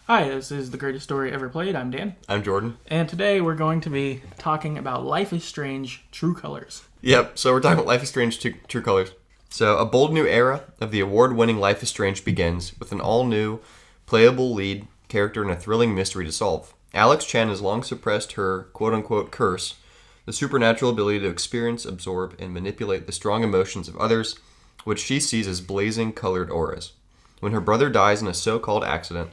Hi, this is The Greatest Story Ever Played. I'm Dan. I'm Jordan. And today we're going to be talking about Life is Strange True Colors. Yep, so we're talking about Life is Strange True Colors. So a bold new era of the award-winning Life is Strange begins with an all-new, playable lead character and a thrilling mystery to solve. Alex Chen has long suppressed her quote-unquote curse, the supernatural ability to experience, absorb, and manipulate the strong emotions of others, which she sees as blazing colored auras. When her brother dies in a so-called accident,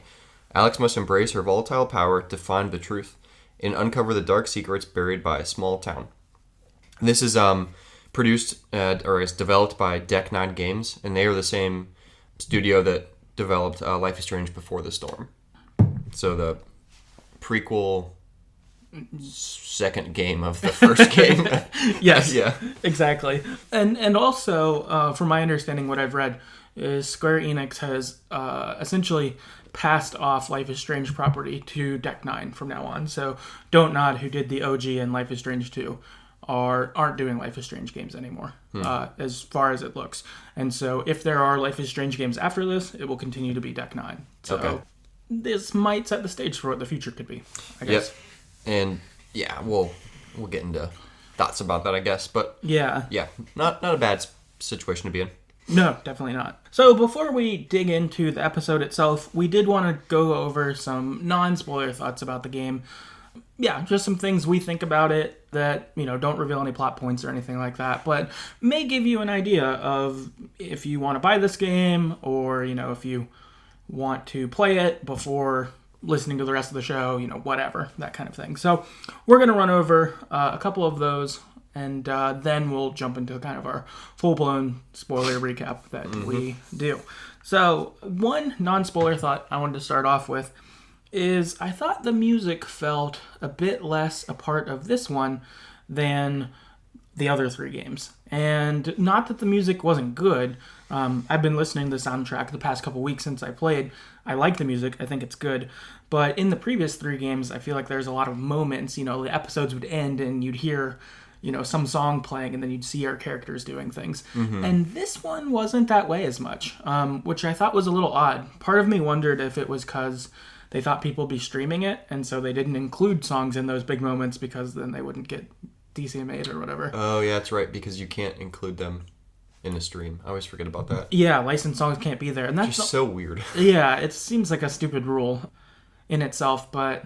Alex must embrace her volatile power to find the truth and uncover the dark secrets buried by a small town. This is produced or is developed by Deck 9 Games, and they are the same studio that developed Life is Strange Before the Storm. So the prequel second game of the first game. Yes, yeah, exactly. And also, from my understanding, what I've read is Square Enix has essentially passed off Life is Strange property to Deck 9 from now on. So Don't Nod, who did the OG and Life is Strange 2, aren't doing Life is Strange games anymore, as far as it looks. And so if there are Life is Strange games after this, it will continue to be Deck 9. So this might set the stage for what the future could be, I guess. Yep. And yeah, we'll get into thoughts about that, I guess. But yeah, not a bad situation to be in. No, definitely not. So before we dig into the episode itself, we did want to go over some non-spoiler thoughts about the game. Yeah, just some things we think about it that, don't reveal any plot points or anything like that, but may give you an idea of if you want to buy this game or, if you want to play it before listening to the rest of the show, whatever, that kind of thing. So we're going to run over a couple of those, and then we'll jump into kind of our full-blown spoiler recap that we do. So one non-spoiler thought I wanted to start off with is I thought the music felt a bit less a part of this one than the other three games. And not that the music wasn't good. I've been listening to the soundtrack the past couple weeks since I played. I like the music. I think it's good. But in the previous three games, I feel like there's a lot of moments. The episodes would end and you'd hear some song playing, and then you'd see our characters doing things. And this one wasn't that way as much, which I thought was a little odd. Part of me wondered if it was because they thought people would be streaming it, and so they didn't include songs in those big moments because then they wouldn't get DCMA'd or whatever. Oh, yeah, that's right, because you can't include them in a stream. I always forget about that. Yeah, licensed songs can't be there. And that's just so weird. Yeah, it seems like a stupid rule in itself, but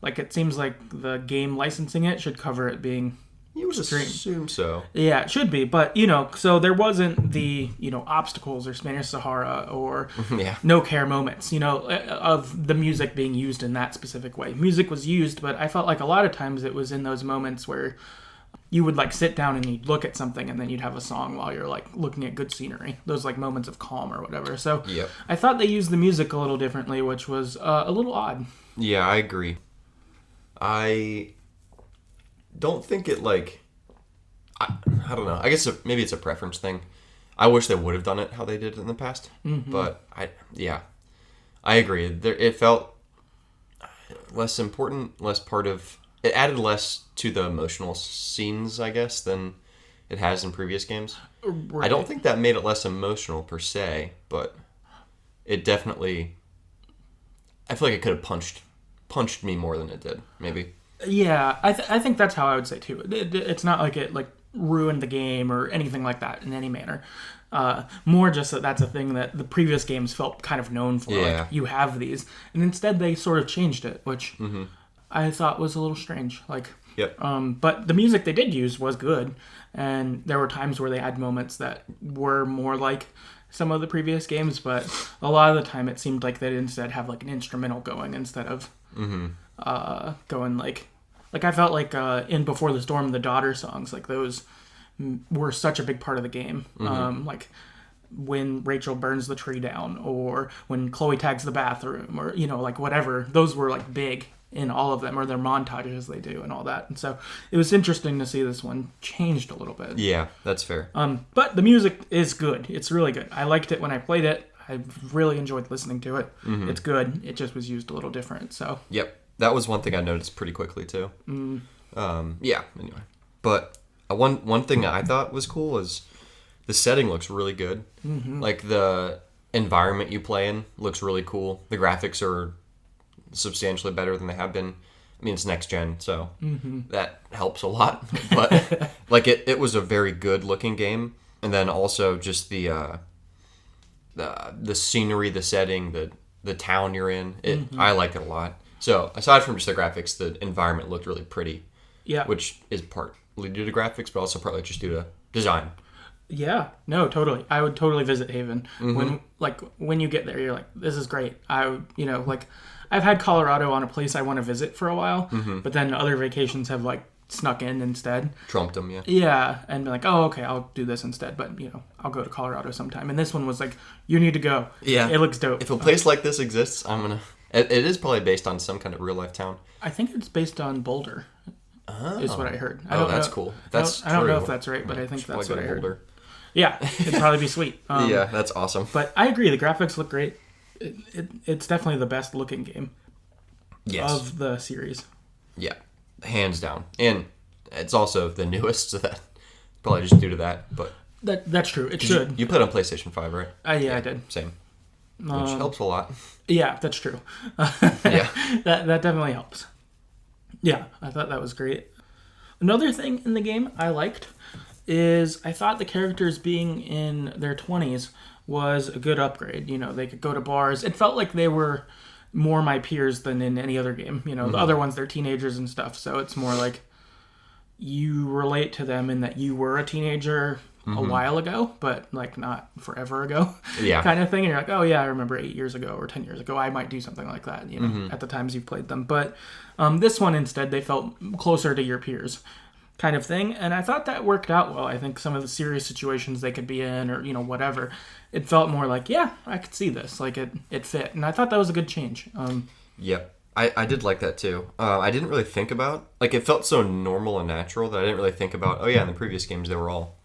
it seems like the game licensing it should cover it being... You would assume so. Yeah, it should be. But, so there wasn't the, obstacles or Spanish Sahara or no care moments, of the music being used in that specific way. Music was used, but I felt like a lot of times it was in those moments where you would, sit down and you'd look at something and then you'd have a song while you're, looking at good scenery. Those, moments of calm or whatever. So I thought they used the music a little differently, which was a little odd. Yeah, I agree. I don't think it, I don't know. I guess maybe it's a preference thing. I wish they would have done it how they did it in the past. But, I agree. It felt less important, less part of... It added less to the emotional scenes, I guess, than it has in previous games. Right. I don't think that made it less emotional, per se, but it definitely... I feel like it could have punched me more than it did, maybe. Yeah, I think that's how I would say too. It's not like it ruined the game or anything like that in any manner. More just that's a thing that the previous games felt kind of known for. Yeah. You have these, and instead they sort of changed it, which I thought was a little strange. Yep. But the music they did use was good, and there were times where they had moments that were more like some of the previous games, but a lot of the time it seemed like they'd instead have an instrumental going instead of going I felt like in Before the Storm, the Daughter songs, those were such a big part of the game. When Rachel burns the tree down, or when Chloe tags the bathroom, or whatever, those were big in all of them, or their montages they do and all that. And so it was interesting to see this one changed a little bit. Yeah, that's fair. But the music is good. It's really good. I liked it when I played it. I really enjoyed listening to it. It's good. It just was used a little different. So yep. That was one thing I noticed pretty quickly, too. Anyway. But one thing that I thought was cool was the setting looks really good. The environment you play in looks really cool. The graphics are substantially better than they have been. I mean, it's next gen, so that helps a lot. But like it was a very good looking game, and then also just the scenery, the setting, the town you're in. I liked it a lot. So aside from just the graphics, the environment looked really pretty. Yeah. Which is partly due to graphics, but also partly just due to design. Yeah, no, totally. I would totally visit Haven. When you get there, you're like, this is great. I've had Colorado on a place I want to visit for a while, but then other vacations have like snuck in instead. Trumped them, yeah. Yeah, and be like, oh, okay, I'll do this instead, but I'll go to Colorado sometime. And this one was like, you need to go. Yeah. It looks dope. If a place like this exists, I'm gonna... It is probably based on some kind of real life town. I think it's based on Boulder. Oh. Is what I heard. That's cool. I don't know if that's right, but I think that's what I heard. Boulder. Yeah, it'd probably be sweet. Yeah, that's awesome. But I agree, the graphics look great. It's definitely the best looking game of the series. Yeah, hands down. And it's also the newest, so that probably just due to that. But that's true. It should. You played on PlayStation 5, right? Yeah, I did. Same. Which helps a lot. Yeah, that's true. Yeah. That definitely helps. Yeah, I thought that was great. Another thing in the game I liked is I thought the characters being in their 20s was a good upgrade. They could go to bars. It felt like they were more my peers than in any other game. The other ones, they're teenagers and stuff, so it's more like you relate to them in that you were a teenager a while ago, but like not forever ago, kind of thing. And you're like, oh yeah, I remember 8 years ago or 10 years ago, I might do something like that, at the times you've played them. But this one instead, they felt closer to your peers, kind of thing. And I thought that worked out well. I think some of the serious situations they could be in, or whatever, it felt more like, yeah, I could see this, like it fit, and I thought that was a good change. Yep. I did like that too. I didn't really think about, like, it felt so normal and natural that I didn't really think about, oh yeah, in the previous games they were all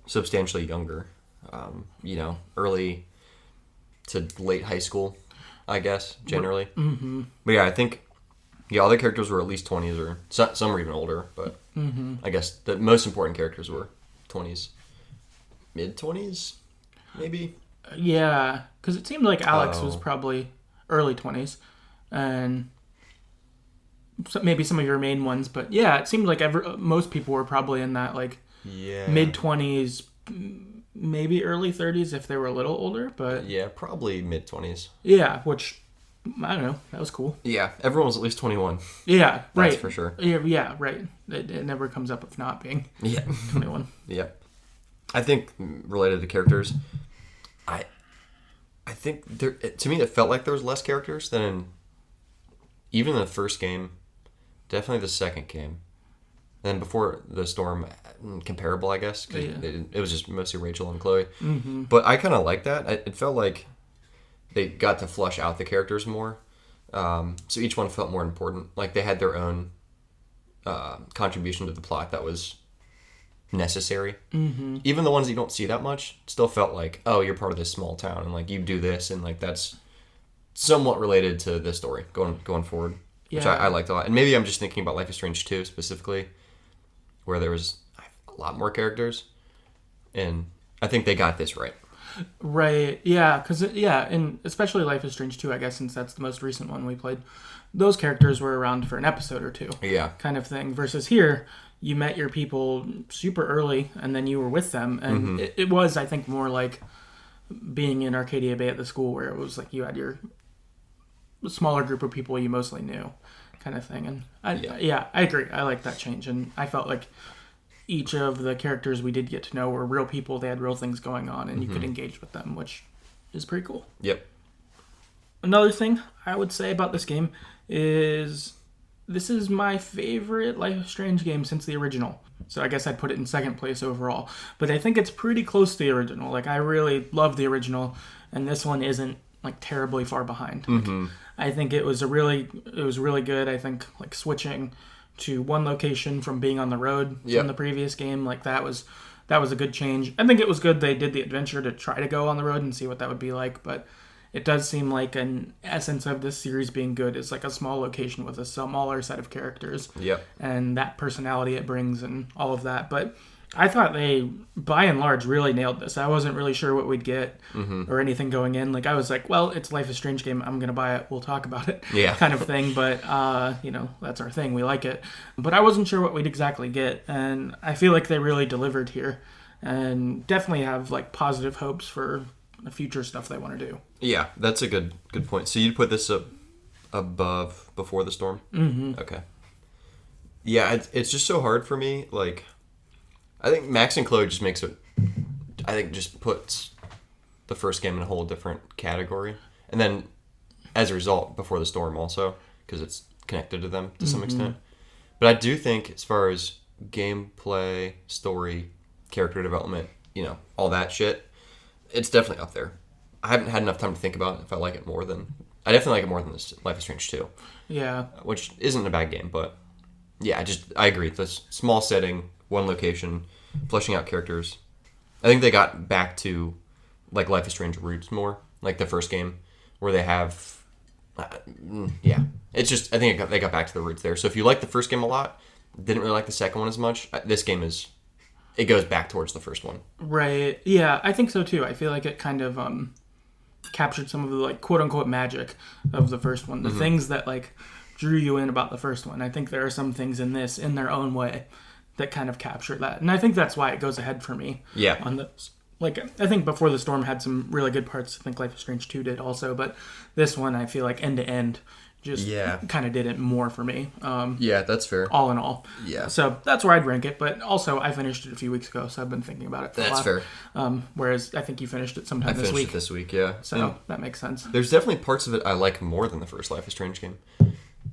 substantially younger, early to late high school, I guess, generally. But yeah, I think all the characters were at least 20s, or some were even older, but I guess the most important characters were 20s, mid-20s, maybe? Yeah, because it seemed like Alex was probably early 20s, and maybe some of your main ones, but yeah, it seemed like most people were probably in that like mid-20s, maybe early 30s if they were a little older, but yeah, probably mid-20s. Yeah, which I don't know, that was cool. Yeah, everyone was at least 21. Yeah, right. That's for sure. Yeah, right. It never comes up with not being 21. Yeah. I think related to characters, I think to me it felt like there was less characters than even in the first game, definitely the second game. And then before the storm, comparable, I guess, because it was just mostly Rachel and Chloe. But I kind of like that. It felt like they got to flush out the characters more. So each one felt more important. Like they had their own contribution to the plot that was necessary. Even the ones that you don't see that much still felt like, oh, you're part of this small town, and like you do this, and like that's somewhat related to this story going forward, which I liked a lot. And maybe I'm just thinking about Life is Strange 2 specifically, where there was a lot more characters, and I think they got this right. Right, yeah, because, and especially Life is Strange 2, I guess, since that's the most recent one we played, those characters were around for an episode or two. Yeah. Kind of thing. Versus here, you met your people super early, and then you were with them, and it was, I think, more like being in Arcadia Bay at the school, where it was like you had your smaller group of people you mostly knew, kind of thing. And I agree. I like that change, and I felt like each of the characters we did get to know were real people. They had real things going on, and you could engage with them, which is pretty cool. Yep. Another thing I would say about this game is this is my favorite Life is Strange game since the original. So I guess I'd put it in second place overall. But I think it's pretty close to the original. Like, I really love the original, and this one isn't like terribly far behind. Like, I think it was really good. I think like switching to one location from being on the road from the previous game, like that was a good change. I think it was good they did the adventure to try to go on the road and see what that would be like, but it does seem like an essence of this series being good is like a small location with a smaller set of characters. Yep. And that personality it brings and all of that. But I thought they, by and large, really nailed this. I wasn't really sure what we'd get or anything going in. Like, I was like, well, it's a Life is Strange game. I'm going to buy it. We'll talk about it. Yeah. Kind of thing. But, that's our thing. We like it. But I wasn't sure what we'd exactly get. And I feel like they really delivered here. And definitely have, like, positive hopes for the future stuff they want to do. Yeah, that's a good point. So you'd put this up above Before the Storm? Mm-hmm. Okay. Yeah, it's just so hard for me. Like, I think Max and Chloe just makes it... I think just puts the first game in a whole different category. And then, as a result, Before the Storm also, because it's connected to them to some extent. But I do think, as far as gameplay, story, character development, all that shit, it's definitely up there. I haven't had enough time to think about if I like it more than... I definitely like it more than this Life is Strange 2. Yeah. Which isn't a bad game, but... Yeah, I agree. This small setting, one location, fleshing out characters. I think they got back to, like, Life is Strange roots more. Like the first game, where they have... yeah. It's just... I think they got back to the roots there. So if you like the first game a lot, didn't really like the second one as much, this game is... It goes back towards the first one. Right. Yeah, I think so too. I feel like it kind of captured some of the, like, quote-unquote magic of the first one. The things that, like, drew you in about the first one. I think there are some things in this, in their own way, that kind of capture that. And I think that's why it goes ahead for me. Yeah. On this. Like, I think Before the Storm had some really good parts. I think Life is Strange 2 did also. But this one, I feel like end-to-end just kind of did it more for me. Yeah, that's fair. All in all. Yeah. So that's where I'd rank it. But also, I finished it a few weeks ago, so I've been thinking about it for a while. That's fair. Whereas I think you finished it sometime this week. I finished it this week, yeah. So that makes sense. There's definitely parts of it I like more than the first Life is Strange game.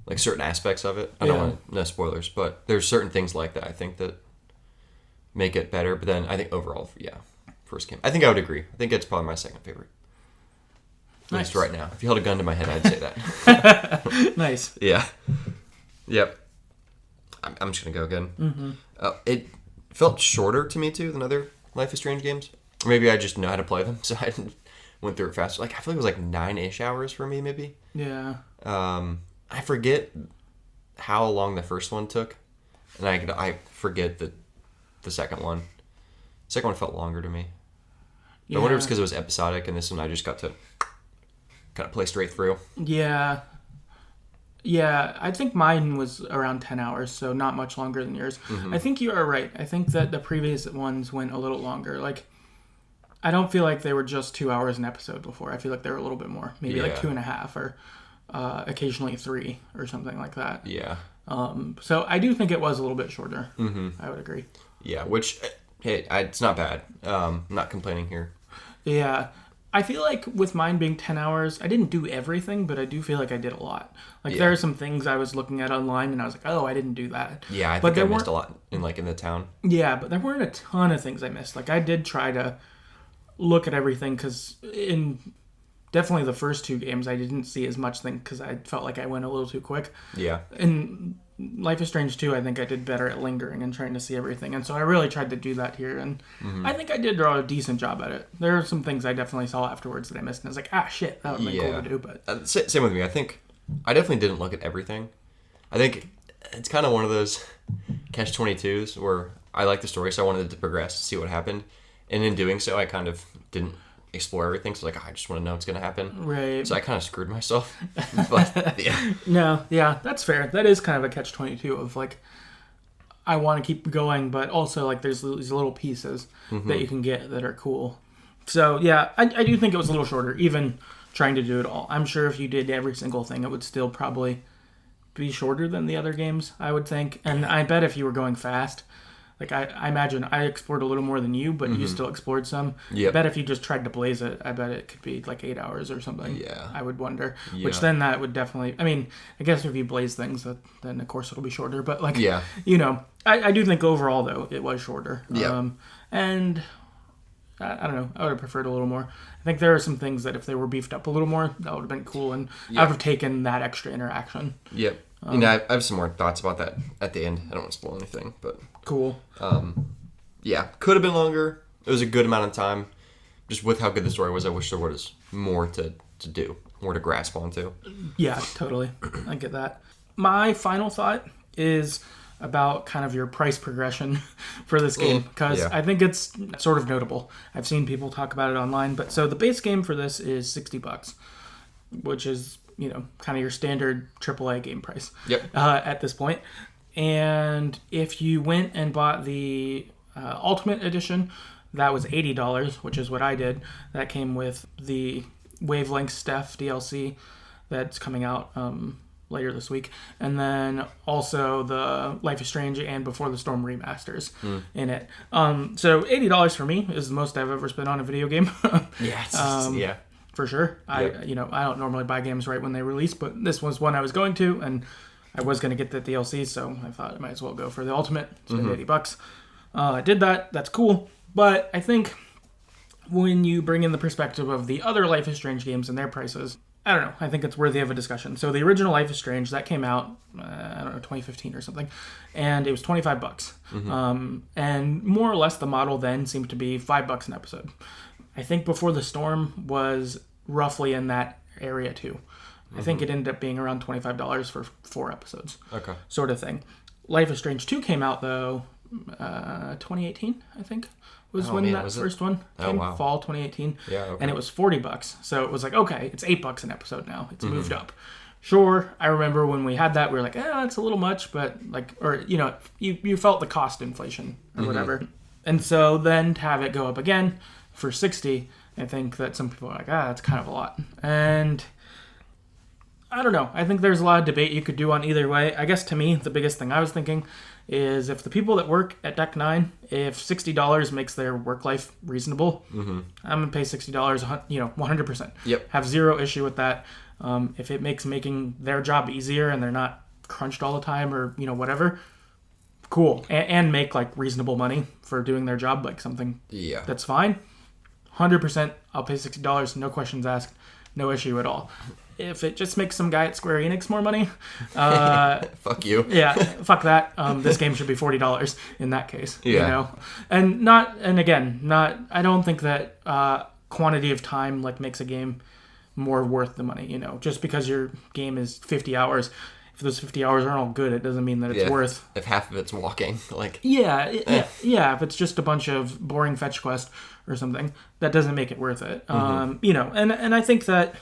Like certain aspects of it. I don't want no spoilers, but there's certain things like that I think that make it better. But then I think overall, first game. I think I would agree. I think it's probably my second favorite. At least right now. If you held a gun to my head, I'd say that. Nice. Yeah. Yep. I'm just going to go again. Mm-hmm. It felt shorter to me, too, than other Life is Strange games. Or maybe I just know how to play them, so I went through it faster. Like, I feel like it was like 9-ish hours for me, maybe. Yeah. I forget how long the first one took. And I forget the second one. The second one felt longer to me. But I wonder if it's because it was episodic, and this one I just got to kind of play straight through. Yeah. Yeah, I think mine was around 10 hours, so not much longer than yours. Mm-hmm. I think you are right. I think that the previous ones went a little longer. Like, I don't feel like they were just 2 hours an episode before. I feel like they were a little bit more. Maybe like 2.5 or occasionally 3 or something like that. Yeah. So I do think it was a little bit shorter. Mm-hmm. I would agree. Yeah, which, hey, it's not bad. I'm not complaining here. Yeah. I feel like with mine being 10 hours, I didn't do everything, but I do feel like I did a lot. Like, there are some things I was looking at online, and I was like, oh, I didn't do that. Yeah, I think I missed a lot in the town. Yeah, but there weren't a ton of things I missed. Like, I did try to look at everything, because in definitely the first 2 games, I didn't see as much thing, because I felt like I went a little too quick. Yeah. In Life is Strange 2, I think I did better at lingering and trying to see everything. And so I really tried to do that here. And I think I did draw a decent job at it. There are some things I definitely saw afterwards that I missed. And I was like, shit, that would have been cool to do. But same with me. I think I definitely didn't look at everything. I think it's kind of one of those catch-22s where I like the story, so I wanted it to progress to see what happened. And in doing so, I kind of didn't explore everything, so I just want to know what's going to happen. Right. So I kind of screwed myself. But, yeah. No, yeah, that's fair. That is kind of a catch-22 of, like, I want to keep going, but also, like, there's these little pieces that you can get that are cool. So, yeah, I do think it was a little shorter, even trying to do it all. I'm sure if you did every single thing, it would still probably be shorter than the other games, I would think. And I bet if you were going fast... Like, I imagine I explored a little more than you, but you still explored some. Yep. I bet if you just tried to blaze it, I bet it could be like 8 hours or something. Yeah. I would wonder. Yeah. Which then that would definitely... I mean, I guess if you blaze things, then of course it'll be shorter. But, like, I do think overall, though, it was shorter. Yeah. And I don't know. I would have preferred a little more. I think there are some things that if they were beefed up a little more, that would have been cool. And I would have taken that extra interaction. Yep. I have some more thoughts about that at the end. I don't want to spoil anything, but... Cool. Yeah, could have been longer. It was a good amount of time. Just with how good the story was, I wish there was more to do, more to grasp onto. Yeah, totally. I get that. My final thought is about kind of your price progression for this game, because yeah. I think it's sort of notable. I've seen people talk about it online, but so the base game for this is $60, which is, you know, kind of your standard AAA game price. Yep. At this point. And if you went and bought the Ultimate Edition, that was $80, which is what I did. That came with the Wavelength Steph DLC that's coming out later this week. And then also the Life is Strange and Before the Storm remasters in it. So $80 for me is the most I've ever spent on a video game. Yeah. For sure. Yep. I don't normally buy games right when they release, but this was one I was going to, and I was going to get the DLC, so I thought I might as well go for the Ultimate, spend $80. I did that. That's cool. But I think when you bring in the perspective of the other Life is Strange games and their prices, I don't know. I think it's worthy of a discussion. So the original Life is Strange, that came out, 2015 or something, and it was $25. And more or less the model then seemed to be $5 an episode. I think Before the Storm was roughly in that area too. I think it ended up being around $25 for 4 episodes. Okay. Sort of thing. Life is Strange 2 came out though, 2018, I think, was when that first one came. Wow. Fall 2018. Yeah, okay. And it was $40. So it was like, okay, it's $8 an episode now. It's moved up. Sure, I remember when we had that, we were like, that's a little much, but like, or, you know, you felt the cost inflation or whatever. And so then to have it go up again for $60, I think that some people are like, that's kind of a lot. And I don't know. I think there's a lot of debate you could do on either way. I guess to me, the biggest thing I was thinking is if the people that work at Deck 9, if $60 makes their work life reasonable, I'm going to pay $60, 100%. Yep. Have zero issue with that. If it makes making their job easier and they're not crunched all the time or, whatever, cool. And make like reasonable money for doing their job, like something that's fine. 100%, I'll pay $60, no questions asked, no issue at all. If it just makes some guy at Square Enix more money, fuck you. Yeah, fuck that. This game should be $40 in that case. Yeah. And again, I don't think that quantity of time like makes a game more worth the money. Just because your game is 50 hours, if those 50 hours aren't all good, it doesn't mean that it's worth. If half of it's walking, like. Yeah. If it's just a bunch of boring fetch quest or something, that doesn't make it worth it. And I think that.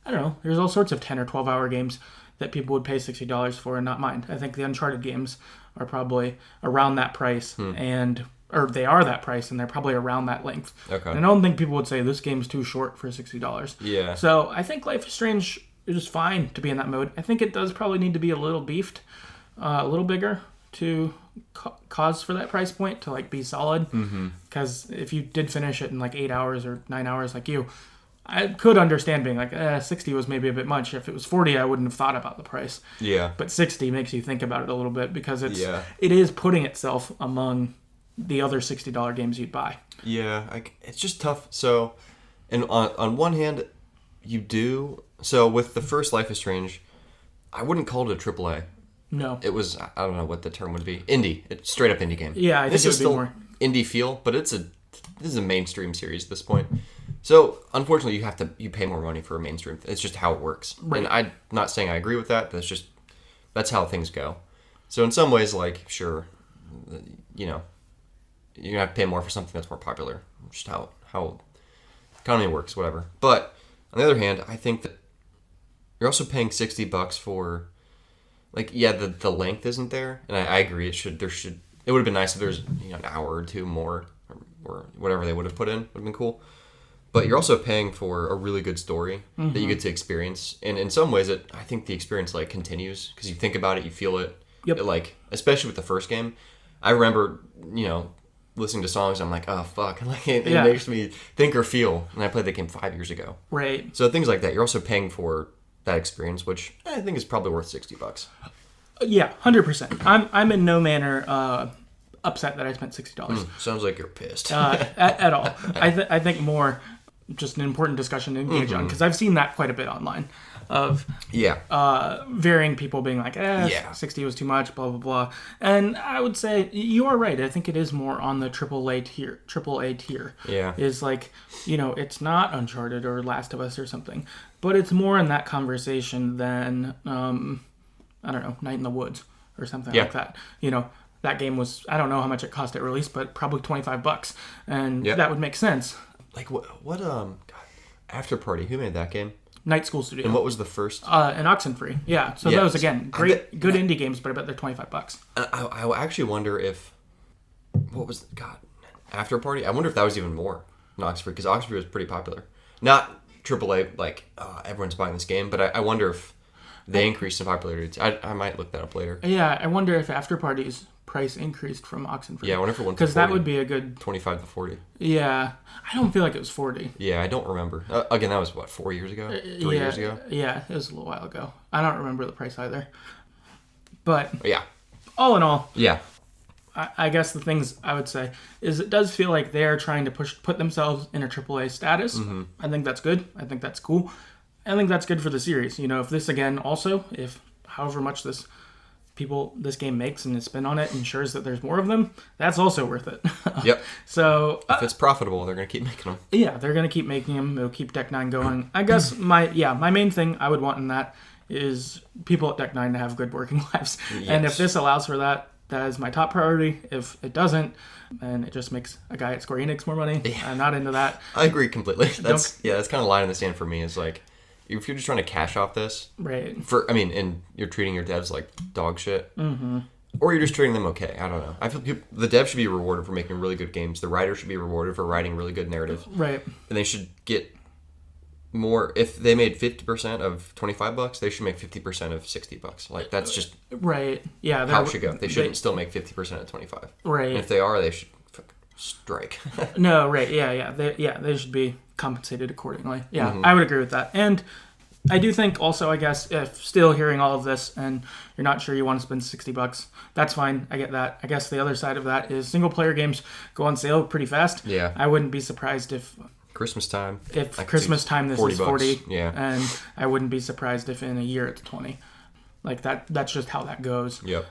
I don't know, there's all sorts of 10 or 12 hour games that people would pay $60 for and not mind. I think the Uncharted games are probably around that price or they are that price and they're probably around that length. Okay. And I don't think people would say this game's too short for $60. Yeah. So I think Life is Strange is fine to be in that mode. I think it does probably need to be a little beefed, a little bigger to cause for that price point to like be solid. Because if you did finish it in like 8 hours or 9 hours like you, I could understand being like, 60 was maybe a bit much. If it was 40, I wouldn't have thought about the price. Yeah. But 60 makes you think about it a little bit because it is putting itself among the other $60 games you'd buy. Yeah, it's just tough. So, and on one hand, you do. So with the first Life is Strange, I wouldn't call it a AAA. No. It was, I don't know what the term would be. Indie. It's straight up indie game. Yeah, I think this it would is be still more indie feel, but this is a mainstream series at this point. So, unfortunately, you pay more money for a mainstream. It's just how it works. Right. And I'm not saying I agree with that. That's how things go. So, in some ways, like, sure, you're going to have to pay more for something that's more popular. Just how economy works, whatever. But, on the other hand, I think that you're also paying $60 for, like, the length isn't there. And I agree, it would have been nice if there's, an hour or two more, or whatever they would have put in. Would have been cool. But you're also paying for a really good story that you get to experience. And in some ways, I think the experience, like, continues. Because you think about it, you feel it. Yep. It, like, especially with the first game. I remember, listening to songs, I'm like, oh, fuck. Like, it makes me think or feel. And I played the game 5 years ago. Right. So things like that. You're also paying for that experience, which I think is probably worth $60. Yeah, 100%. I'm in no manner upset that I spent $60. Sounds like you're pissed. At all. I think more just an important discussion to engage on because I've seen that quite a bit online of varying people being like 60 was too much, blah blah blah. And I would say you are right. I think it is more on the AAA tier. Yeah. Is like, it's not Uncharted or Last of Us or something, but it's more in that conversation than I don't know, Night in the Woods or something like that. That game was, I don't know how much it cost at release, but probably $25, and that would make sense. Like God, After Party, who made that game? Night School Studio. And what was the first? An Oxenfree. Yeah. So those, again, good indie games, but I bet they're $25. I actually wonder if, what was, After Party? I wonder if that was even more than Oxenfree, because Oxenfree was pretty popular. Not AAA, like, everyone's buying this game, but I wonder if they increased in popularity. I might look that up later. Yeah, I wonder if After Party's price increased from Oxenfree. Yeah, I wonder if it went to 40. Because that would be a good... 25 to 40. Yeah. I don't feel like it was 40. Yeah, I don't remember. Again, that was, 4 years ago? 3 years ago? Yeah, it was a little while ago. I don't remember the price either. But... Yeah. All in all... Yeah. I guess the things I would say is it does feel like they're trying to put themselves in a AAA status. Mm-hmm. I think that's good. I think that's cool. I think that's good for the series. If this, again, also, if however much this game makes and the spin on it ensures that there's more of them, that's also worth it. Yep. So if it's profitable, they're going to keep making them. Yeah, they're going to keep making them. It'll keep Deck 9 going. I guess my main thing I would want in that is people at Deck 9 to have good working lives. Yes. And if this allows for that, that is my top priority. If it doesn't, then it just makes a guy at Square Enix more money. Yeah. I'm not into that. I agree completely. That's kind of a line in the sand for me. Is like, if you're just trying to cash off this, right? And you're treating your devs like dog shit, or you're just treating them okay. I don't know. I feel the devs should be rewarded for making really good games. The writers should be rewarded for writing really good narrative, right? And they should get more. If they made 50% of $25, they should make 50% of $60. Like, that's just right. Yeah, how it should go. They shouldn't still make 50% of $25. Right. And if they are, they should strike. No, right. Yeah. They should be compensated accordingly. Yeah, I would agree with that. And I do think also, I guess, if still hearing all of this and you're not sure you want to spend $60, that's fine. I get that. I guess the other side of that is single player games go on sale pretty fast. Yeah. I wouldn't be surprised if Christmas time. If Christmas time this is 40. Yeah. And I wouldn't be surprised if in a year it's 20. Like that's just how that goes. Yep.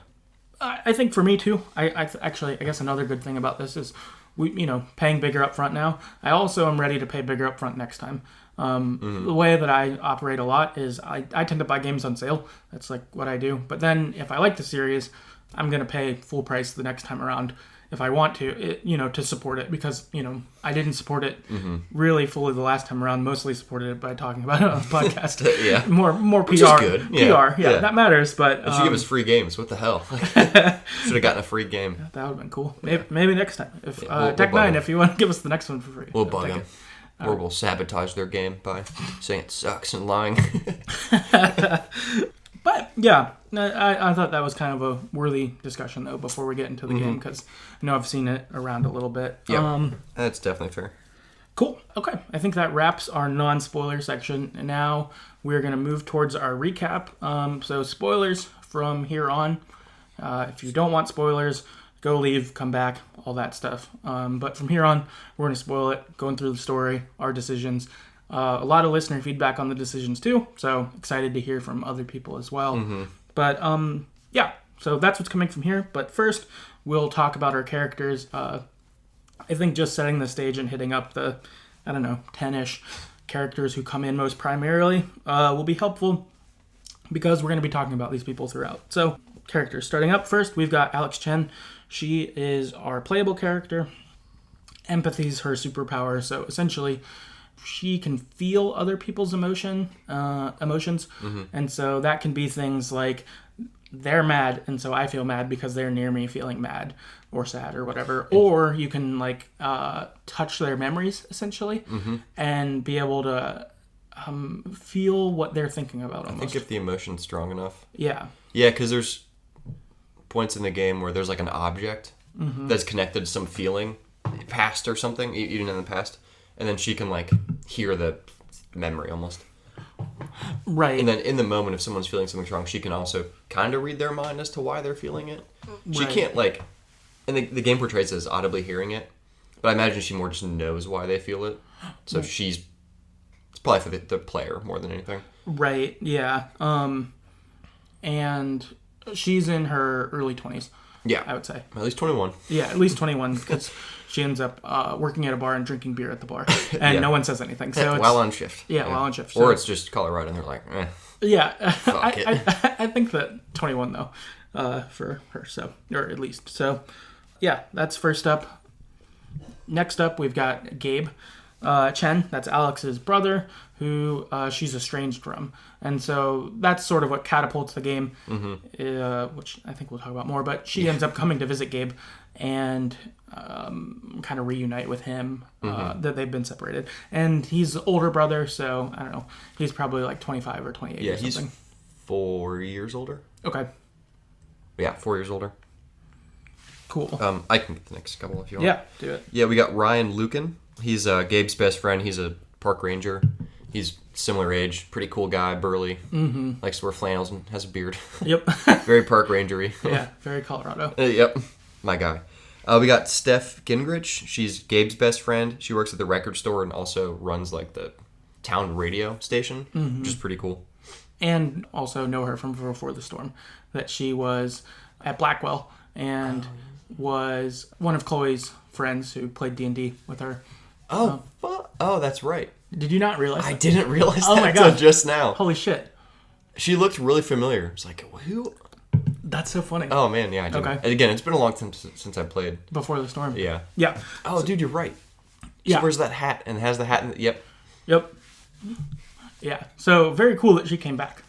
I think for me too, I guess another good thing about this is we paying bigger upfront now. I also am ready to pay bigger upfront next time. The way that I operate a lot is I tend to buy games on sale. That's like what I do. But then if I like the series, I'm going to pay full price the next time around if I want to, to support it, because, I didn't support it really fully the last time around, mostly supported it by talking about it on the podcast. Yeah. More PR. Which is good. Yeah. PR, that matters, but... But you give us free games, what the hell? Should have gotten a free game. That would have been cool. Maybe next time. If Deck 9, if you want to give us the next one for free. We'll bug them. Or we'll sabotage their game by saying it sucks and lying. But, yeah, I thought that was kind of a worthy discussion, though, before we get into the game, because I know I've seen it around a little bit. Yeah, that's definitely fair. Cool. Okay. I think that wraps our non-spoiler section. And now we're going to move towards our recap. So spoilers from here on. If you don't want spoilers, go leave, come back, all that stuff. But from here on, we're going to spoil it, going through the story, our decisions. A lot of listener feedback on the decisions too, so excited to hear from other people as well. But so that's what's coming from here. But first, we'll talk about our characters. I think just setting the stage and hitting up the, 10-ish characters who come in most primarily will be helpful, because we're going to be talking about these people throughout. So, characters. Starting up first, we've got Alex Chen. She is our playable character. Empathy's her superpower, so essentially she can feel other people's emotions, and so that can be things like they're mad, and so I feel mad because they're near me feeling mad or sad or whatever. Or you can touch their memories essentially and be able to feel what they're thinking about. Almost. I think if the emotion's strong enough. Yeah, because there's points in the game where there's like an object that's connected to some feeling, past or something, even in the past. And then she can, hear the memory almost. Right. And then in the moment, if someone's feeling something strong, she can also kind of read their mind as to why they're feeling it. She can't, and the game portrays it as audibly hearing it. But I imagine she more just knows why they feel it. So it's probably for the player more than anything. Right, yeah. And she's in her early 20s. Yeah. I would say. At least 21. Yeah, at least 21, because she ends up working at a bar and drinking beer at the bar. And no one says anything. So while on shift. Yeah, while on shift. So. Or it's just Colorado and they're like, Yeah. Fuck it. I think that 21, though. for her. So, or at least. So, yeah, that's first up. Next up, we've got Gabe. Chen, that's Alex's brother, who she's estranged from. And so that's sort of what catapults the game, which I think we'll talk about more. But she ends up coming to visit Gabe and kind of reunite with him, that they've been separated. And he's the older brother, so I don't know. He's probably like 25 or 28 or something. He's 4 years older. Okay. Yeah, 4 years older. Cool. I can get the next couple if you want. Yeah, do it. Yeah, we got Ryan Lucan. He's Gabe's best friend. He's a park ranger. He's similar age, pretty cool guy, burly, likes to wear flannels and has a beard. Yep. Very park rangery. Yeah, very Colorado. Yep, my guy. We got Steph Gingrich. She's Gabe's best friend. She works at the record store and also runs like the town radio station, which is pretty cool. And also know her from Before the Storm, that she was at Blackwell and was one of Chloe's friends who played D&D with her. Oh, that's right. Did you not realize I that? didn't realize Oh that my until God. just now. Holy shit. She looked really familiar. It's like, who? That's so funny. Oh, man, yeah, I didn't. Okay. Again, it's been a long time since I played. Before the Storm. Yeah. Yeah. Oh, dude, you're right. Yeah. She wears that hat and has the hat. Yep. Yeah. So very cool that she came back.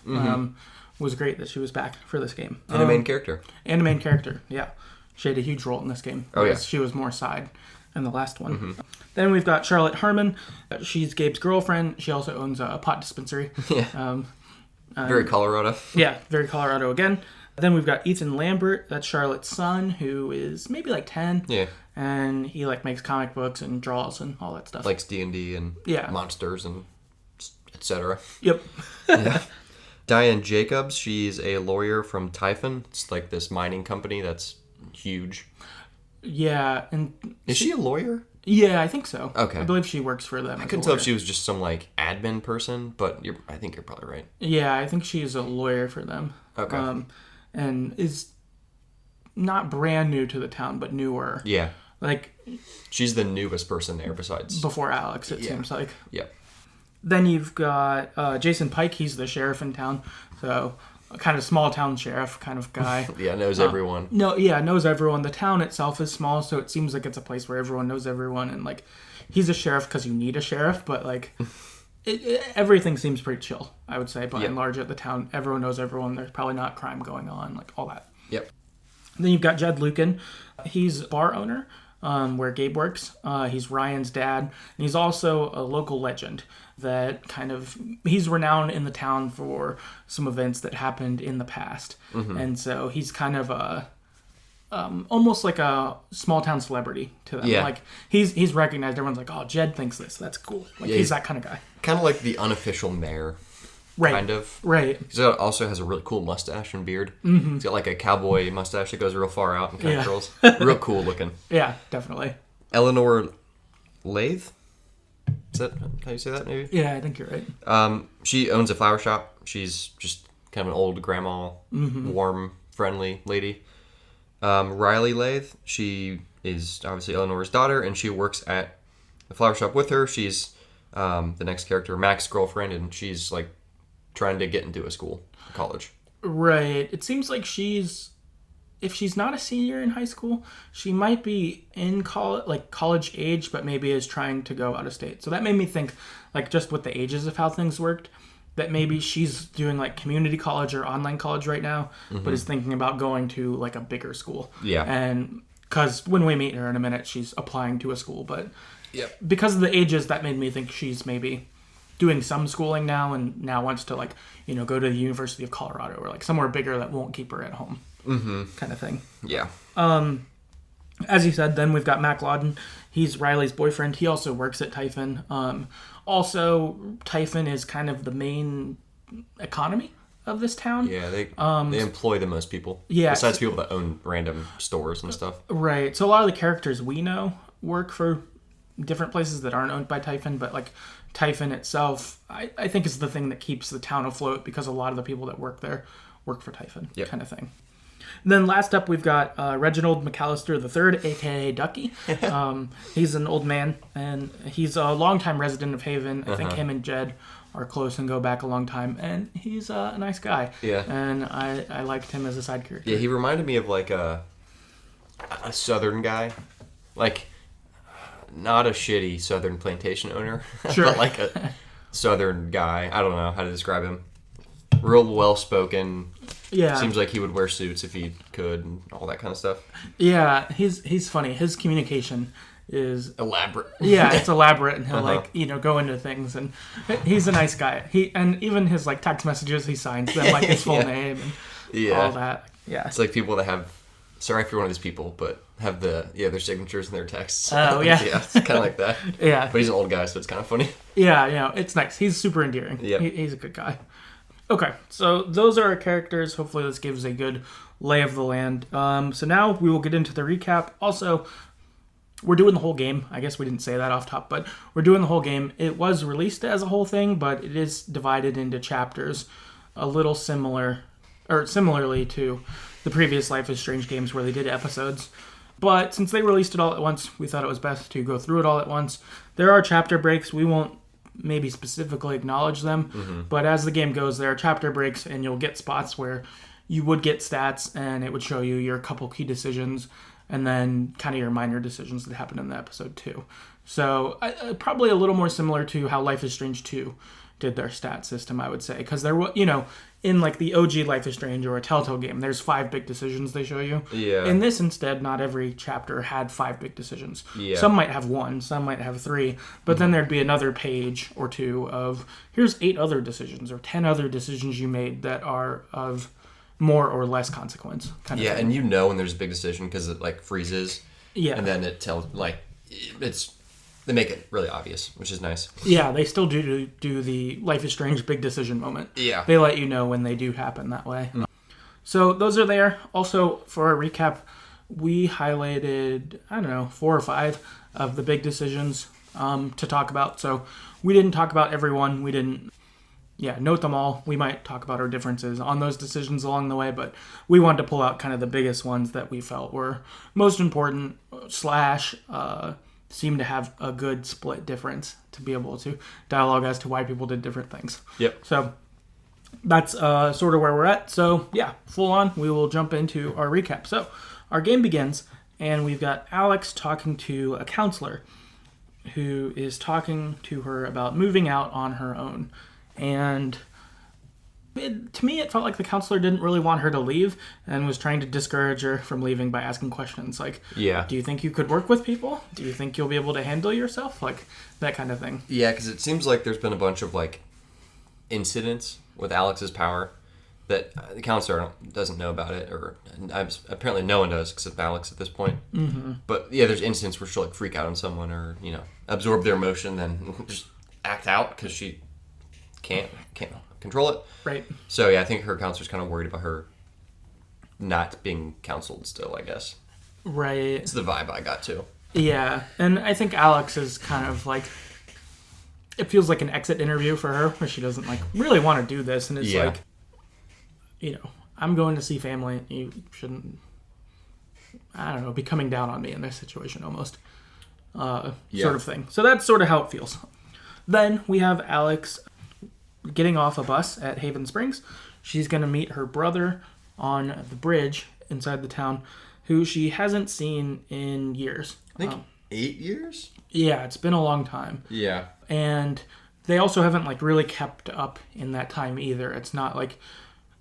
Was great that she was back for this game. And a main character. And a main character, yeah. She had a huge role in this game. Oh, yeah. She was more side in the last one. Then we've got Charlotte Harmon. She's Gabe's girlfriend. She also owns a pot dispensary. Yeah. Very Colorado. Yeah, very Colorado again. Then we've got Ethan Lambert. That's Charlotte's son, who is maybe like 10. Yeah. And he like makes comic books and draws and all that stuff. Likes D&D and monsters and etc. Yep. Yeah. Diane Jacobs. She's a lawyer from Typhon. It's like this mining company that's huge. Yeah. And is she a lawyer? Yeah, I think so. Okay. I believe she works for them. I couldn't tell if she was just some like admin person, but I think you're probably right. Yeah, I think she's a lawyer for them. Okay. And is not brand new to the town, but newer. Yeah. Like, she's the newest person there besides before Alex, it seems like. Yep. Then you've got Jason Pike. He's the sheriff in town. So, a kind of small town sheriff kind of guy. Yeah, knows everyone. Knows everyone. The town itself is small, so it seems like it's a place where everyone knows everyone. And, like, he's a sheriff because you need a sheriff, but, like, everything seems pretty chill, I would say, by and large at the town. Everyone knows everyone. There's probably not crime going on, like, all that. Yep. Then you've got Jed Lucan. He's a bar owner where Gabe works. He's Ryan's dad. And he's also a local legend that he's renowned in the town for some events that happened in the past. And so he's kind of almost like a small town celebrity to them. Yeah. Like he's recognized. Everyone's like, oh, Jed thinks this. That's cool. Like he's that kind of guy. Kind of like the unofficial mayor. Right. Kind of. Right. He also has a really cool mustache and beard. He's got like a cowboy mustache that goes real far out and kind of curls. Real cool looking. Yeah, definitely. Eleanor Lathe? Is that how you say that, maybe? Yeah, I think you're right. She owns a flower shop. She's just kind of an old grandma, warm, friendly lady. Riley Lathe, she is obviously Eleanor's daughter, and she works at the flower shop with her. She's the next character, Mac's girlfriend, and she's like trying to get into a college. Right. It seems like if she's not a senior in high school, she might be in college age, but maybe is trying to go out of state. So that made me think, like, just with the ages of how things worked, that maybe she's doing like community college or online college right now, but is thinking about going to like a bigger school. Yeah. And because when we meet her in a minute, she's applying to a school, but because of the ages, that made me think she's maybe doing some schooling now and now wants to, like, go to the University of Colorado or like somewhere bigger that won't keep her at home. Kind of thing. Yeah. As you said, then we've got Mac Lawden. He's Riley's boyfriend. He also works at Typhon. Also, Typhon is kind of the main economy of this town. Yeah, they employ the most people. Yeah. Besides people that own random stores and stuff. Right. So a lot of the characters we know work for different places that aren't owned by Typhon, but like Typhon itself, I think is the thing that keeps the town afloat because a lot of the people that work there work for Typhon, kind of thing. And then last up, we've got Reginald McAllister III, a.k.a. Ducky. He's an old man, and he's a longtime resident of Haven. I think him and Jed are close and go back a long time, and he's a nice guy. Yeah. And I liked him as a side character. Yeah, he reminded me of like a southern guy. Like, not a shitty southern plantation owner, Sure. but like a southern guy. I don't know how to describe him. Real well-spoken. Yeah. Seems like he would wear suits if he could and all that kind of stuff. Yeah, he's funny. His communication is elaborate. Yeah, it's elaborate, and he'll go into things, and he's a nice guy. And even his like text messages, he signs them like his full name and all that. Yeah, it's like people that have. Sorry if you're one of these people, but have their signatures and their texts. Oh yeah, yeah, it's kind of like that. Yeah, but he's an old guy, so it's kind of funny. Yeah, it's nice. He's super endearing. Yeah, he's a good guy. Okay, so those are our characters. Hopefully this gives a good lay of the land. So now we will get into the recap. Also, we're doing the whole game. I guess we didn't say that off top, but we're doing the whole game. It was released as a whole thing, but it is divided into chapters, a little similarly to the previous Life is Strange games where they did episodes. But since they released it all at once, we thought it was best to go through it all at once. There are chapter breaks. We won't maybe specifically acknowledge them, but as the game goes, there are chapter breaks, and you'll get spots where you would get stats, and it would show you your couple key decisions, and then kind of your minor decisions that happened in the episode too. So probably a little more similar to how Life is Strange 2 did their stat system, I would say, because there was, in like the OG Life is Strange or a Telltale game, there's 5 big decisions they show you. Yeah. In this, instead, not every chapter had 5 big decisions. Yeah. Some might have 1, some might have 3, but then there'd be another page or 2 of here's 8 other decisions or 10 other decisions you made that are of more or less consequence. Kind of thing. And when there's a big decision because it like freezes. Yeah. And then it tells they make it really obvious, which is nice. Yeah, they still do the Life is Strange big decision moment. Yeah. They let you know when they do happen that way. So those are there. Also, for our recap, we highlighted, 4 or 5 of the big decisions to talk about. So we didn't talk about every one. We didn't, note them all. We might talk about our differences on those decisions along the way, but we wanted to pull out kind of the biggest ones that we felt were most important / seem to have a good split difference to be able to dialogue as to why people did different things. Yep. So that's sort of where we're at. So yeah, full on, we will jump into our recap. So our game begins, and we've got Alex talking to a counselor who is talking to her about moving out on her own. And to me, it felt like the counselor didn't really want her to leave and was trying to discourage her from leaving by asking questions like, do you think you could work with people? Do you think you'll be able to handle yourself? Like, that kind of thing. Yeah, because it seems like there's been a bunch of, incidents with Alex's power that the counselor doesn't know about it, or apparently no one does except Alex at this point. Mm-hmm. But, there's incidents where she'll, freak out on someone or, absorb their emotion, then just act out because she can't control it. Right. So, I think her counselor's kind of worried about her not being counseled still, I guess. Right. It's the vibe I got, too. Yeah. And I think Alex is kind of it feels like an exit interview for her, where she doesn't, really want to do this. And it's I'm going to see family. You shouldn't, be coming down on me in this situation almost. Sort of thing. So that's sort of how it feels. Then we have Alex getting off a bus at Haven Springs. She's going to meet her brother on the bridge inside the town, who she hasn't seen in years. I think 8 years? Yeah, it's been a long time. Yeah. And they also haven't, really kept up in that time either. It's not like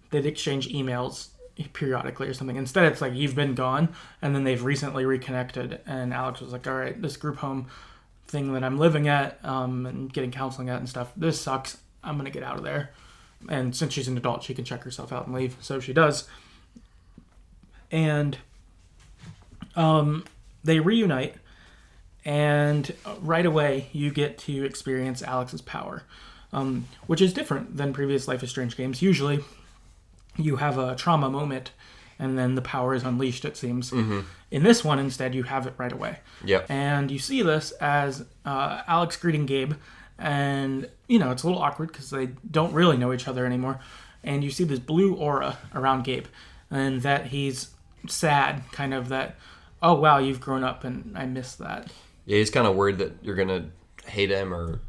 they'd exchange emails periodically or something. Instead, it's you've been gone, and then they've recently reconnected, and Alex was like, all right, this group home thing that I'm living at and getting counseling at and stuff, this sucks. I'm going to get out of there. And since she's an adult, she can check herself out and leave. So she does. And they reunite. And right away, you get to experience Alex's power, which is different than previous Life is Strange games. Usually, you have a trauma moment, and then the power is unleashed, it seems. Mm-hmm. In this one, instead, you have it right away. Yep. And you see this as Alex greeting Gabe. And, it's a little awkward because they don't really know each other anymore. And you see this blue aura around Gabe. And that he's sad, kind of that, oh, wow, you've grown up and I miss that. Yeah, he's kind of worried that you're going to hate him or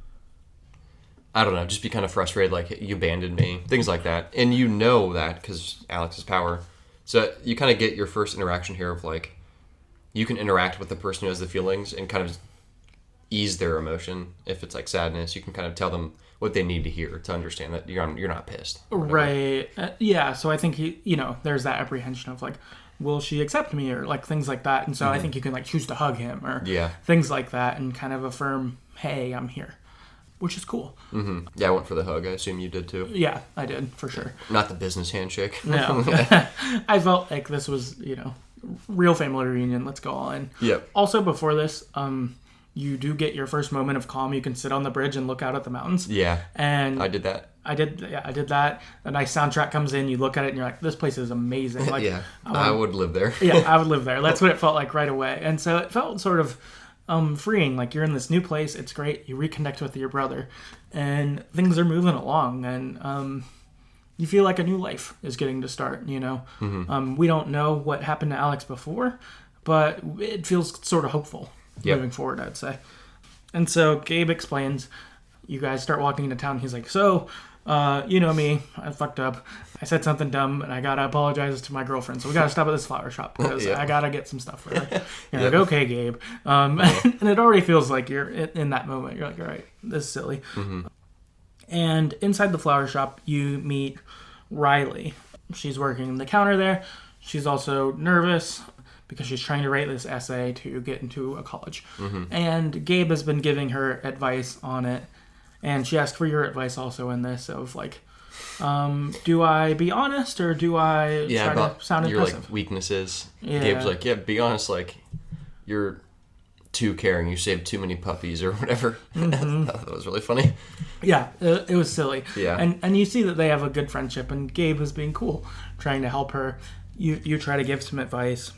I don't know, just be kind of frustrated, like, you abandoned me, things like that. And you know that because Alex's power. So you kind of get your first interaction here of, like, you can interact with the person who has the feelings and kind of ease their emotion. If it's, like, sadness, you can kind of tell them what they need to hear to understand that you're not pissed. Right. Yeah, so I think, there's that apprehension of, like, will she accept me, or, like, things like that. And so I think you can, like, choose to hug him or things like that and kind of affirm, hey, I'm here. Which is cool. Mm-hmm. Yeah, I went for the hug. I assume you did too. Yeah, I did, for sure. Not the business handshake. No. I felt like this was, real family reunion. Let's go all in. Yep. Also, before this, you do get your first moment of calm. You can sit on the bridge and look out at the mountains. Yeah. And I did that. I did that. A nice soundtrack comes in. You look at it and you're like, this place is amazing. Like, yeah. I would live there. Yeah, I would live there. That's what it felt like right away. And so it felt sort of freeing. Like, you're in this new place. It's great. You reconnect with your brother and things are moving along, and you feel like a new life is getting to start, We don't know what happened to Alex before, but it feels sort of hopeful moving forward, I'd say. And so Gabe explains, you guys start walking into town. He's like, so, you know me, I fucked up. I said something dumb, and I gotta apologize to my girlfriend. So we gotta stop at this flower shop because I gotta get some stuff for her. You're like, okay, Gabe. And it already feels like you're in that moment. You're like, all right, this is silly. Mm-hmm. And inside the flower shop, you meet Riley. She's working the counter there. She's also nervous because she's trying to write this essay to get into a college. Mm-hmm. And Gabe has been giving her advice on it. And she asked for your advice also in this of, like, do I be honest or do I try to sound impressive? Like, weaknesses. Yeah. Gabe's like, be honest, like, you're too caring. You saved too many puppies or whatever. Mm-hmm. That was really funny. Yeah, it was silly. Yeah. And you see that they have a good friendship, and Gabe is being cool, trying to help her. You try to give some advice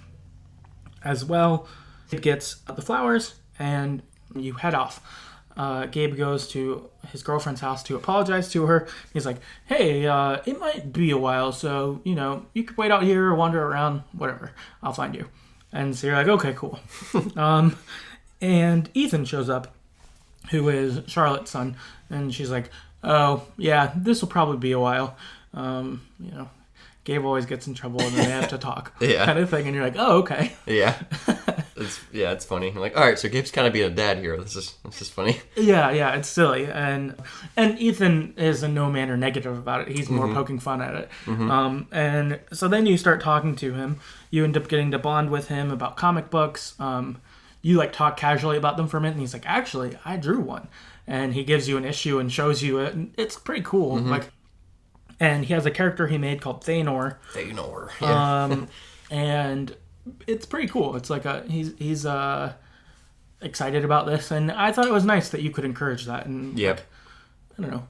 as well. Gabe gets the flowers, and you head off. Gabe goes to his girlfriend's house to apologize to her. He's like, hey, it might be a while, so, you could wait out here or wander around, whatever. I'll find you. And so you're like, okay, cool. And Ethan shows up, who is Charlotte's son, and she's like, oh, yeah, this will probably be a while. Gabe always gets in trouble and then they have to talk, kind of thing. And you're like, oh, okay. Yeah. It's funny. I'm like, all right, so Gabe's kind of being a dad here. This is funny. Yeah, it's silly. And Ethan is in no manner negative about it. He's more poking fun at it. Mm-hmm. And so then you start talking to him. You end up getting to bond with him about comic books. You, like, talk casually about them for a minute, and he's like, actually, I drew one. And he gives you an issue and shows you it. And it's pretty cool. Mm-hmm. Like, and he has a character he made called Thanor. Yeah. And it's pretty cool. It's like he's excited about this, and I thought it was nice that you could encourage that. And yep. Like, I don't know.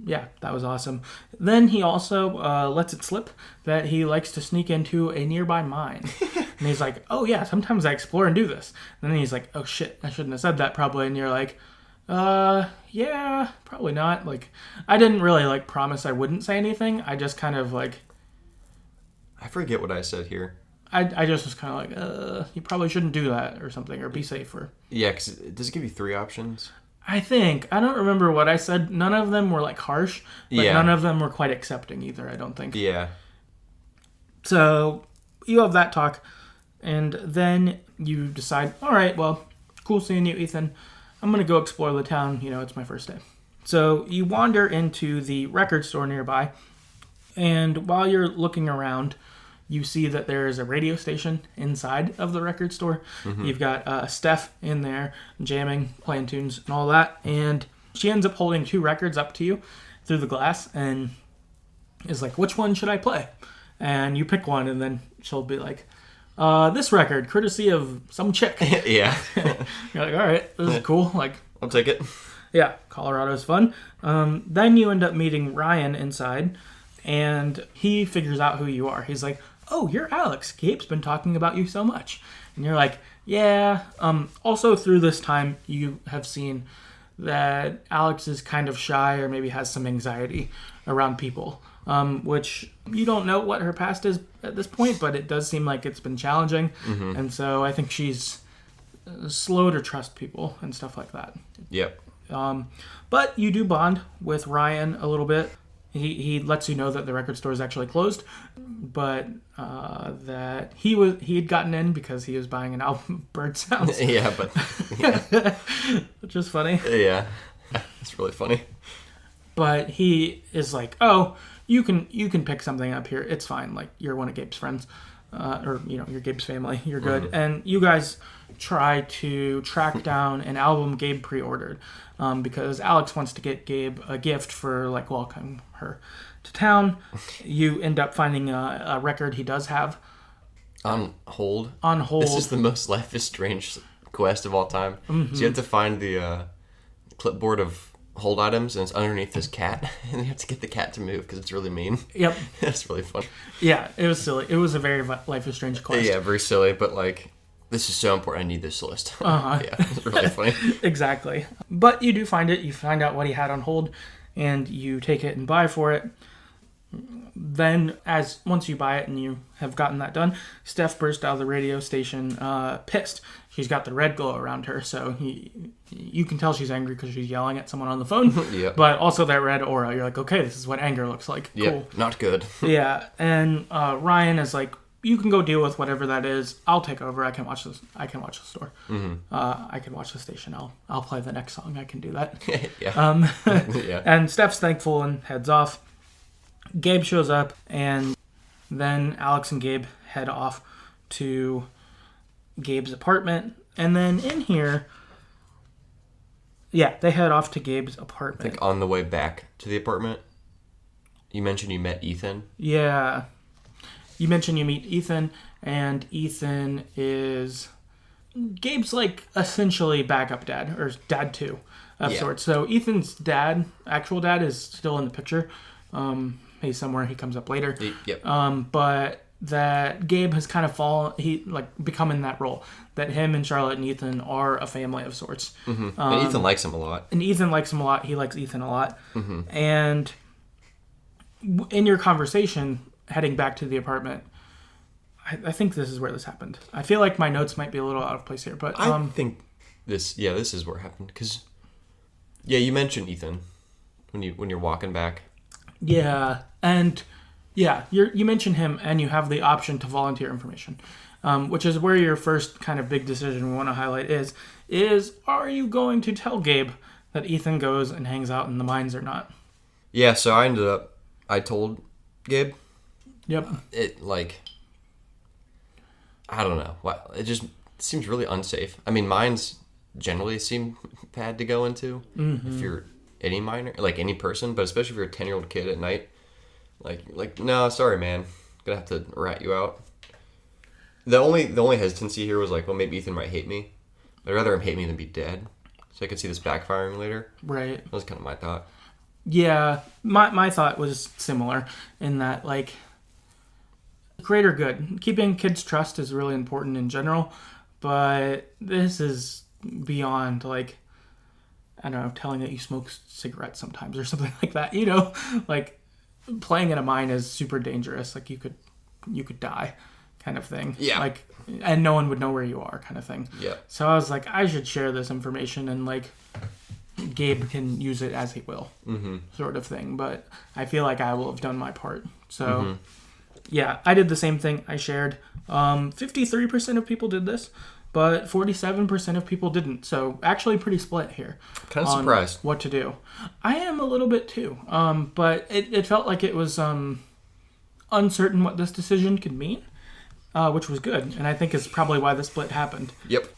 Yeah, that was awesome. Then he also lets it slip that he likes to sneak into a nearby mine. And he's like, oh yeah, sometimes I explore and do this. And then he's like, oh shit, I shouldn't have said that probably. And you're like, yeah, probably not. Like, I didn't really, like, promise I wouldn't say anything. I just kind of, like... I forget what I said here. I just was kind of like, you probably shouldn't do that or something, or be safer. Yeah, because does it give you 3 options? I think. I don't remember what I said. None of them were, like, harsh, but none of them were quite accepting either, I don't think. Yeah. So, you have that talk, and then you decide, all right, well, cool seeing you, Ethan. I'm going to go explore the town. It's my first day. So you wander into the record store nearby, and while you're looking around, you see that there is a radio station inside of the record store. Mm-hmm. You've got Steph in there jamming, playing tunes, and all that, and she ends up holding 2 records up to you through the glass and is like, which one should I play? And you pick one, and then she'll be like, this record, courtesy of some chick. Yeah. You're like, all right, this is cool. Like, I'll take it. Yeah, Colorado's fun. Then you end up meeting Ryan inside, and he figures out who you are. He's like, oh, you're Alex. Gabe's been talking about you so much. And you're like, yeah. Also, through this time, you have seen that Alex is kind of shy or maybe has some anxiety around people. Which you don't know what her past is at this point, but it does seem like it's been challenging. Mm-hmm. And so I think she's slow to trust people and stuff like that. Yep. But you do bond with Ryan a little bit. He lets you know that the record store is actually closed, but that he had gotten in because he was buying an album of bird sounds. Yeah, but Which is funny. Yeah, it's really funny. But he is like, oh, you can pick something up here. It's fine. Like, you're one of Gabe's friends, or you're Gabe's family. You're good. And you guys try to track down an album Gabe pre-ordered, because Alex wants to get Gabe a gift for like welcoming her to town. You end up finding a record he does have On hold. on hold. This is the most Life is Strange quest of all time. Mm-hmm. So you have to find the clipboard of hold items, and it's underneath this cat, and you have to get the cat to move because it's really mean. Yep. That's really fun. Yeah, it was silly. It was a very Life is Strange quest. Yeah, very silly, but like, this is so important. I need this list. Uh-huh. Yeah, it's really funny. Exactly. But you do find it. You find out what he had on hold, and you take it and buy for it. Then, once you buy it and you have gotten that done, Steph burst out of the radio station pissed. She's got the red glow around her, so you can tell she's angry because she's yelling at someone on the phone. Yeah. But also that red aura, you're like, okay, this is what anger looks like. Cool. Yeah, not good. Yeah, and Ryan is like, you can go deal with whatever that is. I'll take over. I can watch this. I can watch the store. Mm-hmm. I can watch the station. I'll play the next song. I can do that. Yeah. Yeah. And Steph's thankful and heads off. Gabe shows up, and then Alex and Gabe head off to Gabe's apartment. And then in here, they head off to Gabe's apartment. I think on the way back to the apartment, you mentioned you met Ethan. Yeah. You mentioned you meet Ethan, and Ethan is Gabe's like essentially backup dad, or dad too, of sorts. So Ethan's actual dad, is still in the picture. He's somewhere. He comes up later. Yep. But that Gabe has kind of become in that role. That him and Charlotte and Ethan are a family of sorts. Mm-hmm. And Ethan likes him a lot. He likes Ethan a lot. Mm-hmm. And in your conversation heading back to the apartment, I think this is where this happened. I feel like my notes might be a little out of place here, but I think this is where it happened, because you mentioned Ethan when you're walking back. Yeah, and you mention him, and you have the option to volunteer information, which is where your first kind of big decision we want to highlight is are you going to tell Gabe that Ethan goes and hangs out in the mines or not? Yeah, so I told Gabe. Yep. I don't know. It just seems really unsafe. I mean, mines generally seem bad to go into if you're any miner, like any person, but especially if you're a 10-year-old kid at night. Like, no, sorry, man. Gonna have to rat you out. The only hesitancy here was like, well, maybe Ethan might hate me. But I'd rather him hate me than be dead. So I could see this backfiring later. Right. That was kind of my thought. Yeah, my thought was similar in that, like, greater good. Keeping kids' trust is really important in general, but this is beyond, like, I don't know, telling that you smoke cigarettes sometimes or something like that. Like, playing in a mine is super dangerous. Like, you could die, kind of thing. Yeah. Like, and no one would know where you are, kind of thing. Yeah. So I was like, I should share this information, and like, Gabe can use it as he will, sort of thing. But I feel like I will have done my part. So, yeah, I did the same thing. I shared. 53% of people did this, but 47% of people didn't. So actually pretty split here. Kind of surprised. What to do. I am a little bit too. But it felt like it was uncertain what this decision could mean, which was good. And I think is probably why the split happened. Yep.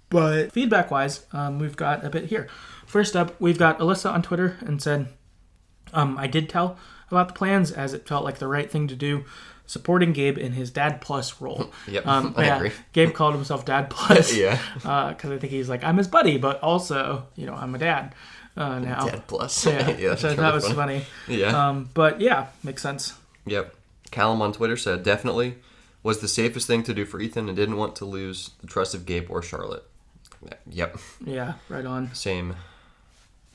But feedback-wise, we've got a bit here. First up, we've got Alyssa on Twitter and said, I did tell about the plans as it felt like the right thing to do, supporting Gabe in his Dad Plus role. Yep, I agree. Gabe called himself Dad Plus. Yeah. Because I think he's like, I'm his buddy, but also, I'm a dad now. Dad Plus. Yeah, so that was funny. Yeah. But yeah, makes sense. Yep. Callum on Twitter said, definitely was the safest thing to do for Ethan and didn't want to lose the trust of Gabe or Charlotte. Yep. Yeah, right on. Same.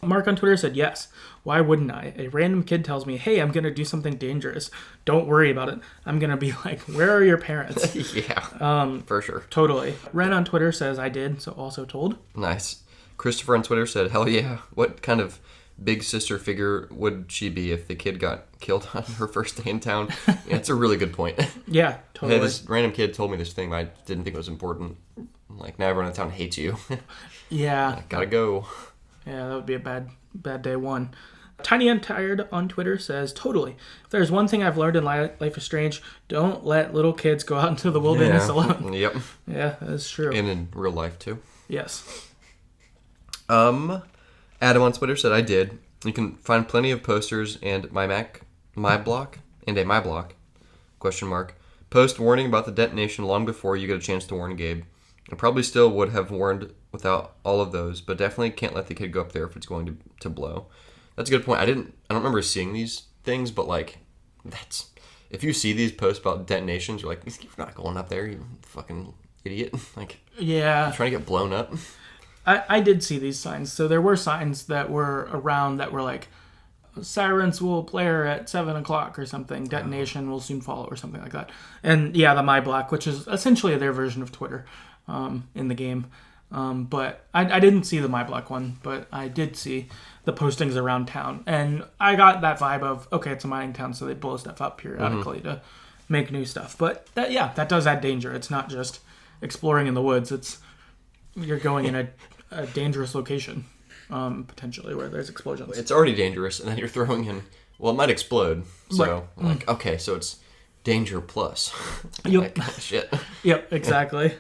Mark on Twitter said, yes. Why wouldn't I? A random kid tells me, hey, I'm going to do something dangerous. Don't worry about it. I'm going to be like, where are your parents? Yeah, for sure. Totally. Ren on Twitter says, I did, so also told. Nice. Christopher on Twitter said, hell yeah, what kind of big sister figure would she be if the kid got killed on her first day in town? Yeah, that's a really good point. Yeah, totally. Hey, this random kid told me this thing, but I didn't think it was important. Like, now everyone in town hates you. Yeah. Gotta go. Yeah, that would be a bad day one. Tiny Untired on Twitter says, totally. If there's one thing I've learned in Life is Strange, don't let little kids go out into the wilderness alone. Yep. Yeah, that's true. And in real life, too. Yes. Adam on Twitter said, I did. You can find plenty of posters and my block, question mark. Post warning about the detonation long before you get a chance to warn Gabe. I probably still would have warned without all of those, but definitely can't let the kid go up there if it's going to blow. That's a good point. I don't remember seeing these things, but like, if you see these posts about detonations, you're like, you're not going up there, you fucking idiot. Like, yeah, you're trying to get blown up. I did see these signs. So there were signs that were around that were like, sirens will blare at 7 o'clock or something. Detonation will soon follow or something like that. And yeah, the My Block, which is essentially their version of Twitter in the game. But I didn't see the My Block one, but I did see the postings around town. And I got that vibe of, okay, it's a mining town, so they blow stuff up periodically to make new stuff. But that does add danger. It's not just exploring in the woods. You're going in a dangerous location, potentially, where there's explosions. It's already dangerous, and then you're throwing in, well, it might explode. So, okay, so it's danger plus. Yep. Shit. Yep, exactly.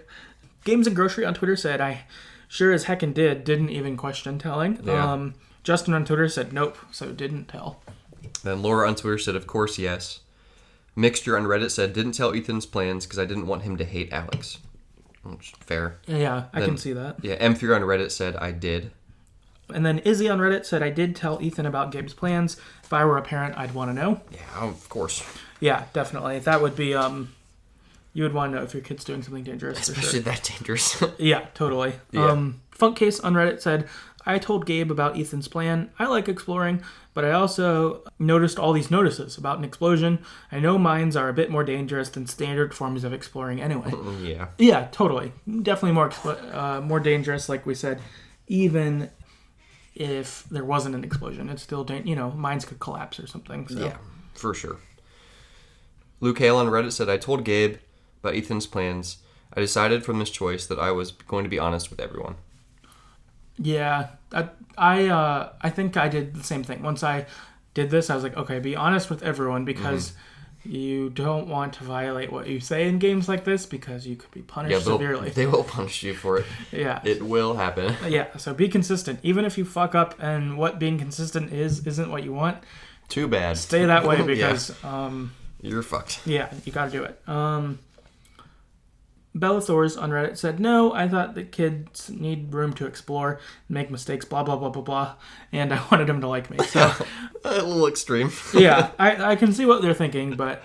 Games and Grocery on Twitter said, I sure as heckin' didn't even question telling. Yeah. Justin on Twitter said, nope, so didn't tell. Then Laura on Twitter said, of course, yes. Mixture on Reddit said, didn't tell Ethan's plans because I didn't want him to hate Alex. Which, fair. Yeah, I can see that. Yeah, M3 on Reddit said, I did. And then Izzy on Reddit said, I did tell Ethan about Gabe's plans. If I were a parent, I'd want to know. Yeah, of course. Yeah, definitely. That would be, you would want to know if your kid's doing something dangerous. Especially that dangerous. Yeah, totally. Yeah. Funkcase on Reddit said, I told Gabe about Ethan's plan. I like exploring, but I also noticed all these notices about an explosion. I know mines are a bit more dangerous than standard forms of exploring anyway. Yeah. Yeah, totally. Definitely more dangerous, like we said, even if there wasn't an explosion. It's still, mines could collapse or something. So. Yeah, for sure. Luke Hale on Reddit said, I told Gabe about Ethan's plans. I decided from this choice that I was going to be honest with everyone. Yeah, I think I did the same thing. Once I did this, I was like, okay, be honest with everyone because you don't want to violate what you say in games like this because you could be punished severely. They will punish you for it. Yeah. It will happen. Yeah, so be consistent. Even if you fuck up and what being consistent isn't what you want. Too bad. Stay that way because... you're fucked. Yeah, you gotta do it. Bella Thors on Reddit said, no, I thought that kids need room to explore, make mistakes, blah, blah, blah, blah, blah, and I wanted him to like me. So, a little extreme. Yeah, I can see what they're thinking, but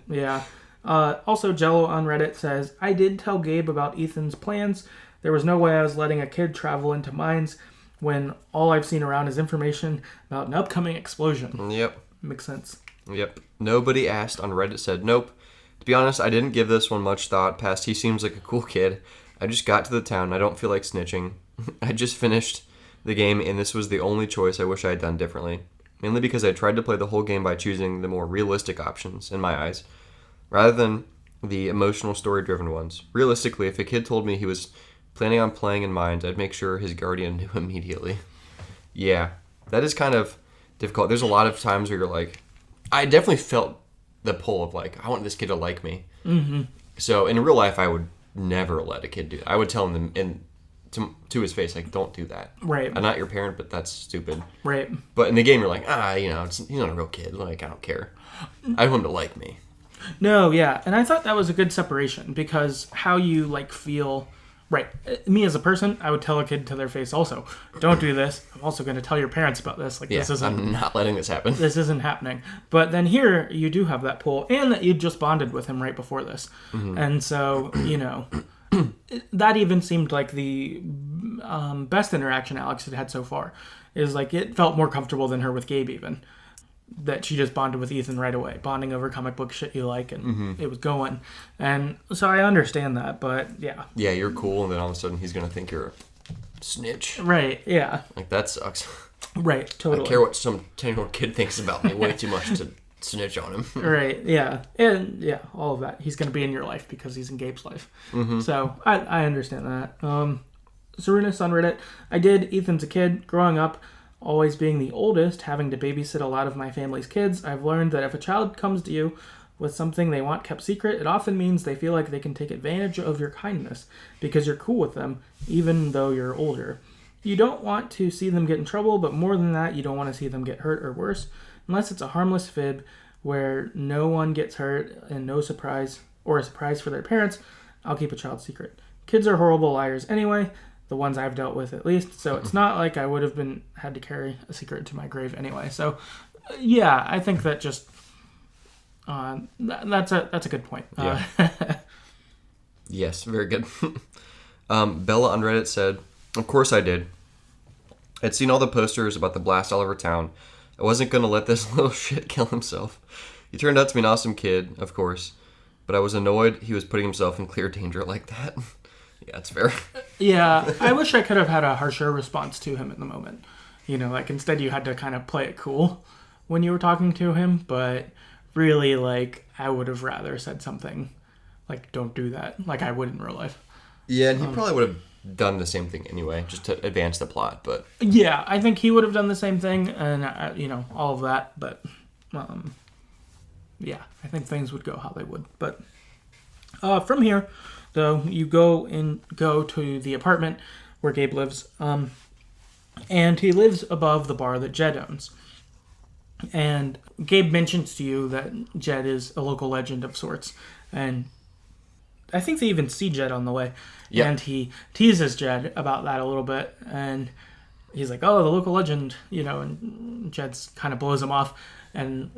yeah. Also, Jello on Reddit says, I did tell Gabe about Ethan's plans. There was no way I was letting a kid travel into mines when all I've seen around is information about an upcoming explosion. Yep. Makes sense. Yep. Nobody asked on Reddit said, nope. To be honest, I didn't give this one much thought past he seems like a cool kid. I just got to the town. I don't feel like snitching. I just finished the game, and this was the only choice I wish I had done differently. Mainly because I tried to play the whole game by choosing the more realistic options, in my eyes, rather than the emotional story-driven ones. Realistically, if a kid told me he was planning on playing in Mines, I'd make sure his guardian knew immediately. Yeah, that is kind of difficult. There's a lot of times where you're like, I definitely felt the pull of like, I want this kid to like me. Mm-hmm. So in real life, I would never let a kid do that. I would tell him to his face, like, don't do that. Right. I'm not your parent, but that's stupid. Right. But in the game, you're like, he's not a real kid. Like, I don't care. I want him to like me. No, yeah. And I thought that was a good separation because how you like feel... Right. Me as a person, I would tell a kid to their face also, don't do this. I'm also going to tell your parents about this. Like, this isn't... I'm not letting this happen. This isn't happening. But then here, you do have that pull, and that you just bonded with him right before this. Mm-hmm. And so, that even seemed like the best interaction Alex had had so far. Is like, it felt more comfortable than her with Gabe even. That she just bonded with Ethan right away, bonding over comic book shit you like, and it was going. And so I understand that, but yeah. Yeah, you're cool, and then all of a sudden he's going to think you're snitch. Right, yeah. Like, that sucks. Right, totally. I care what some 10-year-old kid thinks about me way too much to snitch on him. Right, yeah. And, yeah, all of that. He's going to be in your life because he's in Gabe's life. Mm-hmm. So, I understand that. Sarunas on Reddit. I did. Ethan's a kid. Growing up, always being the oldest, having to babysit a lot of my family's kids, I've learned that if a child comes to you with something they want kept secret, it often means they feel like they can take advantage of your kindness because you're cool with them, even though you're older. You don't want to see them get in trouble, but more than that, you don't want to see them get hurt or worse, unless it's a harmless fib where no one gets hurt and no surprise or a surprise for their parents. I'll keep a child secret. Kids are horrible liars anyway, the ones I've dealt with at least, so it's not like I would have had to carry a secret to my grave anyway. So, yeah, I think that just that's a good point. Yeah. Yes, very good. Bella on Reddit said, "Of course I did. I'd seen all the posters about the blast all over town. I wasn't going to let this little shit kill himself. He turned out to be an awesome kid, of course, but I was annoyed he was putting himself in clear danger like that." Yeah, that's fair. Yeah, I wish I could have had a harsher response to him in the moment. You know, like, instead you had to kind of play it cool when you were talking to him, but really, like, I would have rather said something like, don't do that, like I would in real life. Yeah, and he probably would have done the same thing anyway, just to advance the plot, but... Yeah, I think he would have done the same thing, and, all of that, but, yeah, I think things would go how they would. But from here, though, you go to the apartment where Gabe lives, and he lives above the bar that Jed owns. And Gabe mentions to you that Jed is a local legend of sorts, and I think they even see Jed on the way. Yep. And he teases Jed about that a little bit, and he's like, "Oh, the local legend," and Jed's kind of blows him off. And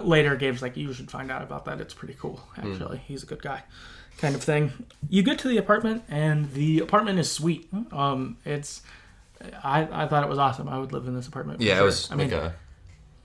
later, Gabe's like, "You should find out about that. It's pretty cool, actually. He's a good guy," kind of thing. You get to the apartment, and the apartment is sweet. I thought it was awesome. I would live in this apartment. Yeah, sure. It was a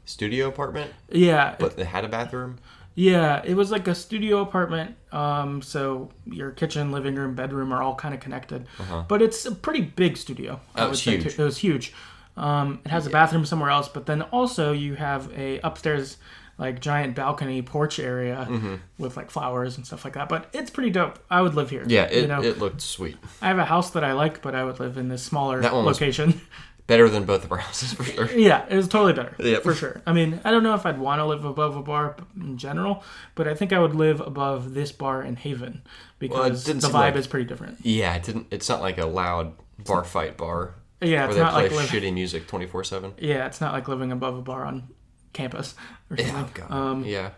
studio apartment. Yeah, but it had a bathroom. Yeah, it was like a studio apartment, so your kitchen, living room, bedroom are all kind of connected. Uh-huh. But it's a pretty big studio. It was huge. It was huge. It has a bathroom somewhere else, but then also you have a upstairs, like, giant balcony porch area with, like, flowers and stuff like that. But it's pretty dope. I would live here. Yeah, it looked sweet. I have a house that I like, but I would live in this smaller location. Better than both of our houses, for sure. Yeah, it was totally better, yep. For sure. I mean, I don't know if I'd want to live above a bar in general, but I think I would live above this bar in Haven, because the vibe is pretty different. Yeah, it's not like a loud bar fight bar. Yeah, it's where not they play like shitty music 24/7. Yeah, it's not like living above a bar on campus or something. Oh, God. Yeah.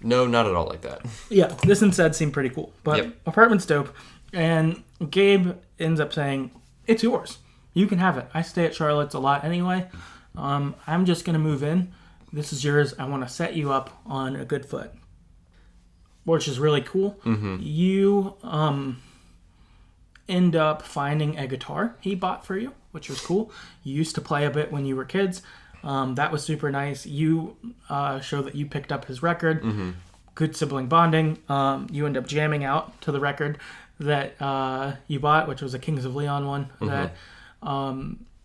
No, not at all like that. Yeah, this instead seemed pretty cool. But apartment's dope, and Gabe ends up saying, "It's yours. You can have it. I stay at Charlotte's a lot anyway. I'm just going to move in. This is yours. I want to set you up on a good foot." Which is really cool. Mm-hmm. You end up finding a guitar he bought for you, which was cool. You used to play a bit when you were kids. That was super nice. You show that you picked up his record. Mm-hmm. Good sibling bonding. You end up jamming out to the record that you bought, which was a Kings of Leon one that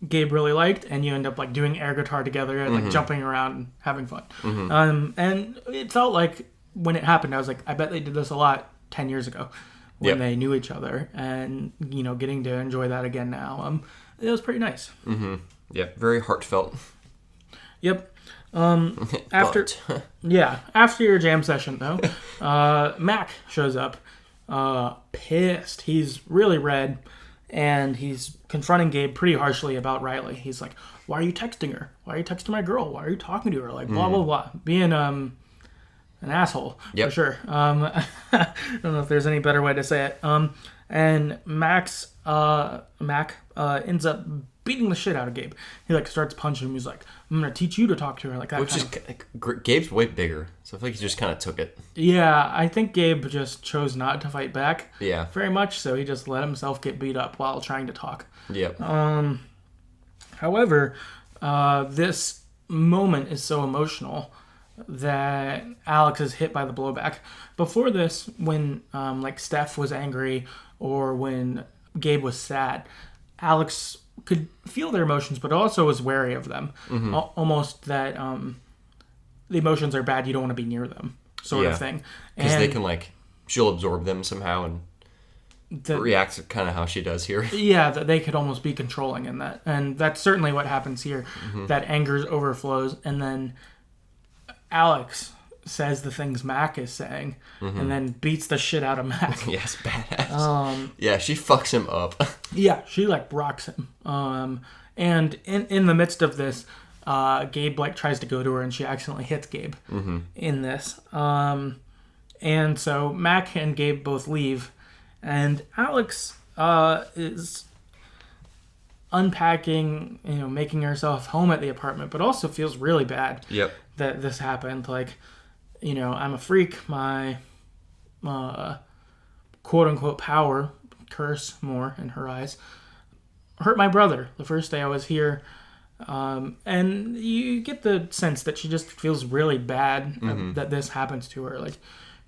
Gabe really liked, and you end up, like, doing air guitar together and, like, jumping around and having fun. Mm-hmm. And it felt like when it happened, I was like, I bet they did this a lot 10 years ago when they knew each other, and, getting to enjoy that again now. It was pretty nice. Mm-hmm. Yeah, very heartfelt. Yep. After your jam session, though, Mac shows up, pissed. He's really red, and he's confronting Gabe pretty harshly about Riley. He's like, "Why are you texting her? Why are you texting my girl? Why are you talking to her? Like, blah, blah, blah." Being an asshole, for sure. I don't know if there's any better way to say it. And Mac ends up beating the shit out of Gabe. He, like, starts punching him. He's like, "I'm going to teach you to talk to her," like that. Which is, Gabe's way bigger, so I feel like he just kind of took it. Yeah, I think Gabe just chose not to fight back. Yeah. Very much so. He just let himself get beat up while trying to talk. Yep. However, this moment is so emotional that Alex is hit by the blowback. Before this, when like Steph was angry or when Gabe was sad, Alex could feel their emotions, but also was wary of them. Almost that the emotions are bad, you don't want to be near them, sort of thing. Because they can, like, she'll absorb them somehow and react kind of how she does here. Yeah, that they could almost be controlling in that. And that's certainly what happens here. That anger overflows, and then Alex says the things Mac is saying, and then beats the shit out of Mac. Yes, badass. Yeah, she fucks him up. Yeah, she, like, rocks him. And in the midst of this, Gabe, like, tries to go to her, and she accidentally hits Gabe in this. And so Mac and Gabe both leave, and Alex is unpacking, making herself home at the apartment, but also feels really bad that this happened. Like, I'm a freak. My quote-unquote power, curse more in her eyes, hurt my brother the first day I was here. And you get the sense that she just feels really bad that this happens to her. Like,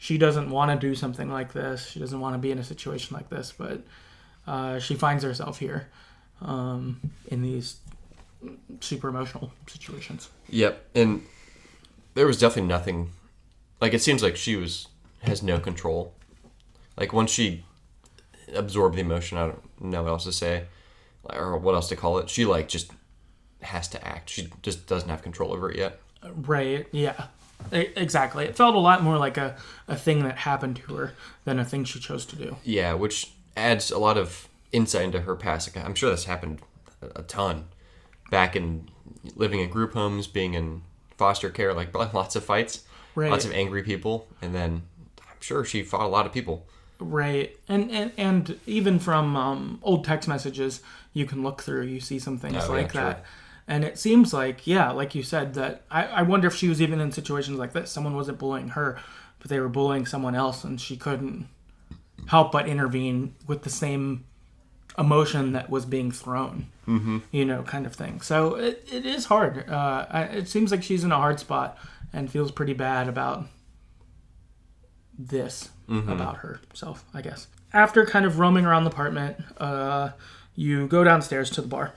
she doesn't want to do something like this. She doesn't want to be in a situation like this, but she finds herself here in these super emotional situations. Yep, and there was definitely nothing. Like, it seems like she has no control. Like, once she absorbed the emotion, I don't know what else to say, or what else to call it. She, like, just has to act. She just doesn't have control over it yet. Right, yeah. Exactly. It felt a lot more like a thing that happened to her than a thing she chose to do. Yeah, which adds a lot of insight into her past. I'm sure this happened a ton. Back in living in group homes, being in foster care, like lots of fights, lots of angry people, and then I'm sure she fought a lot of people. Right. And even from old text messages you can look through, you see some things that. Sure. And it seems like, like you said, that I wonder if she was even in situations like this. Someone wasn't bullying her, but they were bullying someone else, and she couldn't help but intervene with the same emotion that was being thrown, kind of thing. So it is hard. It seems like she's in a hard spot and feels pretty bad about this, about herself, I guess. After kind of roaming around the apartment, you go downstairs to the bar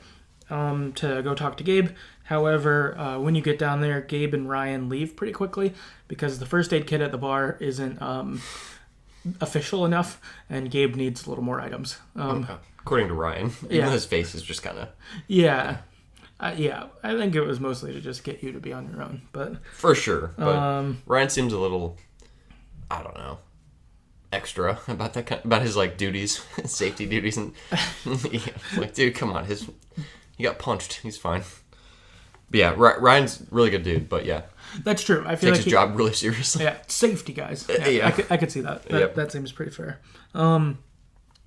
to go talk to Gabe. However, when you get down there, Gabe and Ryan leave pretty quickly because the first aid kit at the bar isn't official enough, and Gabe needs a little more items. Okay. According to Ryan, even though his face is just kind of... Yeah. I think it was mostly to just get you to be on your own, but... For sure, but Ryan seems a little, I don't know, extra about about his, like, duties, safety duties, and... like, dude, come on, he got punched. He's fine. But yeah, Ryan's a really good dude, but yeah. That's true. I feel takes his job really seriously. Yeah, safety guys. Yeah. I could see that. That seems pretty fair.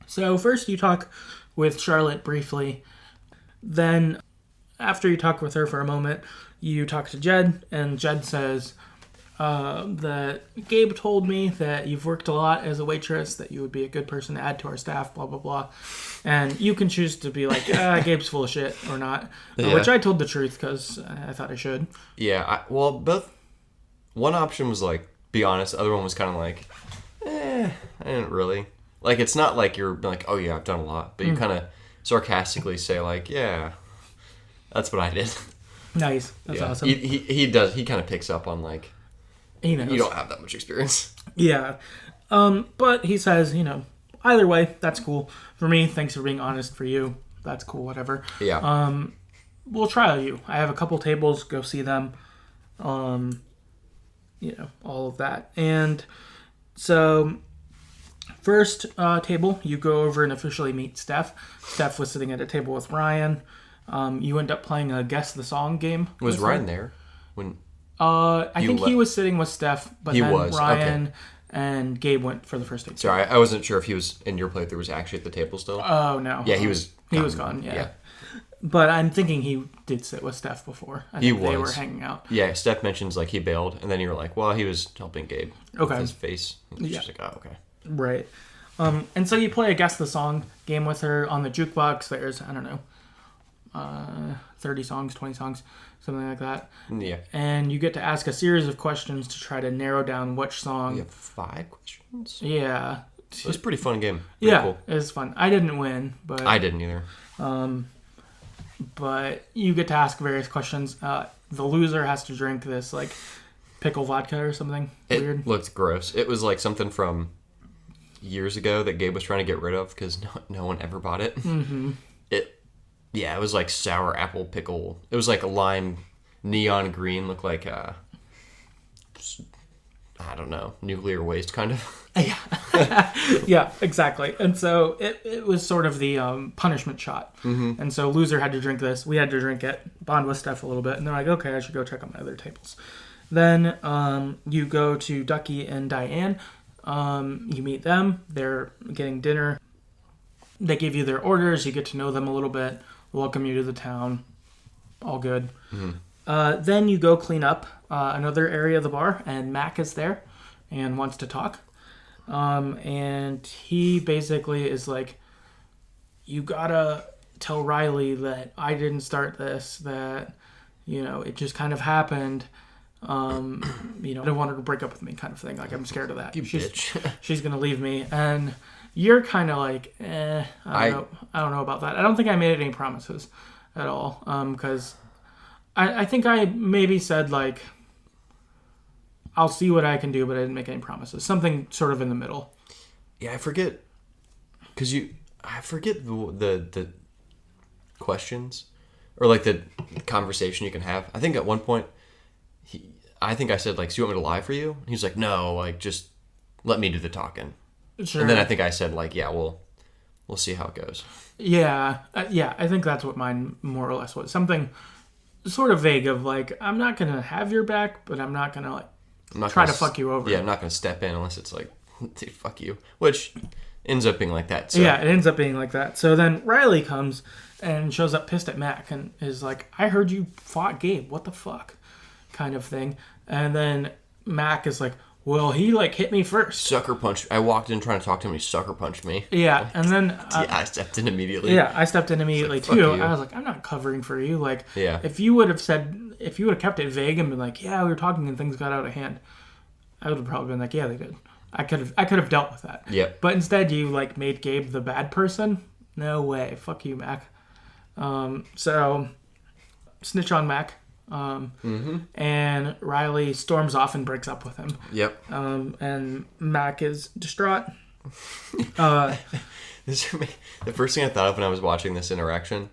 So first you talk with Charlotte briefly. Then after you talk with her for a moment, you talk to Jed, and Jed says that Gabe told me that you've worked a lot as a waitress, that you would be a good person to add to our staff, blah, blah, blah. And you can choose to be like, Gabe's full of shit, or not. Which I told the truth because I thought I should. Yeah, both. One option was like, be honest. The other one was kind of like, I didn't really. Like, it's not like you're like, oh yeah, I've done a lot. But you kind of sarcastically say like, yeah, that's what I did. Nice. That's awesome. He does. He kind of picks up on like, he knows. You don't have that much experience. Yeah. But he says, either way, that's cool. For me, thanks for being honest. For you, that's cool, whatever. Yeah. We'll trial you. I have a couple tables. Go see them. All of that. And so, first table, you go over and officially meet Steph. Steph was sitting at a table with Ryan. You end up playing a Guess the Song game. Was Ryan there? When? I think he was sitting with Steph, but then Ryan and Gabe went for the first date. Sorry, I wasn't sure if he was in your playthrough, was actually at the table still. Oh, no. Yeah, he was gone. He was gone, yeah. But I'm thinking he did sit with Steph before. I think they were hanging out. Yeah, Steph mentions like he bailed, and then you were like, well, he was helping Gabe with his face. And just like, oh, okay. Right. And so you play a Guess the Song game with her on the jukebox. There's, I don't know, 30 songs, 20 songs, something like that. Yeah. And you get to ask a series of questions to try to narrow down which song. You have 5 questions? Yeah. It was a pretty fun game. Pretty cool. It was fun. I didn't win, but I didn't either. But you get to ask various questions. The loser has to drink this like pickle vodka or something weird. It looked gross. It was like something from years ago that Gabe was trying to get rid of because no one ever bought it. Mm-hmm. It was like sour apple pickle. It was like a lime neon green, looked like I don't know, nuclear waste kind of. Yeah. Yeah, exactly. And so it was sort of the punishment shot. Mm-hmm. And so loser had to drink this. We had to drink it, bond with Steph a little bit. And they're like, okay, I should go check on my other tables. Then you go to Ducky and Diane. You meet them. They're getting dinner. They give you their orders. You get to know them a little bit. Welcome you to the town. All good. Mm-hmm. Then you go clean up another area of the bar. And Mac is there and wants to talk. And he basically is like, you gotta tell Riley that I didn't start this, that, it just kind of happened. I don't want her to break up with me kind of thing. Like, I'm scared of that. Bitch. She's gonna leave me. And you're kind of like, I don't know about that. I don't think I made any promises at all. Because I think I maybe said like, I'll see what I can do, but I didn't make any promises. Something sort of in the middle. Yeah, I forget. Because I forget the questions. Or like the conversation you can have. I think at one point, I think I said like, so you want me to lie for you? And he was like, no, like just let me do the talking. Sure. And then I think I said like, yeah, we'll see how it goes. Yeah. I think that's what mine more or less was. Something sort of vague of like, I'm not going to have your back, but I'm not going to like, try to fuck you over. Yeah, I'm not going to step in unless it's like, dude, fuck you. Which ends up being like that. So. Yeah, it ends up being like that. So then Riley comes and shows up pissed at Mac and is like, I heard you fought Gabe. What the fuck? Kind of thing. And then Mac is like, well, he like hit me first. Sucker punch. I walked in trying to talk to him. He sucker punched me. Yeah, and then I stepped in immediately. Yeah, I stepped in immediately like, too. I was like, I'm not covering for you. Like, yeah. If you would have kept it vague and been like, yeah, we were talking and things got out of hand, I would have probably been like, yeah, they did. I could have dealt with that. Yeah. But instead, you like made Gabe the bad person. No way. Fuck you, Mac. So snitch on Mac. And Riley storms off and breaks up with him. Yep. And Mac is distraught. The first thing I thought of when I was watching this interaction,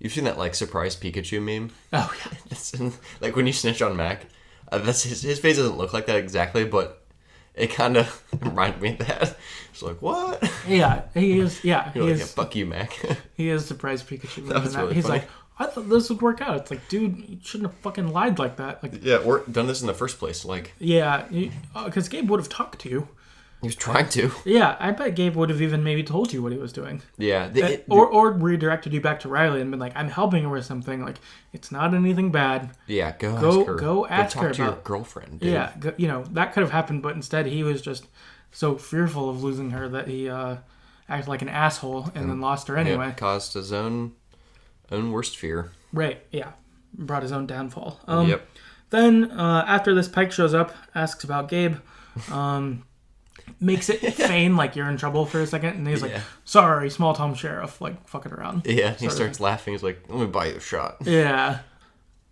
you've seen that like surprise Pikachu meme? Oh yeah. Like when you snitch on Mac, that's his face doesn't look like that exactly, but it kind of reminded me of that. It's like, what? Yeah, he is. Yeah, You're like, yeah, fuck you, Mac. He is surprised Pikachu. That was really He's funny. like, I thought this would work out. It's like, dude, you shouldn't have fucking lied like that. Like, yeah, or done this in the first place. Like, yeah, because Gabe would have talked to you. He was trying to. Yeah, I bet Gabe would have even maybe told you what he was doing. Yeah. Or redirected you back to Riley and been like, I'm helping her with something. Like, it's not anything bad. Yeah, go ask her talk to about your girlfriend, dude. Yeah, that could have happened, but instead he was just so fearful of losing her that he acted like an asshole and then lost her anyway. Yeah, caused his own worst fear. Right, yeah. Brought his own downfall. Yep. Then, after this, Pike shows up, asks about Gabe, makes it feign like you're in trouble for a second, and he's like, sorry, small-town sheriff, like, fucking around. Yeah, he starts laughing. He's like, let me buy you a shot. Yeah.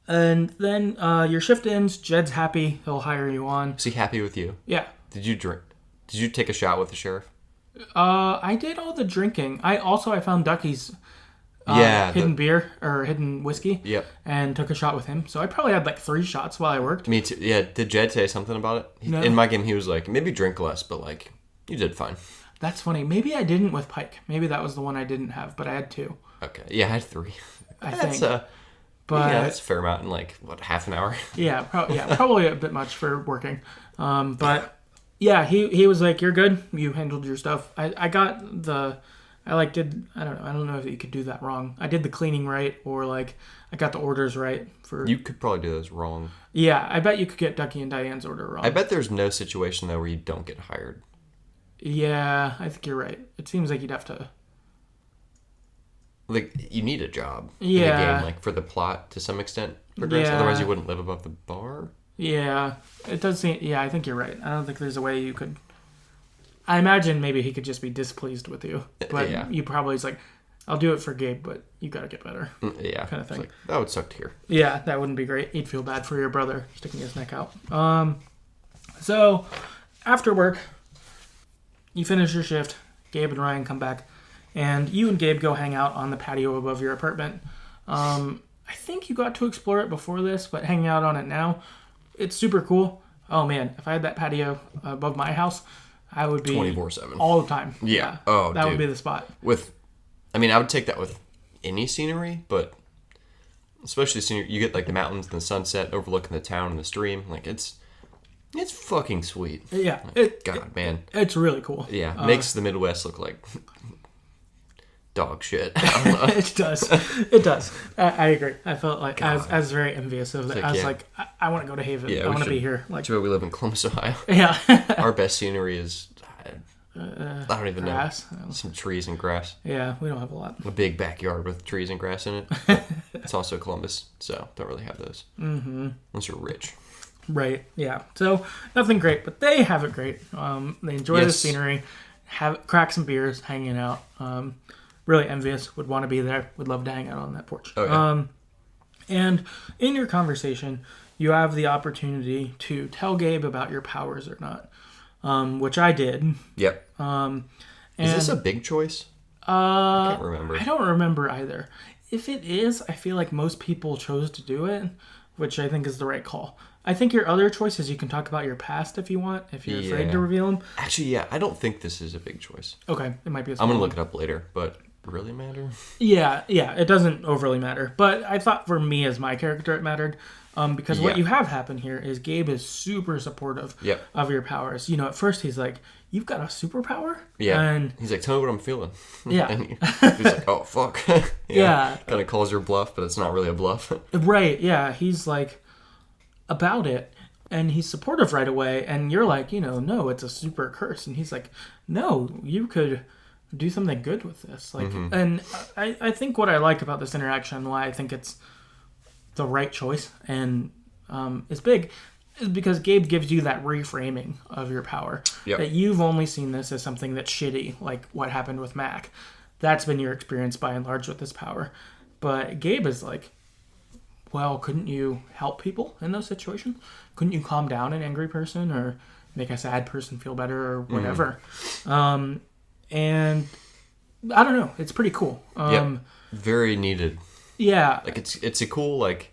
And then your shift ends. Jed's happy. He'll hire you on. Is he happy with you? Yeah. Did you drink? Did you take a shot with the sheriff? I did all the drinking. I found Ducky's beer or hidden whiskey. Yep. And took a shot with him. So I probably had like 3 shots while I worked. Me too. Yeah. Did Jed say something about it? No. In my game, he was like, maybe drink less, but like, you did fine. That's funny. Maybe I didn't with Pike. Maybe that was the one I didn't have, but I had 2. Okay. Yeah, I had 3. I think. But yeah, that's a fair amount in like, what, half an hour? Yeah, probably a bit much for working. But yeah, he was like, you're good. You handled your stuff. I don't know if you could do that wrong. I did the cleaning right, or like I got the orders right for. You could probably do those wrong. Yeah, I bet you could get Ducky and Diane's order wrong. I bet there's no situation though where you don't get hired. Yeah, I think you're right. It seems like you'd have to. like you need a job in Yeah. the game, like for the plot to some extent progress. Yeah. Otherwise, you wouldn't live above the bar. Yeah, it does seem. Yeah, I think you're right. I don't think there's a way you could. I imagine maybe he could just be displeased with you, but Yeah. you probably is like, I'll do it for Gabe, but you got to get better. Yeah, Kind of thing. It's like, that would suck to hear. Yeah, that wouldn't be great. You'd feel bad for your brother sticking his neck out. So after work, you finish your shift. Gabe and Ryan come back, and you and Gabe go hang out on the patio above your apartment. I think you got to explore it before this, but hanging out on it now, it's super cool. Oh man, if I had that patio above my house, I would be 24/7 all the time. Yeah. Oh, that dude. would be the spot. I mean, I would take that with any scenery, but especially scenery, you get like the mountains and the sunset overlooking the town and the stream. Like it's fucking sweet. Yeah, God, man. it's really cool. Yeah, makes the Midwest look like dog shit. I don't know. It does. It does. I agree. I felt like I was very envious of that. Like, I was yeah. like, I want to go to Haven. Yeah, I we want to be should- here. Like, Too bad we live in Columbus, Ohio. yeah. Our best scenery is I don't even Grass. know. Some trees and grass. Yeah, we don't have a lot. A big backyard with trees and grass in it. But it's also Columbus, so don't really have those. Mm-hmm. Unless you're rich. Right. Yeah. So nothing great, but they have it great. They enjoy the Yes. scenery, crack some beers, hanging out. Really envious. Would want to be there. Would love to hang out on that porch. Oh, yeah. And in your conversation, you have the opportunity to tell Gabe about your powers or not, which I did. Yep. And Is this a big choice? I can't remember. I don't remember either. If it is, I feel like most people chose to do it, which I think is the right call. I think your other choice is you can talk about your past if you want, if you're afraid to reveal them. Actually, yeah, I don't think this is a big choice. Okay, it might be a I'm small going to one. look it up later, but really matter? Yeah, it doesn't overly matter. But I thought for me as my character it mattered. Because what Yeah. you have happen here is Gabe is super supportive Yep. of your powers. You know, at first he's like, "You've got a superpower?" Yeah. And He's like, tell me what I'm feeling. Yeah. And he's like, oh, fuck. Yeah. Kind of calls your bluff, but it's not really a bluff. right, yeah, he's like about it. And he's supportive right away. And you're like, no, it's a super curse. And he's like, no, you could do something good with this. Like, and I think what I like about this interaction, why I think it's the right choice and is big, is because Gabe gives you that reframing of your power. Yep. That you've only seen this as something that's shitty, like what happened with Mac. That's been your experience by and large with this power. But Gabe is like, well, couldn't you help people in those situations? Couldn't you calm down an angry person or make a sad person feel better or whatever? And I don't know. It's pretty cool. Yep. Very needed. Yeah. Like, it's a cool, like,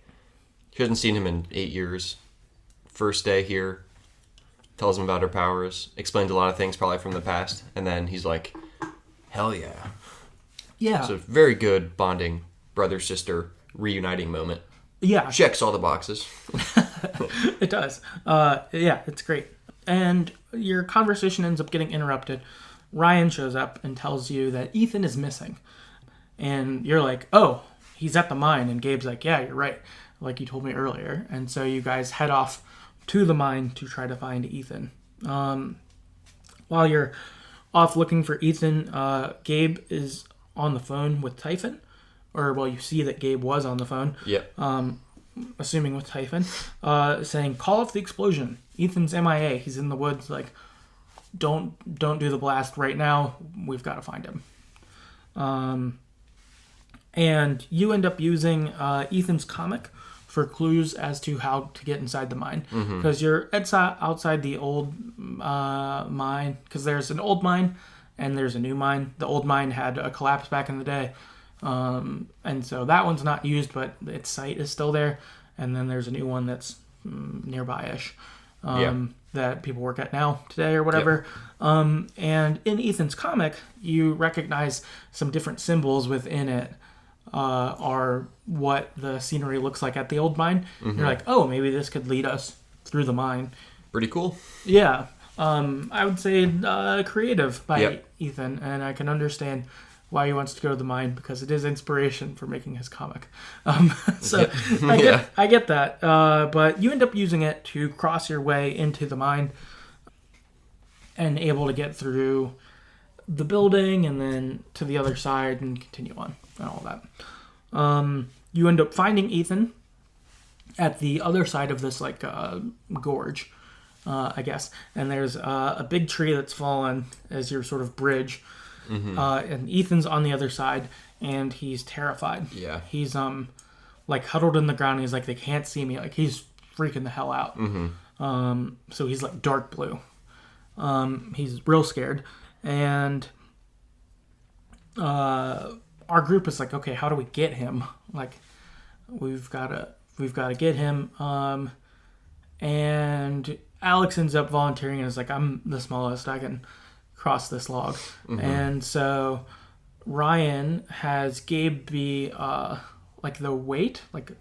she hasn't seen him in 8 years. First day here, tells him about her powers, explains a lot of things probably from the past, and then he's like, hell yeah. Yeah. So very good bonding, brother-sister reuniting moment. Yeah. Checks all the boxes. It does. Yeah, it's great. And your conversation ends up getting interrupted. Ryan shows up and tells you that Ethan is missing. And you're like, oh, he's at the mine. And Gabe's like, yeah, you're right. Like you told me earlier. And so you guys head off to the mine to try to find Ethan. While you're off looking for Ethan, Gabe is on the phone with Typhon. Or, well, you see that Gabe was on the phone. Yep. Assuming with Typhon, saying, call off the explosion. Ethan's MIA. He's in the woods. Like, don't do the blast right now. We've got to find him. And you end up using Ethan's comic for clues as to how to get inside the mine. Because you're outside the old mine. Because there's an old mine and there's a new mine. The old mine had a collapse back in the day. And so that one's not used, but its site is still there. And then there's a new one that's nearby-ish that people work at now, today, or whatever. Yep. And in Ethan's comic, you recognize some different symbols within it are what the scenery looks like at the old mine. You're like, oh, maybe this could lead us through the mine. Pretty cool. Yeah. I would say creative by Ethan, and I can understand why he wants to go to the mine, because it is inspiration for making his comic. So I get that. But you end up using it to cross your way into the mine and able to get through the building and then to the other side and continue on and all that. You end up finding Ethan at the other side of this like gorge, I guess. And there's a big tree that's fallen as your sort of bridge. And Ethan's on the other side, and he's terrified. Yeah. He's like huddled in the ground. And he's like, they can't see me. Like he's freaking the hell out. So he's like dark blue. He's real scared, and our group is like, okay, how do we get him? Like, we've got to get him. And Alex ends up volunteering and is like, I'm the smallest, I can cross this log. And so Ryan has Gabe be like the weight, like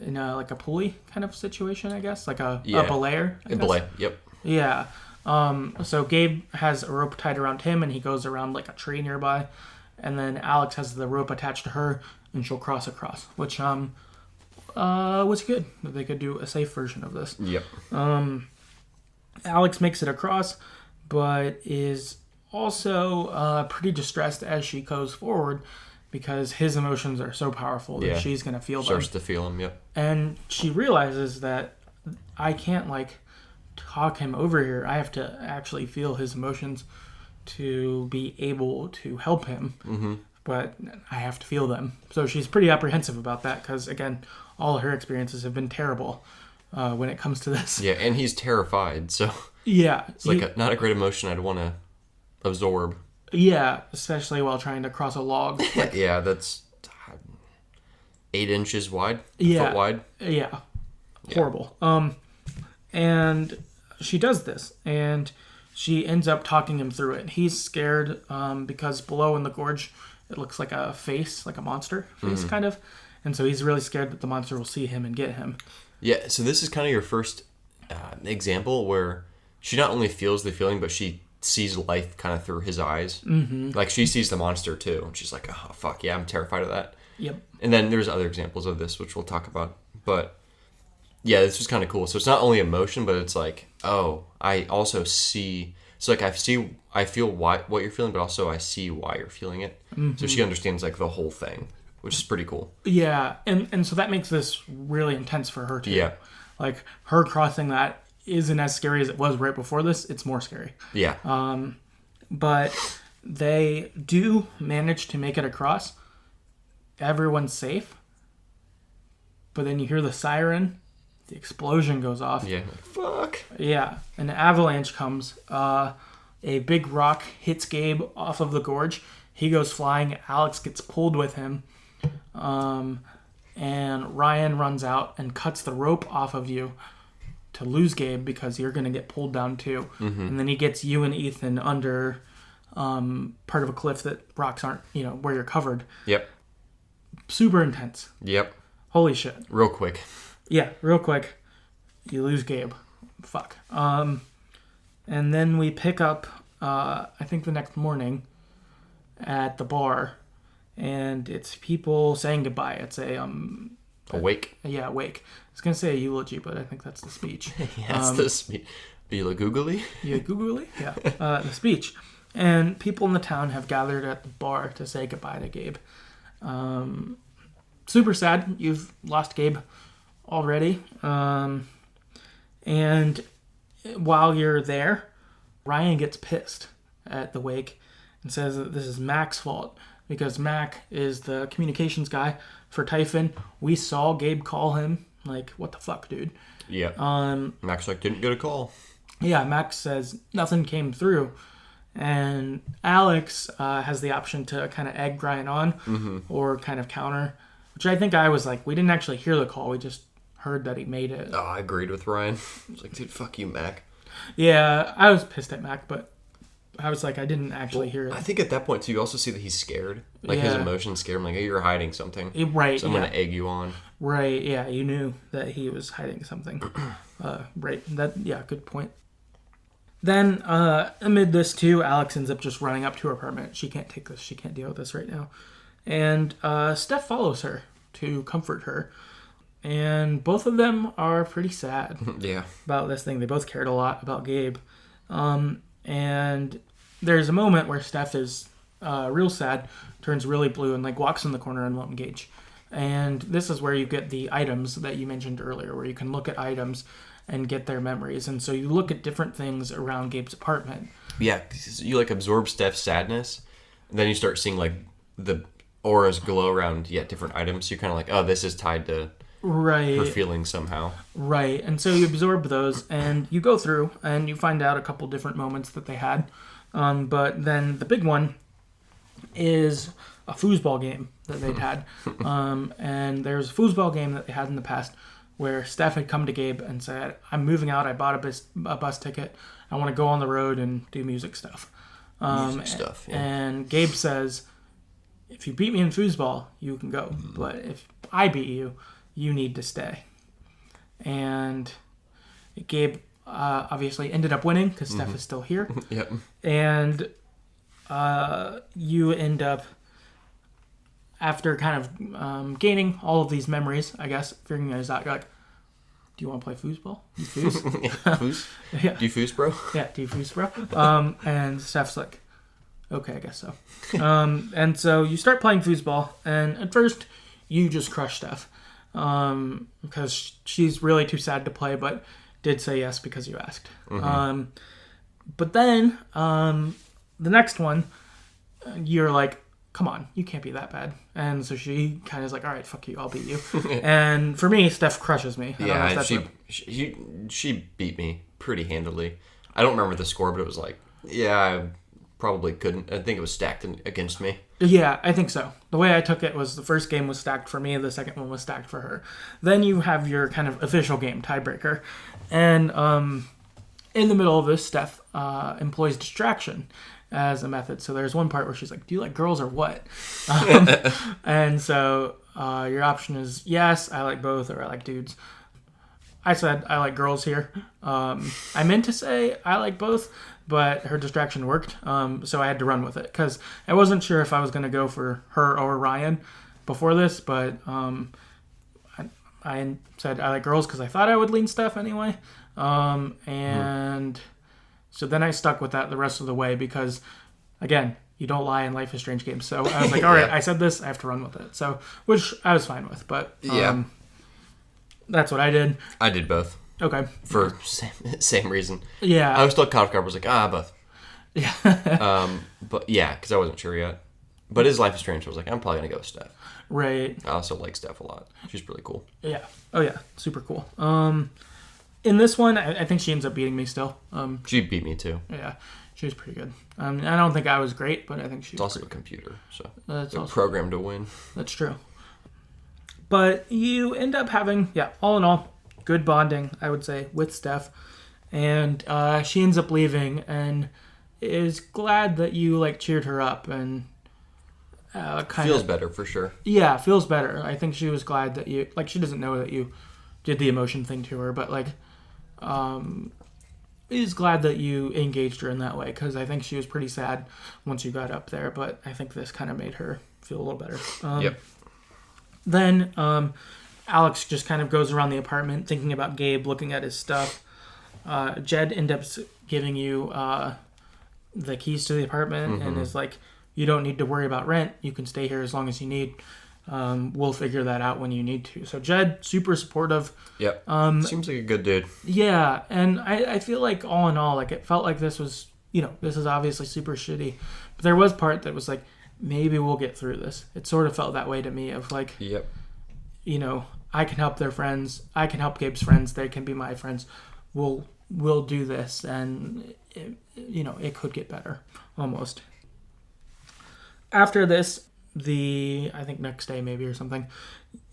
in a like a pulley kind of situation, I guess, like a belayer. A belay, yep. Yeah. So Gabe has a rope tied around him, and he goes around like a tree nearby, and then Alex has the rope attached to her, and she'll cross across, which was good. They could do a safe version of this. Yep. Alex makes it across, but is also pretty distressed as she goes forward because his emotions are so powerful that she's gonna feel them. Starts to feel them. Yep. And she realizes that I can't like talk him over here. I have to actually feel his emotions to be able to help him. But I have to feel them. So she's pretty apprehensive about that because, again, all her experiences have been terrible when it comes to this. Yeah, and he's terrified, so yeah, it's like not a great emotion I'd want to absorb. Yeah, especially while trying to cross a log. Yeah, that's 8 inches wide, yeah, foot wide. Yeah, horrible. And she does this, and she ends up talking him through it. He's scared because below in the gorge, it looks like a face, like a monster face, kind of. And so he's really scared that the monster will see him and get him. Yeah, so this is kind of your first example where she not only feels the feeling, but she sees life kind of through his eyes. Like, she sees the monster, too. And she's like, oh, fuck, yeah, I'm terrified of that. Yep. And then there's other examples of this, which we'll talk about. But, yeah, this was kind of cool. So it's not only emotion, but it's like, oh, I also see... So, like, I feel what you're feeling, but also I see why you're feeling it. So she understands, like, the whole thing, which is pretty cool. Yeah, and so that makes this really intense for her, too. Yeah. Like, her crossing that isn't as scary as it was right before this. It's more scary. Yeah. But they do manage to make it across. Everyone's safe. But then you hear the siren. The explosion goes off. Yeah. Fuck. Yeah. An avalanche comes. A big rock hits Gabe off of the gorge. He goes flying. Alex gets pulled with him. And Ryan runs out and cuts the rope off of you to lose Gabe because you're going to get pulled down too. And then he gets you and Ethan under part of a cliff that rocks aren't, where you're covered. Yep. Super intense. Yep. Holy shit. Real quick. Yeah, real quick. You lose Gabe. Fuck. And then we pick up, I think the next morning at the bar, and it's people saying goodbye. It's a wake. Yeah, wake. I was gonna say a eulogy, but I think that's the speech. Yeah, it's the speech. Are you googly? Yeah, googly. Yeah, the speech. And people in the town have gathered at the bar to say goodbye to Gabe. Super sad. You've lost Gabe already. And while you're there, Ryan gets pissed at the wake and says that this is Mac's fault because Mac is the communications guy for Typhon. We saw Gabe call him. Like, what the fuck, dude? Yeah. Mac's like, didn't get a call. Yeah, Max says nothing came through. And Alex has the option to kind of egg Ryan on or kind of counter, which I think I was like, we didn't actually hear the call. We just heard that he made it. Oh, I agreed with Ryan. I was like, dude, fuck you, Mac. Yeah, I was pissed at Mac, but I was like, I didn't actually hear it. I think at that point, too, you also see that he's scared. Like, his emotions scare him. Like, hey, you're hiding something. Right, so I'm going to egg you on. Right, yeah, you knew that he was hiding something. Right, good point. Then, amid this, too, Alex ends up just running up to her apartment. She can't take this. She can't deal with this right now. And Steph follows her to comfort her. And both of them are pretty sad yeah. about this thing. They both cared a lot about Gabe. And there's a moment where Steph is real sad, turns really blue, and like walks in the corner and won't engage. And this is where you get the items that you mentioned earlier, where you can look at items and get their memories. And so you look at different things around Gabe's apartment. Yeah, 'cause you like absorb Steph's sadness, and then you start seeing like the auras glow around different items. So you're kind of like, oh, this is tied to Right. her feelings somehow. Right. And so you absorb those and you go through and you find out a couple different moments that they had. But then the big one is a foosball game that they'd had. And there's a foosball game that they had in the past where Steph had come to Gabe and said, I'm moving out. I bought a bus ticket. I want to go on the road and do music stuff. Yeah. And Gabe says, if you beat me in foosball, you can go. But if I beat you, you need to stay. And Gabe obviously ended up winning because Steph is still here. Yep. And you end up, after kind of gaining all of these memories, I guess, figuring those out, you're like, do you want to play foosball? You foos? Foos? Yeah. Do you foos, bro? Yeah, do you foos, bro? And Steph's like, okay, I guess so. And so you start playing foosball, and at first you just crush Steph because she's really too sad to play, but did say yes because you asked. But then the next one, you're like, come on, you can't be that bad. And so she kind of is like, all right, fuck you, I'll beat you. And for me, Steph crushes me. Yeah, she beat me pretty handily. I don't remember the score, but it was like, yeah, I probably couldn't. I think it was stacked against me. Yeah, I think so. The way I took it was the first game was stacked for me, the second one was stacked for her. Then you have your kind of official game, tiebreaker. And in the middle of this, Steph employs distraction as a method. So there's one part where she's like, do you like girls or what? And so your option is yes, I like both, or I like dudes. I said I like girls here. I meant to say I like both, but her distraction worked, so I had to run with it because I wasn't sure if I was going to go for her or Ryan before this, but I said I like girls because I thought I would lean Steph anyway, and so then I stuck with that the rest of the way because, again, you don't lie in Life is Strange games. So I was like, all right, I said this, I have to run with it. So, which I was fine with, but that's what I did. I did both. Okay. For same reason. Yeah. I was still caught off guard. I was like, both. Yeah. But yeah, because I wasn't sure yet. But his Life is Strange, I was like, I'm probably going to go with Steph. Right. I also like Steph a lot. She's really cool. Yeah. Oh, yeah. Super cool. In this one, I think she ends up beating me still. She beat me too. Yeah. She was pretty good. I don't think I was great, but I think she was It's also great. a computer, so That's they're also programmed to win. That's true. But you end up having, all in all, good bonding, I would say, with Steph. And she ends up leaving and is glad that you, cheered her up and Feels better, for sure. Yeah, feels better. I think she was glad that you, she doesn't know that you did the emotion thing to her, but, is glad that you engaged her in that way, because I think she was pretty sad once you got up there, but I think this kind of made her feel a little better. Yep. Then Alex just kind of goes around the apartment thinking about Gabe, looking at his stuff. Jed ends up giving you the keys to the apartment and is like, you don't need to worry about rent. You can stay here as long as you need. We'll figure that out when you need to. So Jed, super supportive. Yep. Seems like a good dude. Yeah, and I feel like all in all, it felt like this was, this is obviously super shitty. But there was part that was like, maybe we'll get through this. It sort of felt that way to me of Yep. I can help their friends. I can help Gabe's friends. They can be my friends. We'll do this, and it could get better, almost. After this, I think next day maybe or something,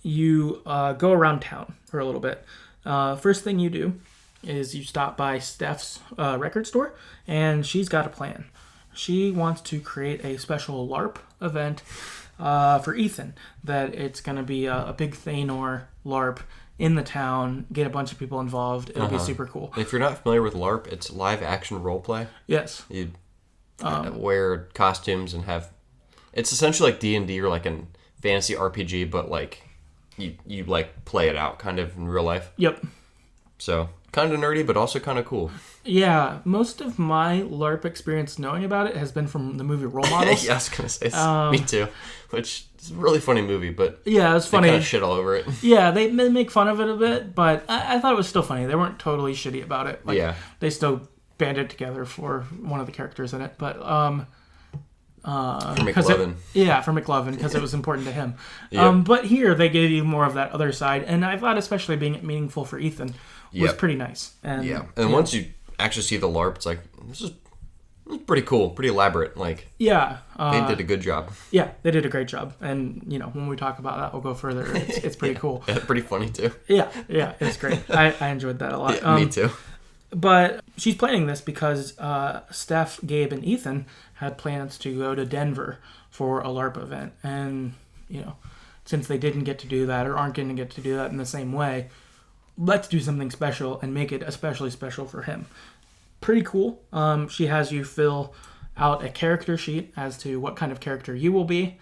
you go around town for a little bit. First thing you do is you stop by Steph's record store, and she's got a plan. She wants to create a special LARP event for Ethan, that it's going to be a big Thanor LARP in the town, get a bunch of people involved. It'll be super cool. If you're not familiar with LARP, it's live action roleplay. Yes. You wear costumes and have... It's essentially like D&D or like a fantasy RPG, but you play it out kind of in real life. Yep. So kind of nerdy, but also kind of cool. Yeah, most of my LARP experience knowing about it has been from the movie Role Models. Yeah, I was going to say, me too. Which is a really funny movie, but yeah, it was funny. They kind of shit all over it. Yeah, they make fun of it a bit, but I thought it was still funny. They weren't totally shitty about it. Like, yeah. They still banded together for one of the characters in it, but... for McLovin. For McLovin, because it was important to him. Yep. But here, they gave you more of that other side, and I thought especially being meaningful for Ethan was pretty nice. And once you actually see the LARP, it's like, this is pretty cool, pretty elaborate. Like, yeah, they did a good job. Yeah, they did a great job. And, when we talk about that, we'll go further. It's pretty cool. Yeah, pretty funny, too. Yeah, it's great. I enjoyed that a lot. Yeah, me too. But she's planning this because Steph, Gabe, and Ethan had plans to go to Denver for a LARP event. And, since they didn't get to do that or aren't going to get to do that in the same way, let's do something special and make it especially special for him. Pretty cool. She has you fill out a character sheet as to what kind of character you will be.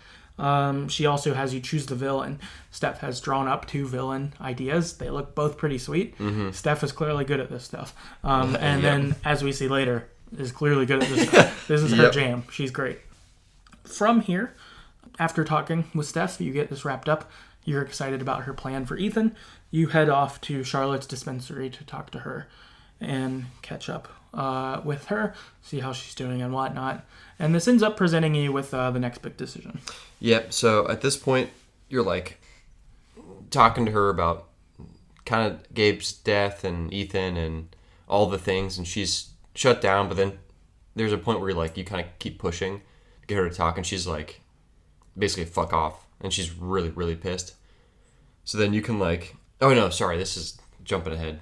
She also has you choose the villain. Steph has drawn up 2 villain ideas. They look both pretty sweet. Mm-hmm. Steph is clearly good at this stuff. Then, as we see later, is clearly good at this stuff. This is her jam. She's great. From here, after talking with Steph, you get this wrapped up. You're excited about her plan for Ethan. You head off to Charlotte's dispensary to talk to her and catch up with her, see how she's doing and whatnot. And this ends up presenting you with the next big decision. Yep. So at this point, you're like talking to her about kind of Gabe's death and Ethan and all the things, and she's shut down. But then there's a point where you kind of keep pushing to get her to talk, and she's like, basically, fuck off, and she's really, really pissed. So then you can oh no, sorry, this is jumping ahead.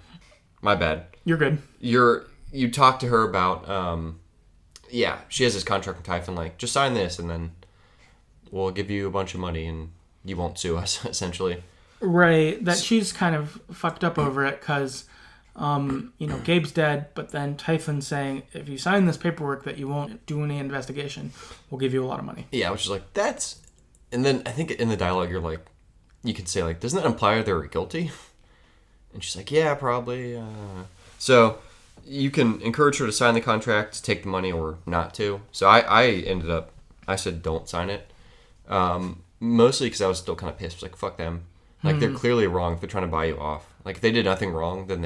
My bad. You're good. You talk to her about she has this contract with Typhon, just sign this and then we'll give you a bunch of money and you won't sue us, essentially. Right. That she's kind of fucked up over it because, Gabe's dead, but then Typhon's saying, if you sign this paperwork that you won't do any investigation, we'll give you a lot of money. Yeah, which is that's... And then I think in the dialogue you're you could say, doesn't that imply they're guilty? And she's like, yeah, probably. So you can encourage her to sign the contract, to take the money, or not to. So I said don't sign it. Mostly because I was still kind of pissed. I was like, fuck them. They're clearly wrong if they're trying to buy you off. If they did nothing wrong, then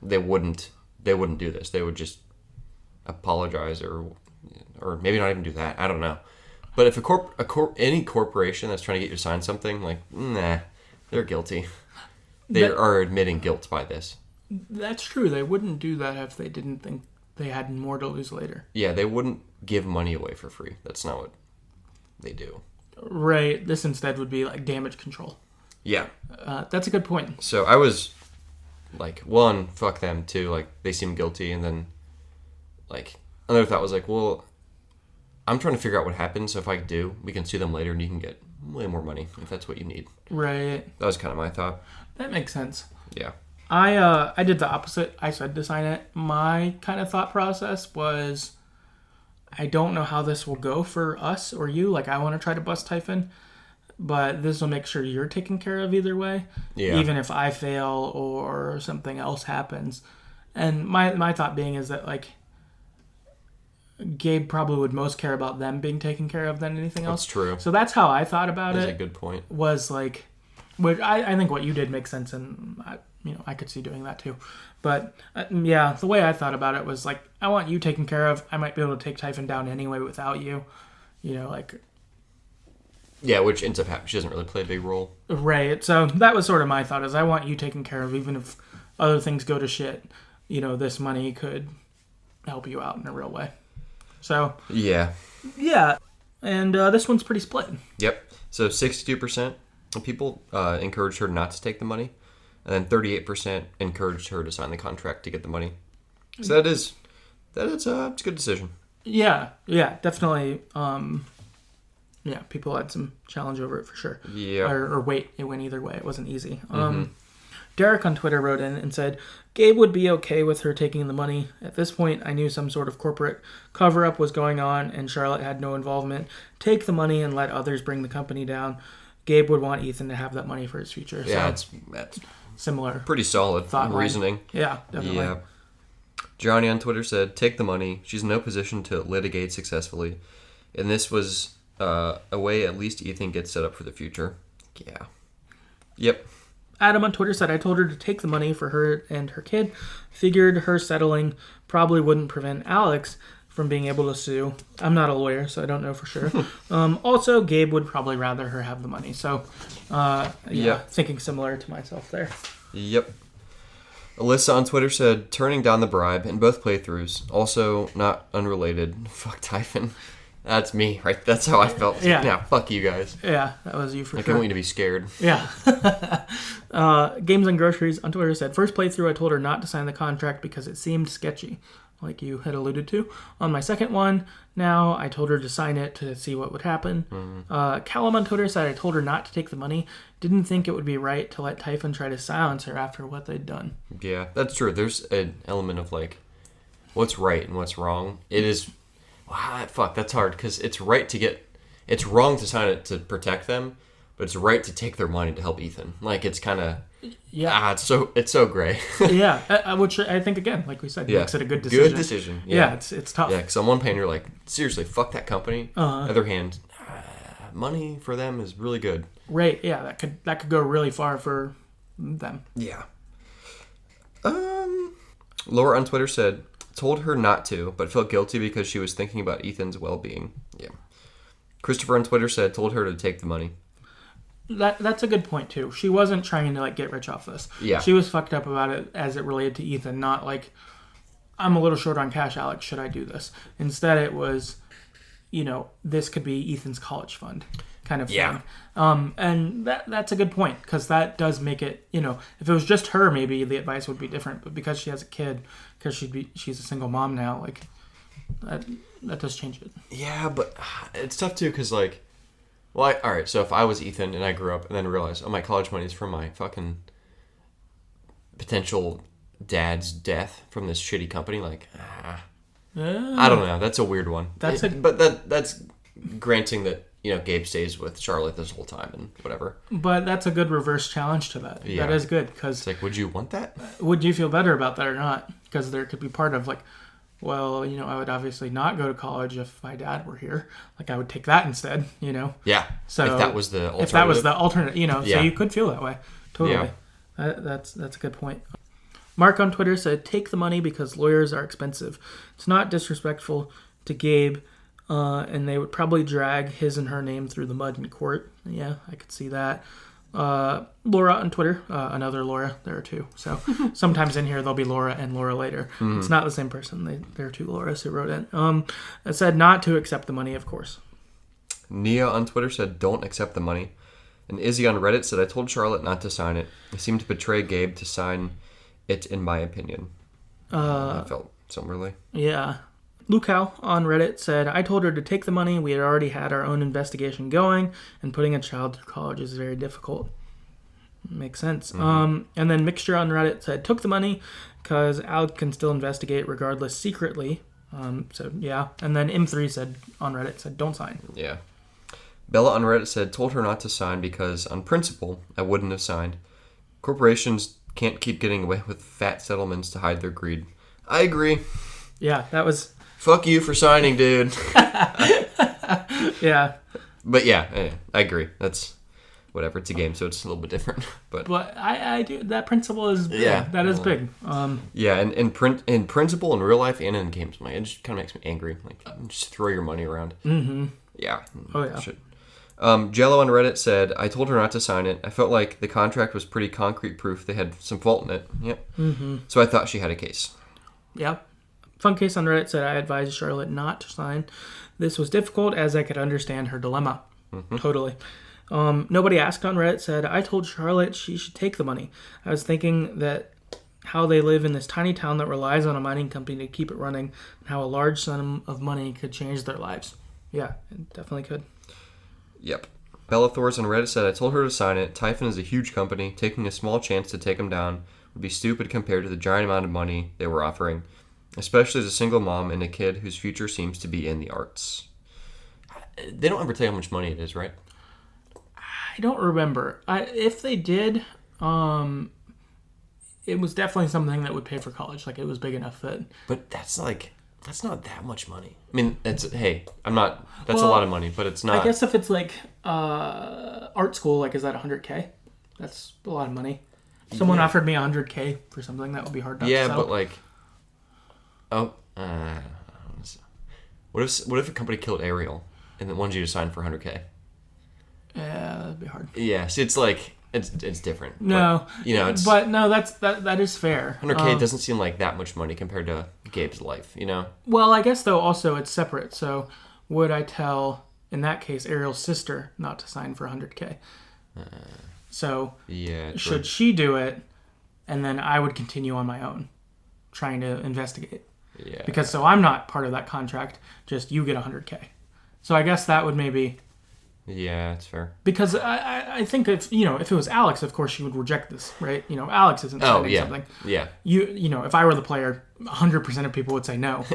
they wouldn't do this. They would just apologize or maybe not even do that. I don't know. But if any corporation that's trying to get you to sign something, nah, they're guilty. They are admitting guilt by this. That's true. They wouldn't do that if they didn't think they had more to lose later. Yeah, they wouldn't give money away for free. That's not what they do. Right. This instead would be damage control. Yeah. That's a good point. So I was one, fuck them. Two, they seem guilty. And then, another thought was well, I'm trying to figure out what happened. So if I do, we can sue them later and you can get way more money if that's what you need. Right. That was kind of my thought. That makes sense. Yeah. I did the opposite. I said to sign it. My kind of thought process was, I don't know how this will go for us or you. I want to try to bust Typhon, but this will make sure you're taken care of either way. Yeah. Even if I fail or something else happens. And my thought being is that, Gabe probably would most care about them being taken care of than anything else. That's true. So that's how I thought about it. That's a good point. Was which I think what you did makes sense, and I could see doing that too. But the way I thought about it was I want you taken care of. I might be able to take Typhon down anyway without you. Yeah, which ends up happening. She doesn't really play a big role. Right. So that was sort of my thought, is I want you taken care of, even if other things go to shit. This money could help you out in a real way. So yeah, and this one's pretty split. Yep. So 62% of people encouraged her not to take the money, and then 38% encouraged her to sign the contract to get the money. So it's a good decision. Yeah, definitely. People had some challenge over it for sure. Yeah. Or wait, it went either way. It wasn't easy. Derek on Twitter wrote in and said, Gabe would be okay with her taking the money. At this point, I knew some sort of corporate cover-up was going on, and Charlotte had no involvement. Take the money and let others bring the company down. Gabe would want Ethan to have that money for his future. Yeah, so, similar. Pretty solid thought line. reasoning. Yeah, definitely. Yeah. Johnny on Twitter said, take the money. She's in no position to litigate successfully. And this was a way at least Ethan gets set up for the future. Yeah. Yep. Adam on Twitter said, I told her to take the money for her and her kid. Figured her settling probably wouldn't prevent Alex from being able to sue. I'm not a lawyer, so I don't know for sure. Also, Gabe would probably rather her have the money. So, thinking similar to myself there. Yep. Alyssa on Twitter said, turning down the bribe in both playthroughs. Also, not unrelated. Fuck Typhon. That's me, right? That's how I felt. Yeah, fuck you guys. Yeah, that was you for sure. I can't want you to be scared. Yeah. Games and Groceries on Twitter said, first playthrough I told her not to sign the contract because it seemed sketchy, like you had alluded to. On my second one, now I told her to sign it to see what would happen. Callum on Twitter said, I told her not to take the money. Didn't think it would be right to let Typhon try to silence her after what they'd done. Yeah, that's true. There's an element of like, what's right and what's wrong. It is... Wow, fuck, that's hard, because it's right to get... It's wrong to sign it to protect them, but it's right to take their money to help Ethan. Like, it's kind of... Yeah. It's so gray. Yeah, which I think, again, like we said, makes it a good decision. Good decision. Yeah, it's tough. Yeah, because on one hand, you're like, seriously, fuck that company. On the other hand, money for them is really good. Right, yeah, that could go really far for them. Yeah. Laura on Twitter said... Told her not to, but felt guilty because she was thinking about Ethan's well-being. Yeah. Christopher on Twitter said, told her to take the money. That's a good point, too. She wasn't trying to, like, get rich off this. Yeah. She was fucked up about it as it related to Ethan, not like, I'm a little short on cash, Alex, should I do this? Instead, it was, this could be Ethan's college fund kind of thing. And that's a good point, because that does make it, if it was just her, maybe the advice would be different. But because she has a kid, because she's a single mom now, like, that does change it. Yeah, but it's tough, too, because, like, well, all right, so if I was Ethan and I grew up and then realized, my college money is from my fucking potential dad's death from this shitty company, like, I don't know. That's a weird one. But that's granting that, Gabe stays with Charlotte this whole time and whatever. But that's a good reverse challenge to that. Yeah. That is good, because... It's like, would you want that? Would you feel better about that or not? Because there could be part of, like, well, I would obviously not go to college if my dad were here. Like, I would take that instead, Yeah. So if that was the alternative. If that was the alternate, so you could feel that way. Totally. Yeah. That's a good point. Mark on Twitter said, take the money because lawyers are expensive. It's not disrespectful to Gabe, and they would probably drag his and her name through the mud in court. Yeah, I could see that. Laura on Twitter, another Laura, there are two. So sometimes in here there'll be Laura and Laura later. Mm-hmm. It's not the same person. There are two Lauras who wrote in. It said not to accept the money, of course. Nia on Twitter said don't accept the money. And Izzy on Reddit said I told Charlotte not to sign it. I seemed to betray Gabe to sign it, in my opinion. I felt similarly. Yeah. Lukau on Reddit said, I told her to take the money. We had already had our own investigation going, and putting a child through college is very difficult. Makes sense. Mm-hmm. And then Mixture on Reddit said, took the money because Alex can still investigate regardless secretly. So, yeah. And then M3 said on Reddit, said, don't sign. Yeah. Bella on Reddit said, told her not to sign because, on principle, I wouldn't have signed. Corporations can't keep getting away with fat settlements to hide their greed. I agree. Yeah, that was... Fuck you for signing, dude. Yeah. But yeah, I agree. That's whatever. It's a game, so it's a little bit different. But I do. That principle is big. Yeah, that is big. Yeah, and in principle, in real life, and in games, it just kind of makes me angry. Like, just throw your money around. Mm-hmm. Yeah. Oh yeah. Jello on Reddit said, I told her not to sign it. I felt like the contract was pretty concrete proof they had some fault in it. Yep. Mm-hmm. So I thought she had a case. Yep. Funcase on Reddit said, I advised Charlotte not to sign. This was difficult as I could understand her dilemma. Mm-hmm. Totally. Nobody asked on Reddit said, I told Charlotte she should take the money. I was thinking that how they live in this tiny town that relies on a mining company to keep it running, and how a large sum of money could change their lives. Yeah, it definitely could. Yep. Bella Thors on Reddit said, I told her to sign it. Typhon is a huge company. Taking a small chance to take him down would be stupid compared to the giant amount of money they were offering, especially as a single mom and a kid whose future seems to be in the arts. They don't ever tell you how much money it is, right? I don't remember. If they did, it was definitely something that would pay for college. Like, it was big enough that... But that's not that much money. I mean, that's a Well, lot of money, but it's not. I guess if it's like art school, like, is that 100K? That's a lot of money. If someone offered me 100K for something, that would be hard not to sell. But like, what if a company killed Ariel and then wanted you to sign for 100K? Yeah, that'd be hard. Yes, it's like it's different. No, but, but no, that is fair. 100K doesn't seem like that much money compared to Gabe's life. Well, I guess though also it's separate. So would I tell in that case Ariel's sister not to sign for 100K? So yeah, should she do it, and then I would continue on my own, trying to investigate. Yeah. Because so I'm not part of that contract. Just you get 100K. So I guess that would maybe. Yeah, that's fair. Because I think if it was Alex, of course she would reject this, right? Alex isn't signing something. Yeah. If I were the player, 100% of people would say no.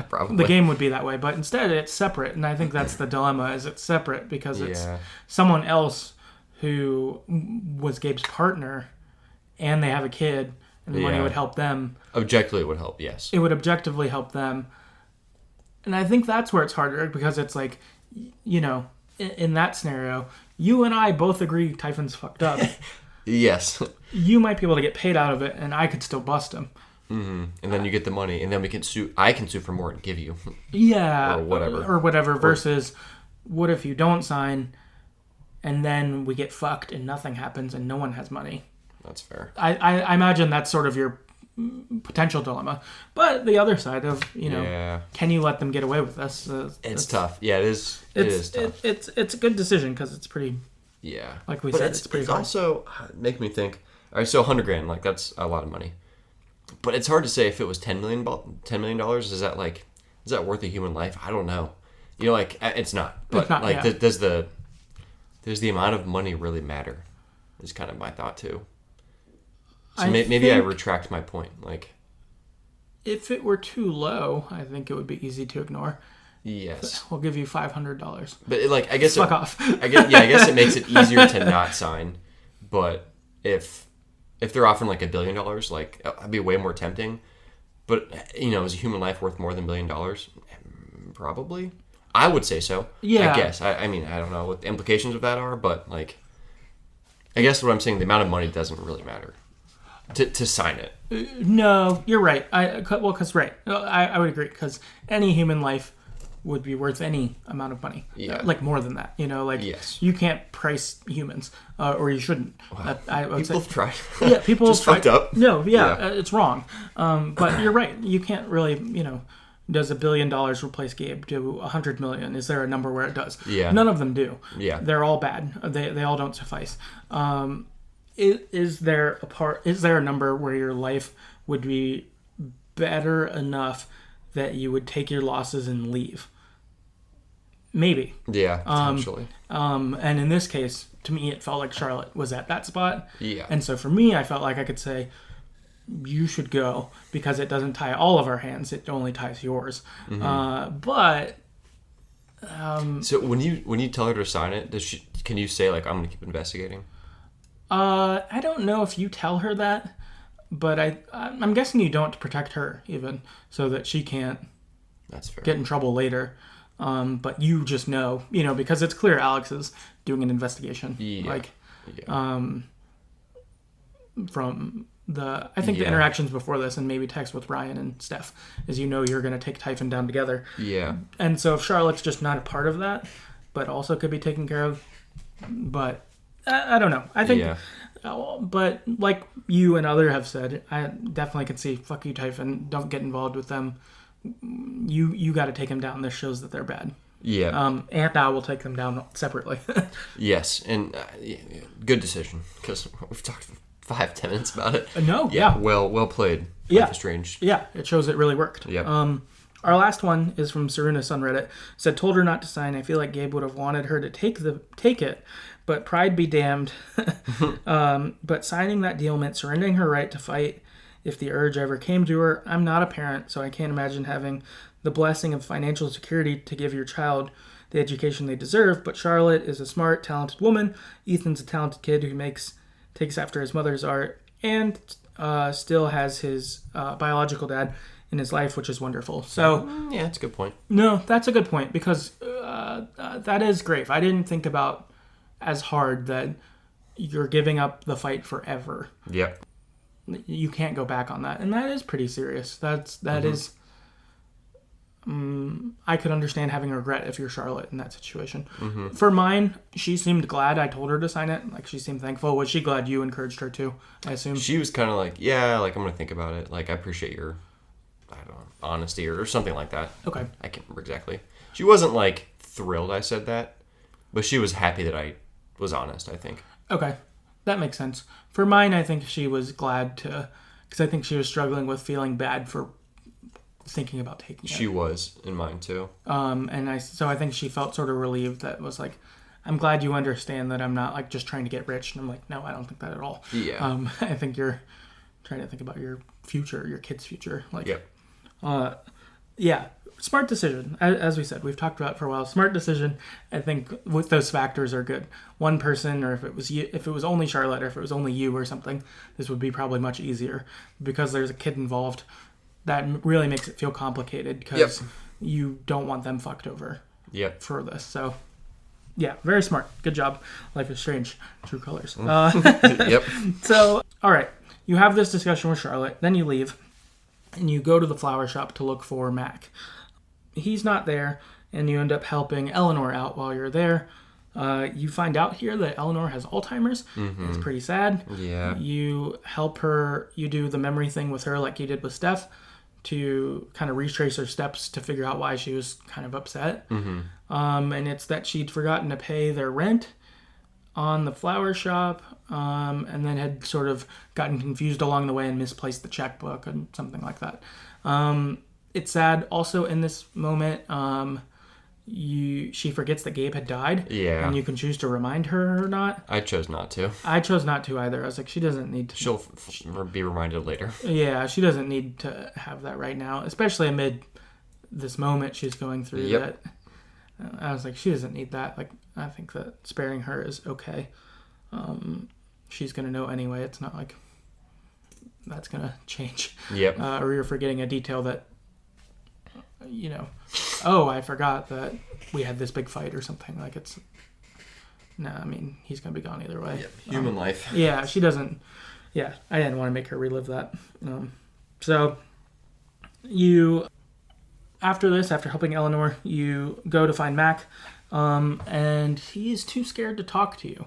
Probably. The game would be that way. But instead, it's separate, and I think that's the dilemma: is it's separate because it's someone else who was Gabe's partner, and they have a kid, and the money would help them. Objectively, it would help. Yes. It would objectively help them, and I think that's where it's harder because it's like, in that scenario, you and I both agree Typhon's fucked up. Yes. You might be able to get paid out of it, and I could still bust him. Mm-hmm. And then you get the money, and then we can sue. I can sue for more and give you. Yeah. Or whatever. Versus, what if you don't sign, and then we get fucked, and nothing happens, and no one has money? That's fair. I imagine that's sort of your potential dilemma. But the other side of, can you let them get away with this? It's tough. Yeah, it is. It is tough. It's a good decision because it's pretty. Yeah. Like we said, it's pretty hard. Also make me think. All right, so $100,000, like that's a lot of money. But it's hard to say if it was $10 million. Is that worth a human life? I don't know. It's not. But it's not, does the amount of money really matter? Is kind of my thought too. So maybe I retract my point. Like, if it were too low, I think it would be easy to ignore. Yes, we'll give you $500. But I guess fuck off. I guess it makes it easier to not sign. But if they're offering like $1 billion, like that'd be way more tempting. But is a human life worth more than $1 billion? Probably, I would say so. Yeah, I guess. I mean, I don't know what the implications of that are, but like, I guess what I'm saying, the amount of money doesn't really matter. To sign it. No, you're right. I would agree because any human life would be worth any amount of money. Yeah. Like more than that. Yes. You can't price humans, or you shouldn't. Wow. People have tried. Yeah, people just have tried. fucked up. No, it's wrong. But you're right. You can't really, does $1 billion replace Gabe? Do 100 million? Is there a number where it does? Yeah. None of them do. Yeah. They're all bad. They all don't suffice. Is there a number where your life would be better enough that you would take your losses and leave? Maybe. Yeah, potentially. And in this case, to me, it felt like Charlotte was at that spot. Yeah. And so for me, I felt like I could say, you should go because it doesn't tie all of our hands; it only ties yours. Mm-hmm. So when you tell her to sign it, can you say like, I'm gonna keep investigating? I don't know if you tell her that, but I'm guessing you don't to protect her even, so that she can't. That's fair. Get in trouble later. But you just know, because it's clear Alex is doing an investigation. Yeah. From the interactions before this and maybe text with Ryan and Steph is you're going to take Typhon down together. Yeah. And so if Charlotte's just not a part of that, but also could be taken care of, but I don't know. I think, but like you and other have said, I definitely can see, fuck you, Typhon. Don't get involved with them. You got to take them down. This shows that they're bad. Yeah. And I will take them down separately. Yes, and good decision because we've talked for 5-10 minutes about it. No, yeah. Well played. Yeah. Strange. Yeah, it shows it really worked. Yeah. Our last one is from Sarunus on Reddit. Said, told her not to sign. I feel like Gabe would have wanted her to take it, but pride be damned. But signing that deal meant surrendering her right to fight if the urge ever came to her. I'm not a parent, so I can't imagine having the blessing of financial security to give your child the education they deserve. But Charlotte is a smart, talented woman. Ethan's a talented kid who takes after his mother's art. and still has his biological dad in his life, which is wonderful. So Yeah, that's a good point. no, that's a good point, because that is grave. I didn't think about as hard that you're giving up the fight forever. Yep. You can't go back on that, and that is pretty serious. That is. I could understand having regret if you're Charlotte in that situation. For mine, she seemed glad I told her to sign it. Like, she seemed thankful. Was she glad you encouraged her to, I assume? She was kind of like, yeah, like, I'm going to think about it. Like, I appreciate your, I don't know, honesty or something like that. Okay. I can't remember exactly. She wasn't, like, thrilled I said that, but she was happy that I was honest, I think. Okay. That makes sense. For mine, I think she was glad to, because I think she was struggling with feeling bad for thinking about taking it. She was in mine too. So I think she felt sort of relieved. That was like, I'm glad you understand that I'm not like just trying to get rich. And I'm like, no, I don't think that at all. Yeah. I think you're trying to think about your future, your kid's future. Like, Yep. Yeah, smart decision. As we said, we've talked about it for a while. Smart decision. I think with those factors are good. One person, or if it was you, if it was only Charlotte, or if it was only you or something, this would be probably much easier. Because there's a kid involved, that really makes it feel complicated, because you don't want them fucked over for this. So, yeah, very smart. Good job. Life is Strange. True colors. Yep. So, all right. You have this discussion with Charlotte. Then you leave. And you go to the flower shop to look for Mac. He's not there. And you end up helping Eleanor out while you're there. You find out here that Eleanor has Alzheimer's. It's pretty sad. Yeah. You help her. You do the memory thing with her like you did with Steph, to kind of retrace her steps to figure out why she was kind of upset. And it's that she'd forgotten to pay their rent on the flower shop, and then had sort of gotten confused along the way and misplaced the checkbook and something like that. It's sad. Also in this moment, she forgets that Gabe had died. Yeah. And you can choose to remind her or not. I chose not to. I chose not to either. I was like, she doesn't need to. She'll be reminded later. Yeah, she doesn't need to have that right now, especially amid this moment she's going through. Yep. That I was like, she doesn't need that. Like, I think that sparing her is okay. She's gonna know anyway. It's not like that's gonna change. Yep. Or you're forgetting a detail that, oh, I forgot that we had this big fight or something. Like, it's no. I mean, he's gonna be gone either way. Yep. Human life. Yeah, she doesn't. Yeah, I didn't want to make her relive that. So you, after helping Eleanor, you go to find Mac, and he's too scared to talk to you.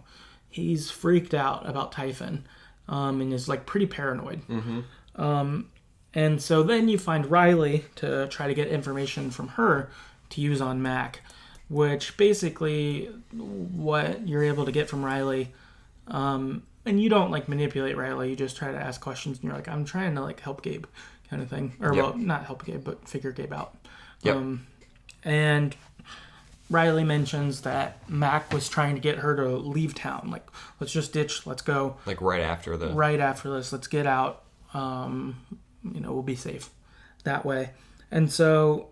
He's freaked out about Typhon, and is like pretty paranoid. And so then you find Riley to try to get information from her to use on Mac, which basically what you're able to get from Riley. And you don't like manipulate Riley. You just try to ask questions, and you're like, I'm trying to like help Gabe, kind of thing. Or well, not help Gabe, but figure Gabe out. And Riley mentions that Mac was trying to get her to leave town. Like, let's just ditch. Let's go. Like right after this, let's get out. We'll be safe that way. And so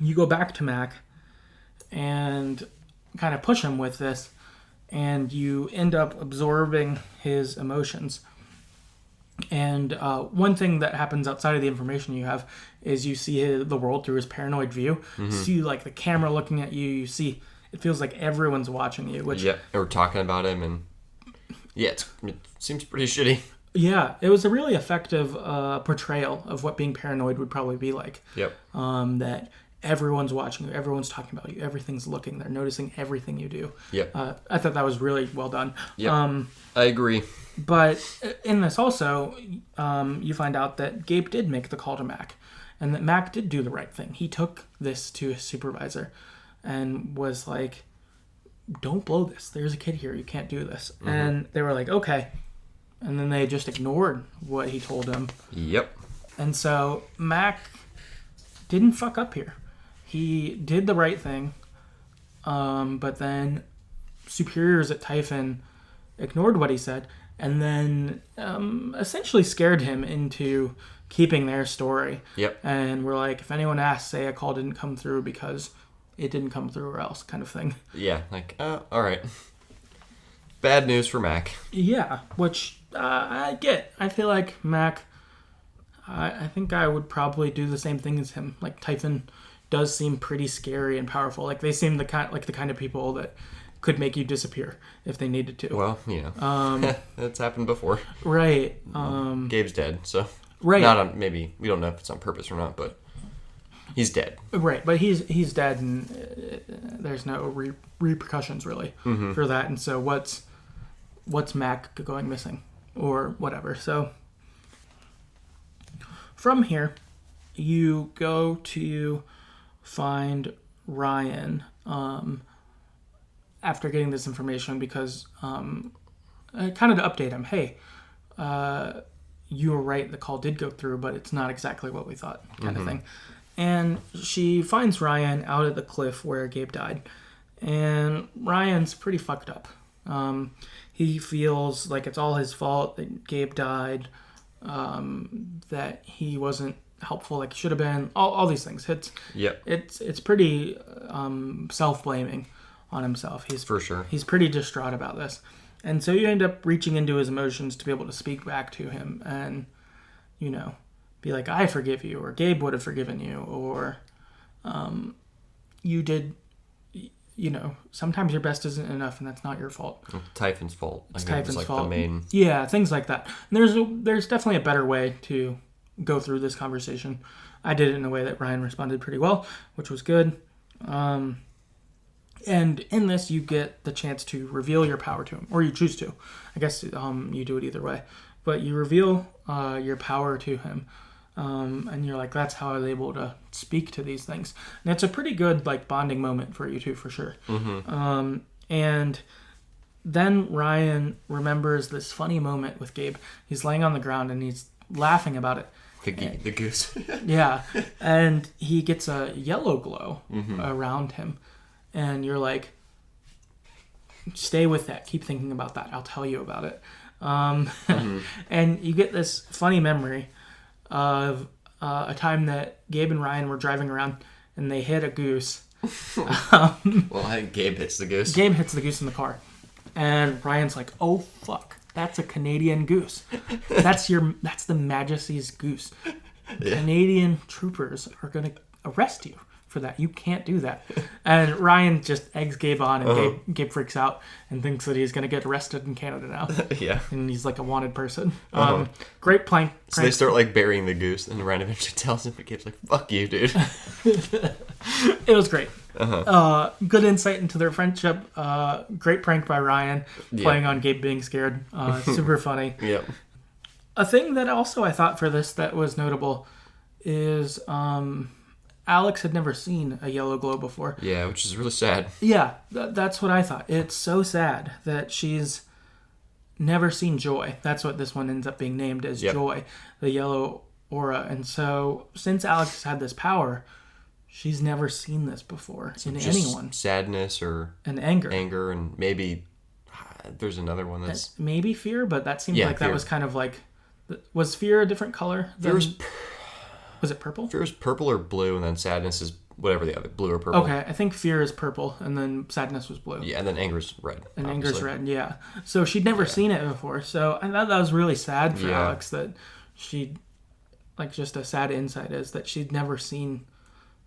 you go back to Mac and kind of push him with this. And you end up absorbing his emotions. And one thing that happens outside of the information you have is you see the world through his paranoid view. You see like the camera looking at you. You see it feels like everyone's watching you. Which we're talking about him, and it seems pretty shitty. Yeah, it was a really effective portrayal of what being paranoid would probably be like. That everyone's watching you, everyone's talking about you, everything's looking, they're noticing everything you do. I thought that was really well done. I agree. But in this also, you find out that Gabe did make the call to Mac, and that Mac did do the right thing. He took this to his supervisor and was like, don't blow this. There's a kid here. You can't do this. And they were like, okay. And then they just ignored what he told them. And so Mac didn't fuck up here. He did the right thing, but then superiors at Typhon ignored what he said, and then essentially scared him into keeping their story. And we're like, if anyone asks, say a call didn't come through because it didn't come through or else, kind of thing. All right. Bad news for Mac. Yeah, which I feel like Mac, I think I would probably do the same thing as him. Like, Typhon does seem pretty scary and powerful. Like, they seem the kind of people that could make you disappear if they needed to. Well, that's happened before. Right. Gabe's dead, so right. Not on, maybe we don't know if it's on purpose or not, but he's dead. Right, but he's dead, and there's no repercussions really for that. And so what's Mac going missing or whatever? So from here, you go to find Ryan after getting this information because kind of to update him. Hey, you were right. The call did go through, but it's not exactly what we thought, kind of thing. And she finds Ryan out at the cliff where Gabe died. And Ryan's pretty fucked up. He feels like it's all his fault that Gabe died, that he wasn't helpful like he should have been, all these things. It's pretty self-blaming on himself. He's for sure. He's pretty distraught about this. And so you end up reaching into his emotions to be able to speak back to him and, be like, I forgive you, or Gabe would have forgiven you, or you did, sometimes your best isn't enough and that's not your fault. Typhon's fault. It's Typhon's fault. The main... Yeah, things like that. And there's definitely a better way to go through this conversation. I did it in a way that Ryan responded pretty well, which was good. And in this, you get the chance to reveal your power to him, or you choose to. I guess you do it either way. But you reveal your power to him. And you're like, that's how I was able to speak to these things. And it's a pretty good bonding moment for you two, for sure. And then Ryan remembers this funny moment with Gabe. He's laying on the ground and he's laughing about it. The goose. Yeah. And he gets a yellow glow around him. And you're like, stay with that. Keep thinking about that. I'll tell you about it. And you get this funny memory of a time that Gabe and Ryan were driving around and they hit a goose. Well, I think Gabe hits the goose. Gabe hits the goose in the car. And Ryan's like, oh, fuck. That's a Canadian goose. That's the Majesty's goose. Yeah. Canadian troopers are going to arrest you for that. You can't do that. And Ryan just eggs Gabe on, and Gabe freaks out and thinks that he's going to get arrested in Canada now. Yeah. And he's like a wanted person. Great prank. So they start burying the goose, and Ryan eventually tells him, but Gabe's like, fuck you, dude. It was great. Good insight into their friendship. Great prank by Ryan, playing on Gabe being scared. Super funny. Yep. A thing that also I thought for this that was notable is Alex had never seen a yellow glow before. Yeah, which is really sad. Yeah, that's what I thought. It's so sad that she's never seen joy. That's what this one ends up being named as, Joy, the yellow aura. And so since Alex has had this power, she's never seen this before in anyone. Sadness or... And anger. Anger, and maybe... There's another one that's... Maybe fear, but that seemed like fear. That was kind of like... Was fear a different color? Was it purple? Fear is purple or blue, and then sadness is whatever the other, blue or purple. Okay, I think fear is purple, and then sadness was blue. Yeah, and then anger is red. And anger's red, yeah. So she'd never seen it before. So I thought that was really sad for Alex, that she, just a sad insight is that she'd never seen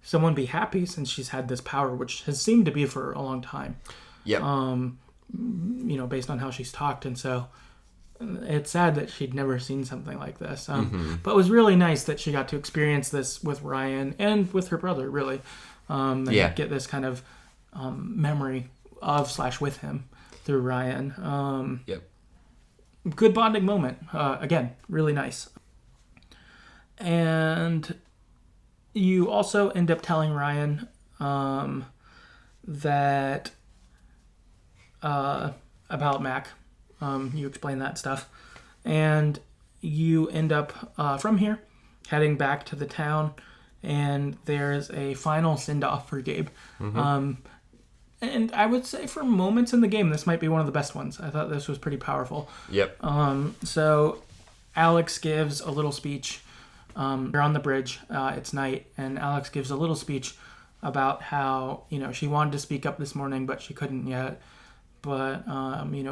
someone be happy since she's had this power, which has seemed to be for a long time. Yeah. Based on how she's talked, and so it's sad that she'd never seen something like this. But it was really nice that she got to experience this with Ryan and with her brother, really. Get this kind of memory of / with him through Ryan. Good bonding moment. Again, really nice. And you also end up telling Ryan that about Mac. You explain that stuff. And you end up, from here, heading back to the town. And there's a final send-off for Gabe. And I would say for moments in the game, this might be one of the best ones. I thought this was pretty powerful. Yep. So Alex gives a little speech. They're on the bridge. It's night. And Alex gives a little speech about how, she wanted to speak up this morning, but she couldn't yet. But,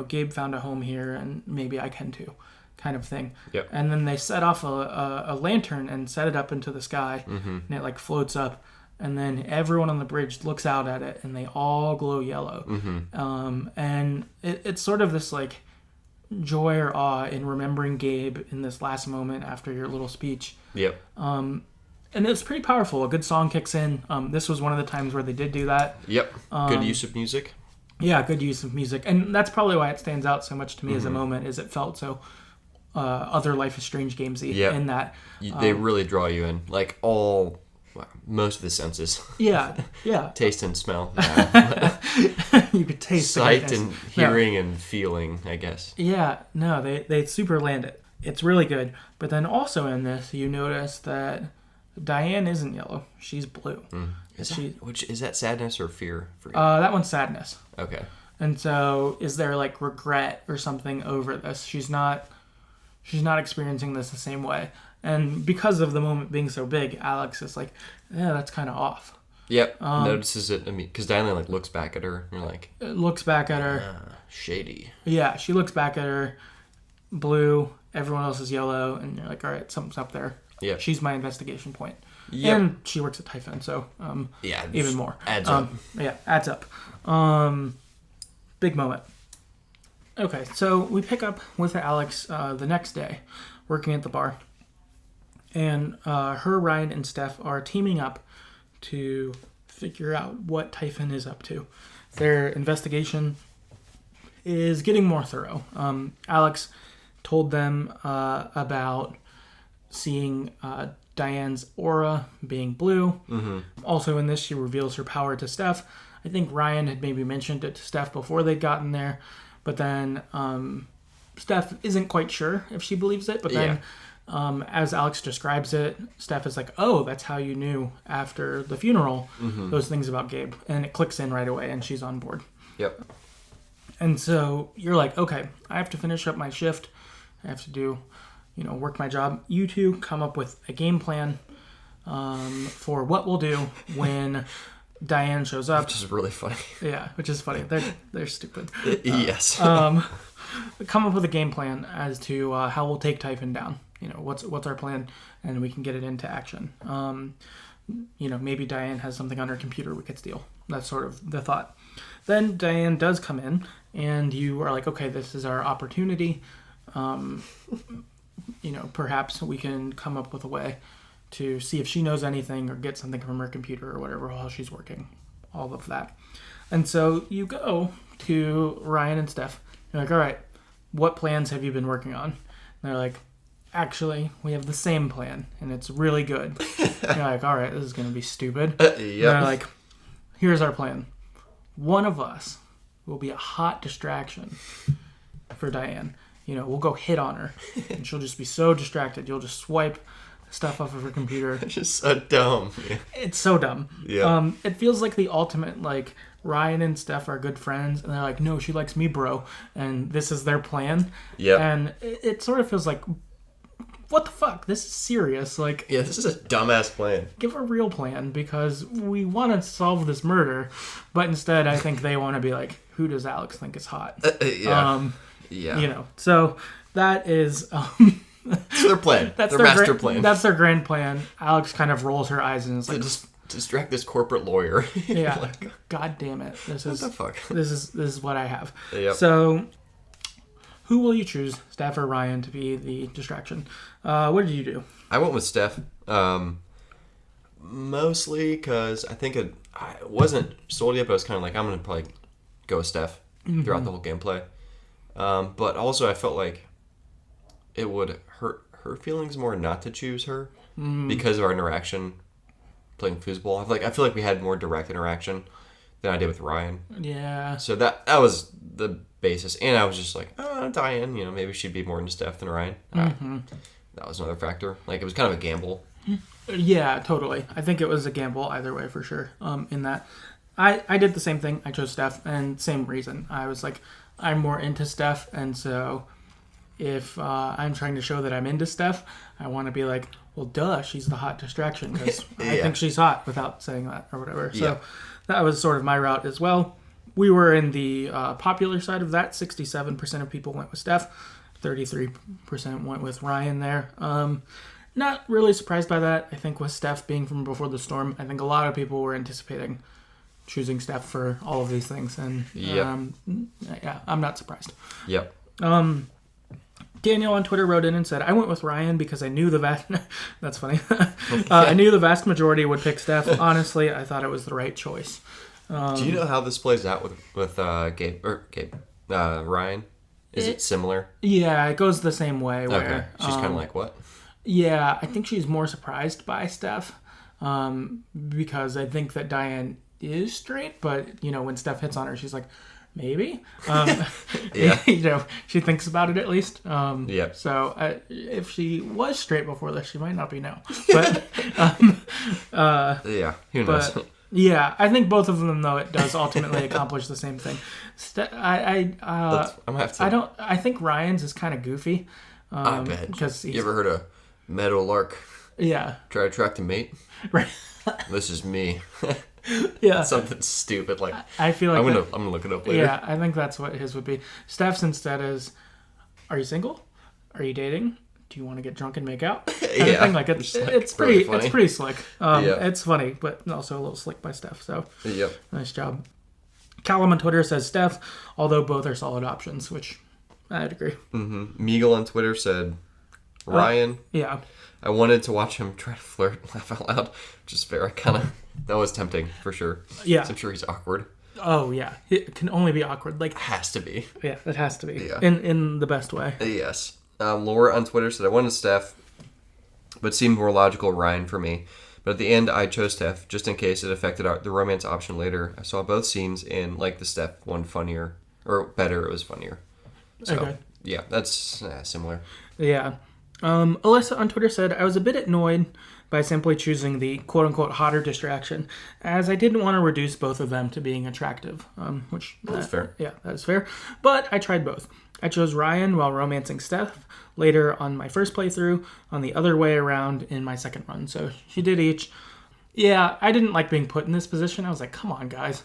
Gabe found a home here, and maybe I can too. kind of thing. Yep. And then they set off a lantern and set it up into the sky, and it like floats up. And then everyone on the bridge looks out at it, and they all glow yellow. And it's sort of this like joy or awe in remembering Gabe in this last moment after your little speech. Yep. And it's pretty powerful. A good song kicks in. This was one of the times where they did do that. Yep. Good use of music. Yeah, good use of music. And that's probably why it stands out so much to me as a moment, is it felt so other Life is Strange gamesy in that. They really draw you in. Like most of the senses. Yeah. Taste and smell. You could taste sight and hearing and feeling, I guess. Yeah, no, they super land it. It's really good. But then also in this, you notice that Diane isn't yellow. She's blue. Is that sadness or fear? That one's sadness. Okay. And so is there like regret or something over this? She's not experiencing this the same way. And because of the moment being so big, Alex is like, yeah, that's kind of off. Yep. Notices it. I mean, because Diane like looks back at her. And you're like, looks back at her. Shady. Yeah, she looks back at her. Blue. Everyone else is yellow, and you're like, all right, something's up there. Yeah. She's my investigation point. Yep. And she works at Typhon, so even more. Adds up. Yeah, adds up. Big moment. Okay, so we pick up with Alex the next day, working at the bar. And her, Ryan, and Steph are teaming up to figure out what Typhon is up to. Their investigation is getting more thorough. Alex told them about seeing Diane's aura being blue. Also in this, she reveals her power to Steph. I think Ryan had maybe mentioned it to Steph before they'd gotten there. But then Steph isn't quite sure if she believes it. But then as Alex describes it, Steph is like, oh, that's how you knew after the funeral those things about Gabe. And it clicks in right away, and she's on board. Yep. And so you're like, okay, I have to finish up my shift. I have to do, work my job. You two come up with a game plan for what we'll do when Diane shows up. Which is really funny. Yeah, which is funny. They're stupid. Yes. Come up with a game plan as to how we'll take Typhon down. What's our plan, and we can get it into action. Maybe Diane has something on her computer we could steal. That's sort of the thought. Then Diane does come in, and you are like, okay, this is our opportunity. Perhaps we can come up with a way to see if she knows anything or get something from her computer or whatever while she's working. All of that. And so you go to Ryan and Steph. You're like, all right, what plans have you been working on? And they're like, actually, we have the same plan, and it's really good. You're like, all right, this is going to be stupid. They're like, here's our plan. One of us will be a hot distraction for Diane. We'll go hit on her, and she'll just be so distracted. You'll just swipe stuff off of her computer. It's just so dumb. It's so dumb. Yeah. It feels like the ultimate, like, Ryan and Steph are good friends, and they're like, no, she likes me, bro, and this is their plan. Yeah. And it sort of feels like, what the fuck? This is serious. Like, yeah, this is a dumbass plan. Give a real plan, because we want to solve this murder, but instead I think they want to be like, who does Alex think is hot? Yeah. So that is... It's their plan. That's their master plan. That's their grand plan. Alex kind of rolls her eyes and is like, just distract this corporate lawyer. Yeah. Like, God damn it. What the fuck? This is what I have. Yep. So who will you choose, Steph or Ryan, to be the distraction? What did you do? I went with Steph. Mostly because I think I wasn't sold yet, but I was kind of like, I'm going to probably go with Steph throughout the whole gameplay. But also I felt like it would hurt her feelings more not to choose her because of our interaction playing foosball. I feel like we had more direct interaction than I did with Ryan. Yeah. So that was the basis. And I was just like, Diane, maybe she'd be more into Steph than Ryan. That was another factor. Like, it was kind of a gamble. Yeah, totally. I think it was a gamble either way for sure. In that I did the same thing. I chose Steph, and same reason. I was like, I'm more into Steph, and so if I'm trying to show that I'm into Steph, I want to be like, well, duh, she's the hot distraction, because I think she's hot without saying that or whatever. So that was sort of my route as well. We were in the popular side of that. 67% of people went with Steph. 33% went with Ryan there. Not really surprised by that. I think with Steph being from Before the Storm, I think a lot of people were anticipating choosing Steph for all of these things. And yeah, I'm not surprised. Yep. Daniel on Twitter wrote in and said, I went with Ryan because I knew the vast... That's funny. I knew the vast majority would pick Steph. Honestly, I thought it was the right choice. Do you know how this plays out with Ryan? Is it similar? Yeah, it goes the same way. Where, okay. She's kind of like, what? Yeah, I think she's more surprised by Steph because I think that Diane is straight, but, when Steph hits on her, she's like, maybe. Yeah. She thinks about it at least. Yeah. So if she was straight before this, she might not be now. But yeah, who knows? But, yeah, I think both of them, though, it does ultimately accomplish the same thing. I think Ryan's is kind of goofy. I bet. Because you ever heard of meadowlark? Yeah. Try to attract a mate? Right. This is me. Yeah. Something stupid like. I feel like I'm gonna look it up later. Yeah, I think that's what his would be. Steph's instead is, are you single? Are you dating? Do you want to get drunk and make out? Yeah. Like it's pretty funny. It's pretty slick. Yeah. It's funny, but also a little slick by Steph. So yep. Nice job. Callum on Twitter says Steph, although both are solid options, which I'd agree. Mm-hmm. Meagle on Twitter said Ryan. Yeah. I wanted to watch him try to flirt and laugh out loud, which is fair. That was tempting for sure. Yeah. I'm sure he's awkward. Oh yeah, it can only be awkward. Like has to be. Yeah, it has to be. Yeah. In the best way. Yes. Laura on Twitter said I wanted Steph, but seemed more logical Ryan for me. But at the end, I chose Steph just in case it affected the romance option later. I saw both scenes and liked the Steph one funnier or better. It was funnier. So okay. Yeah, that's similar. Yeah. Alyssa on Twitter said, I was a bit annoyed by simply choosing the quote-unquote hotter distraction, as I didn't want to reduce both of them to being attractive, which... That's fair. Yeah, that is fair. But I tried both. I chose Ryan while romancing Steph later on my first playthrough, on the other way around in my second run. So she did each. Yeah, I didn't like being put in this position. I was like, come on, guys.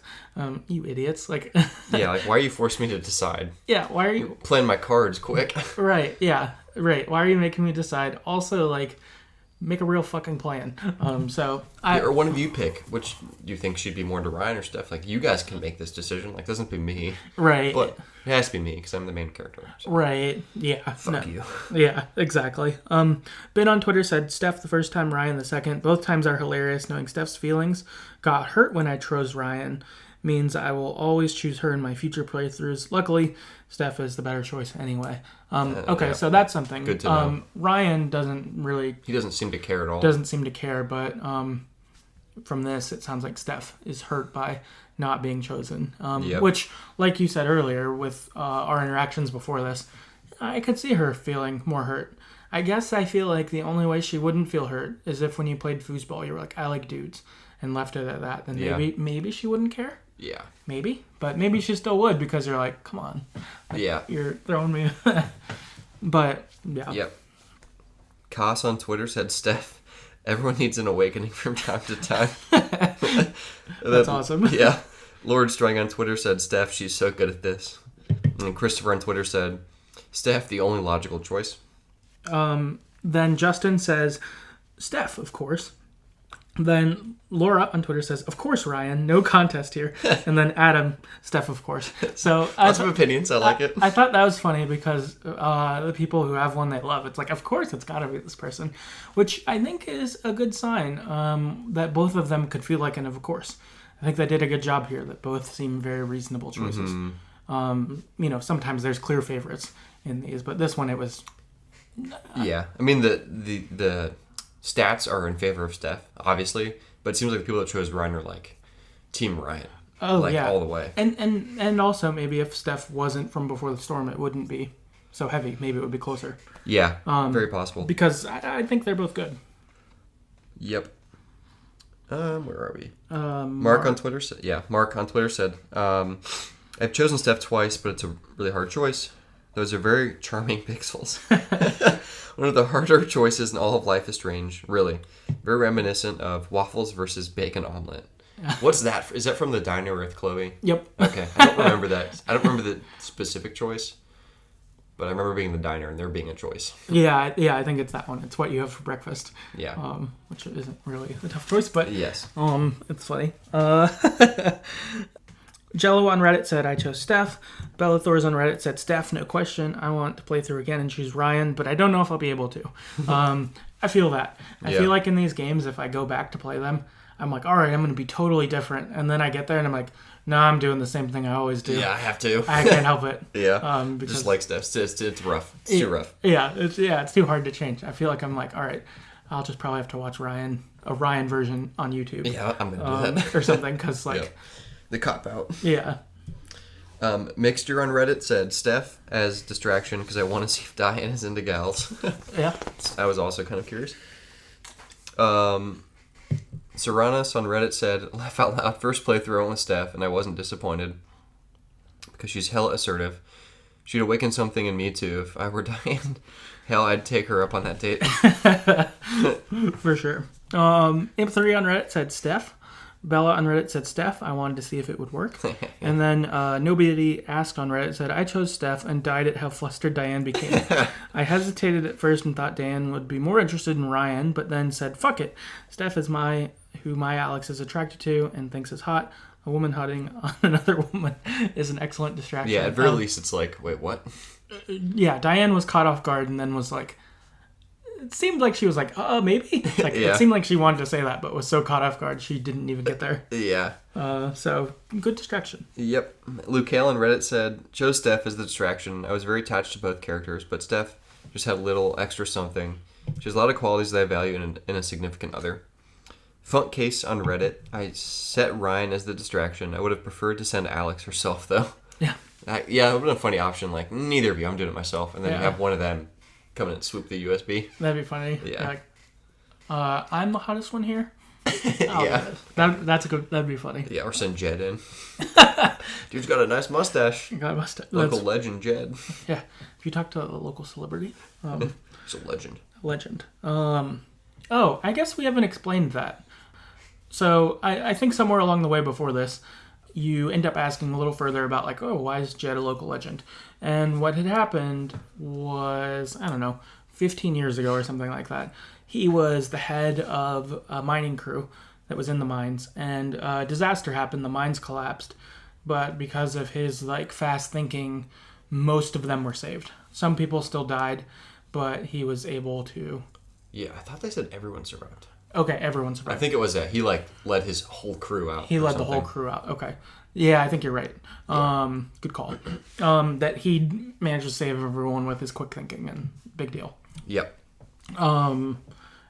You idiots. Like, yeah, like, why are you forcing me to decide? Yeah, why are you... Playing my cards quick. Right, yeah. Right. Why are you making me decide? Also, like, make a real fucking plan. Or one of you pick which you think should be more into Ryan or Steph. Like, you guys can make this decision. Like, it doesn't be me. Right. But it has to be me because I'm the main character. So. Right. Yeah. Fuck you. Yeah, exactly. Ben on Twitter said, Steph the first time, Ryan the second. Both times are hilarious. Knowing Steph's feelings got hurt when I chose Ryan means I will always choose her in my future playthroughs. Luckily, Steph is the better choice anyway. Okay, yeah. So that's something. Good to know. Ryan doesn't really... He doesn't seem to care at all. Doesn't seem to care, but from this, it sounds like Steph is hurt by not being chosen. Yep. Which, like you said earlier, with our interactions before this, I could see her feeling more hurt. I guess I feel like the only way she wouldn't feel hurt is if when you played foosball, you were like, I like dudes, and left it at that. Then maybe she wouldn't care. Yeah. Maybe. But maybe she still would because you're like, come on. Yeah. You're throwing me. But, yeah. Yep. Koss on Twitter said, Steph, everyone needs an awakening from time to time. That's awesome. Yeah. Lord Strang on Twitter said, Steph, she's so good at this. And Christopher on Twitter said, Steph, the only logical choice. Then Justin says, Steph, of course. Then Laura on Twitter says, of course, Ryan, no contest here. And then Adam, Steph, of course. So lots of opinions. I like it. I thought that was funny because the people who have one they love, it's like, of course, it's got to be this person, which I think is a good sign that both of them could feel like an of course. I think they did a good job here, that both seem very reasonable choices. Mm-hmm. Sometimes there's clear favorites in these, but this one it was... Yeah. I mean, the stats are in favor of Steph, obviously, but it seems like the people that chose Ryan are like Team Ryan. Oh, like, yeah. All the way. And also maybe if Steph wasn't from Before the Storm, it wouldn't be so heavy. Maybe it would be closer. Yeah, very possible. Because I think they're both good. Yep. Where are we? Mark on Twitter said, Mark on Twitter said, I've chosen Steph twice, but it's a really hard choice. Those are very charming pixels. One of the harder choices in all of Life is Strange, really. Very reminiscent of waffles versus bacon omelet. What's that? Is that from the diner with Chloe? Yep. Okay. I don't remember that. I don't remember the specific choice. But I remember being in the diner and there being a choice. Yeah, I think it's that one. It's what you have for breakfast. Yeah. Which isn't really a tough choice, but Yes. It's funny. Jello on Reddit said, I chose Steph. Bellathor's on Reddit said, Steph, no question. I want to play through again and choose Ryan, but I don't know if I'll be able to. I feel that. I feel like in these games, if I go back to play them, I'm like, all right, I'm going to be totally different. And then I get there and I'm like, no, I'm doing the same thing I always do. Yeah, I have to. I can't help it. Yeah. Because just like Steph. It's rough. It's too rough. Yeah, it's too hard to change. I feel like I'm like, all right, I'll just probably have to watch a Ryan version on YouTube. Yeah, I'm going to do that. Or something, because like... Yeah. The cop-out. Yeah. Mixture on Reddit said, Steph as distraction because I want to see if Diane is into gals. Yeah. I was also kind of curious. Serranos on Reddit said, laugh out loud, first playthrough I went with Steph, and I wasn't disappointed because she's hella assertive. She'd awaken something in me too. If I were Diane, hell, I'd take her up on that date. For sure. Imp3 on Reddit said Steph. Bella on Reddit said Steph. I wanted to see if it would work. And then Nobody Asked on Reddit said, I chose Steph and died at how flustered Diane became. I hesitated at first and thought Diane would be more interested in Ryan, but then said, fuck it. Steph is who my Alex is attracted to and thinks is hot. A woman hunting on another woman is an excellent distraction. Yeah, at very least it's like, wait, what? Yeah, Diane was caught off guard and then was like, it seemed like she was like, maybe? Like, Yeah. It seemed like she wanted to say that, but was so caught off guard she didn't even get there. Yeah. So, good distraction. Yep. Luke Hale on Reddit said, chose Steph as the distraction. I was very attached to both characters, but Steph just had a little extra something. She has a lot of qualities that I value in a significant other. Funk Case on Reddit, I set Ryan as the distraction. I would have preferred to send Alex herself, though. Yeah. It would have been a funny option, like, neither of you, I'm doing it myself. And then Yeah. you have one of them come in and swoop the USB. That'd be funny. Yeah. Like, I'm the hottest one here. Yeah. That'd be funny. Yeah, or send Jed in. Dude's got a nice mustache. God, Local legend, Jed. Yeah. If you talk to a local celebrity, He's a legend. legend. I guess we haven't explained that. So I think somewhere along the way before this, you end up asking a little further about like, oh, why is Jed a local legend? And what had happened was, I don't know, 15 years ago or something like that. He was the head of a mining crew that was in the mines, and a disaster happened. The mines collapsed, but because of his like fast thinking, most of them were saved. Some people still died, but he was able to. Yeah, I thought they said everyone survived. Okay, everyone I survived. think it was that he like led his whole crew out. He or led the whole something. crew out. Okay. Yeah, I think you're right. Good call. That he managed to save everyone with his quick thinking, and big deal. Yep.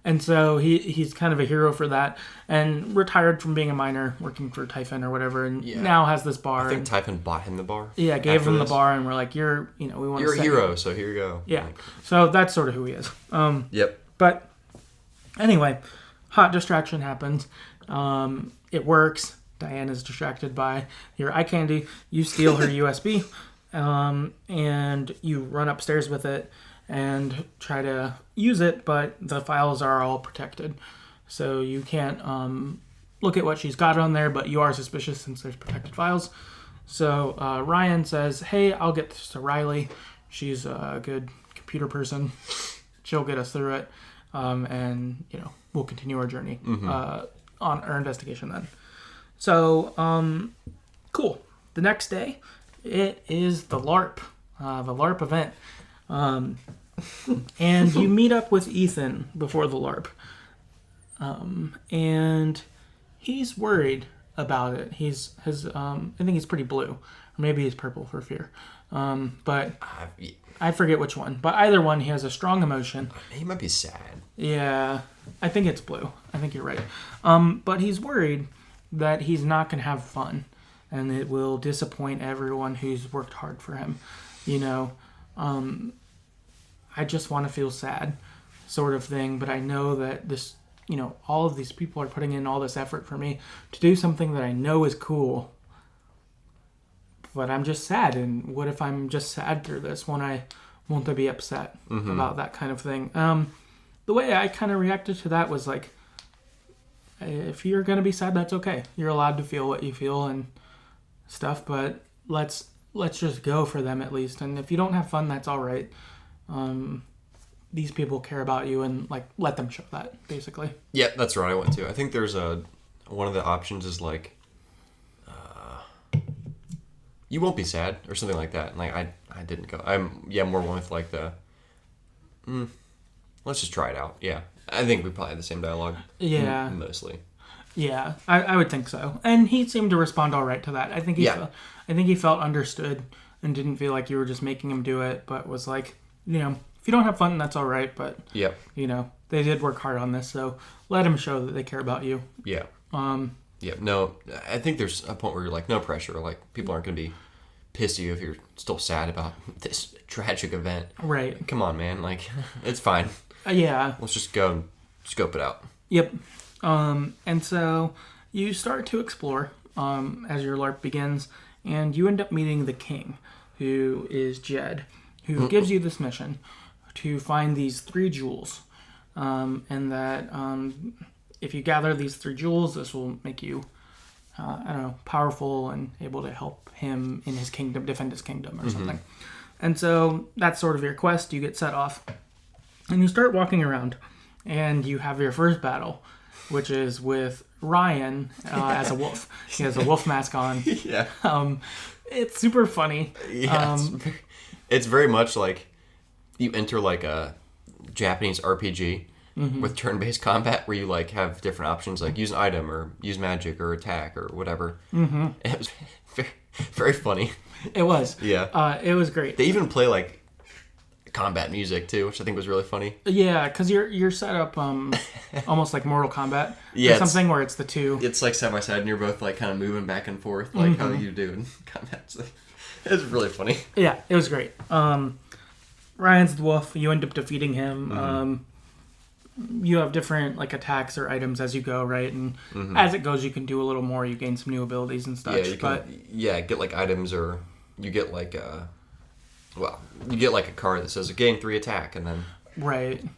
And so he's kind of a hero for that, and retired from being a miner, working for Typhon or whatever, and now has this bar. I think Typhon bought him the bar. Yeah, gave after him this. the bar, and we're like, we want You're to a hero, so here you go. Yeah. Like, So that's sort of who he is. yep. But anyway, hot distraction happens. It works. Diane is distracted by your eye candy. You steal her USB, and you run upstairs with it and try to use it, but the files are all protected. So you can't look at what she's got on there, but you are suspicious since there's protected files. So Ryan says, hey, I'll get this to Riley. She's a good computer person. She'll get us through it. And, we'll continue our journey on our investigation then. So, cool. The next day, it is the LARP event. And you meet up with Ethan before the LARP. And he's worried about it. I think he's pretty blue. Or maybe he's purple for fear. But I forget which one. But either one, he has a strong emotion. He might be sad. Yeah, I think it's blue. I think you're right. But he's worried that he's not going to have fun. And it will disappoint everyone who's worked hard for him. I just want to feel sad sort of thing. But I know that this, all of these people are putting in all this effort for me to do something that I know is cool. But I'm just sad. And what if I'm just sad through this? Won't I be upset about that kind of thing? The way I kind of reacted to that was like, if you're going to be sad, that's okay. You're allowed to feel what you feel and stuff, but let's let's just go for them at least. And if you don't have fun, that's all right. These people care about you, and like let them show that, basically. Yeah, that's right. I went to. I think there's one of the options is like, you won't be sad or something like that. And like I didn't go. I'm more one with like the, let's just try it out. Yeah, I think we probably had the same dialogue. Yeah, mostly. Yeah, I would think so. And he seemed to respond all right to that. I think he felt understood and didn't feel like you were just making him do it, but was like, if you don't have fun, that's all right. But they did work hard on this, so let him show that they care about you. Yeah. No, I think there's a point where you're like, no pressure. Like, people aren't going to be pissed at you if you're still sad about this tragic event. Right. Come on, man. Like, it's fine. Yeah. Let's just go and scope it out. Yep. And so you start to explore as your LARP begins, and you end up meeting the king, who is Jed, who gives you this mission to find these 3 jewels. And that if you gather these 3 jewels, this will make you, powerful and able to help him in his kingdom, defend his kingdom or something. And so that's sort of your quest. You get set off, and you start walking around, and you have your first battle, which is with Ryan as a wolf. He has a wolf mask on. Yeah. It's super funny. Yeah. It's very much like you enter like a Japanese RPG with turn-based combat where you like have different options, like use an item or use magic or attack or whatever. It was very, very funny. It was. Yeah. It was great. They even play like combat music too, which I think was really funny. Yeah, because you're set up almost like Mortal Kombat. Yeah, or something where it's the two. It's like side by side, and you're both like kind of moving back and forth, like how you do in combat. So, it's really funny. Yeah, it was great. Ryan's the wolf. You end up defeating him. You have different like attacks or items as you go, right? And as it goes, you can do a little more. You gain some new abilities and stuff. Yeah, you can, get like items, or you get like you get like a card that says gain 3 attack, and then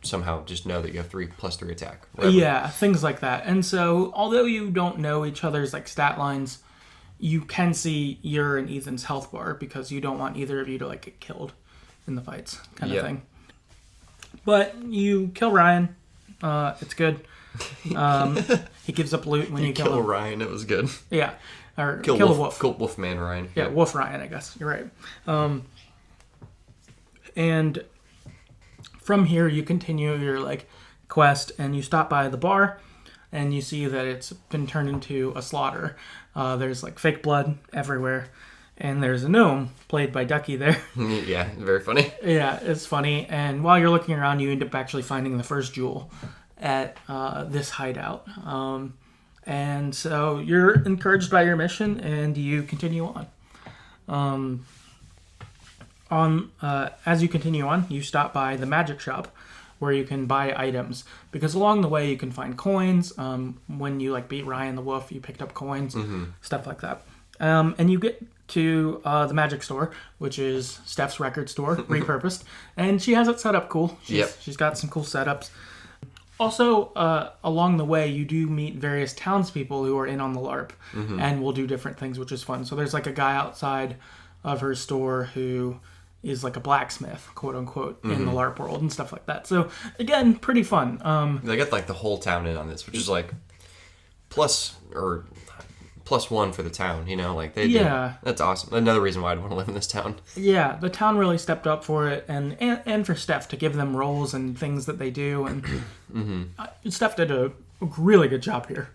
somehow just know that you have 3+3 attack. Whatever. Yeah, things like that. And so, although you don't know each other's like stat lines, you can see your and Ethan's health bar because you don't want either of you to like get killed in the fights, kind of thing. But you kill Ryan. It's good. He gives up loot when you kill him. Ryan. It was good. Yeah, or kill the wolf. Kill Wolfman Ryan. Yeah, Wolf Ryan. I guess you're right. And from here, you continue your like quest, and you stop by the bar, and you see that it's been turned into a slaughter. There's like fake blood everywhere, and there's a gnome played by Ducky there. Yeah, very funny. Yeah, it's funny. And while you're looking around, you end up actually finding the first jewel at this hideout. And so you're encouraged by your mission, and you continue on. As you continue on, you stop by the magic shop where you can buy items, because along the way you can find coins. When you like beat Ryan the wolf, you picked up coins, stuff like that. And you get to the magic store, which is Steph's record store, repurposed, and she has it set up cool. She's got some cool setups. Also, along the way, you do meet various townspeople who are in on the LARP and will do different things, which is fun. So there's like a guy outside of her store who is like a blacksmith, quote unquote, in the LARP world and stuff like that. So again, pretty fun. They got like the whole town in on this, which is like +1 for the town, like they did. That's awesome. Another reason why I'd want to live in this town. Yeah, the town really stepped up for it, and for Steph to give them roles and things that they do, and Steph did a really good job here.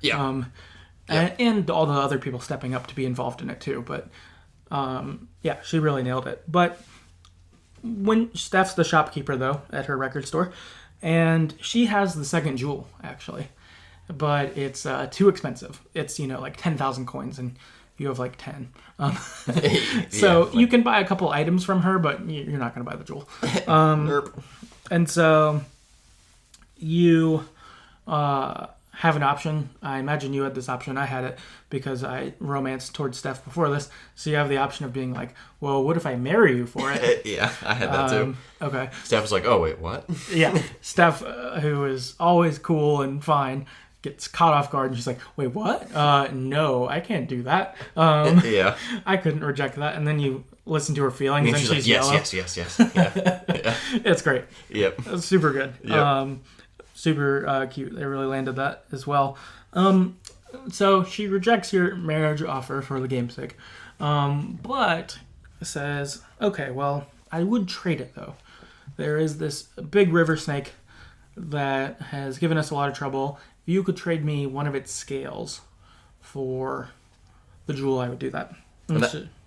And all the other people stepping up to be involved in it too, but she really nailed it. But when Steph's the shopkeeper though at her record store, and she has the second jewel actually, but it's too expensive. It's like 10,000 coins, and you have like 10. So you can buy a couple items from her, but you're not going to buy the jewel. And so you have an option. I imagine you had this option. I had it because I romanced towards Steph before this. So you have the option of being like, well, what if I marry you for it? Yeah, I had that too. Okay. Steph was like, oh, wait, what? Yeah. Steph, who is always cool and fine, gets caught off guard, and she's like, "Wait, what? No, I can't do that. Yeah. I couldn't reject that." And then you listen to her feelings, and she's she's like, yes, yellow. yes. Yeah. It's great. Yep. It's super good. Yep. Super cute. They really landed that as well. So she rejects your marriage offer for the game's sake, but says, "Okay, well, I would trade it though. There is this big river snake that has given us a lot of trouble. If you could trade me one of its scales for the jewel, I would do that."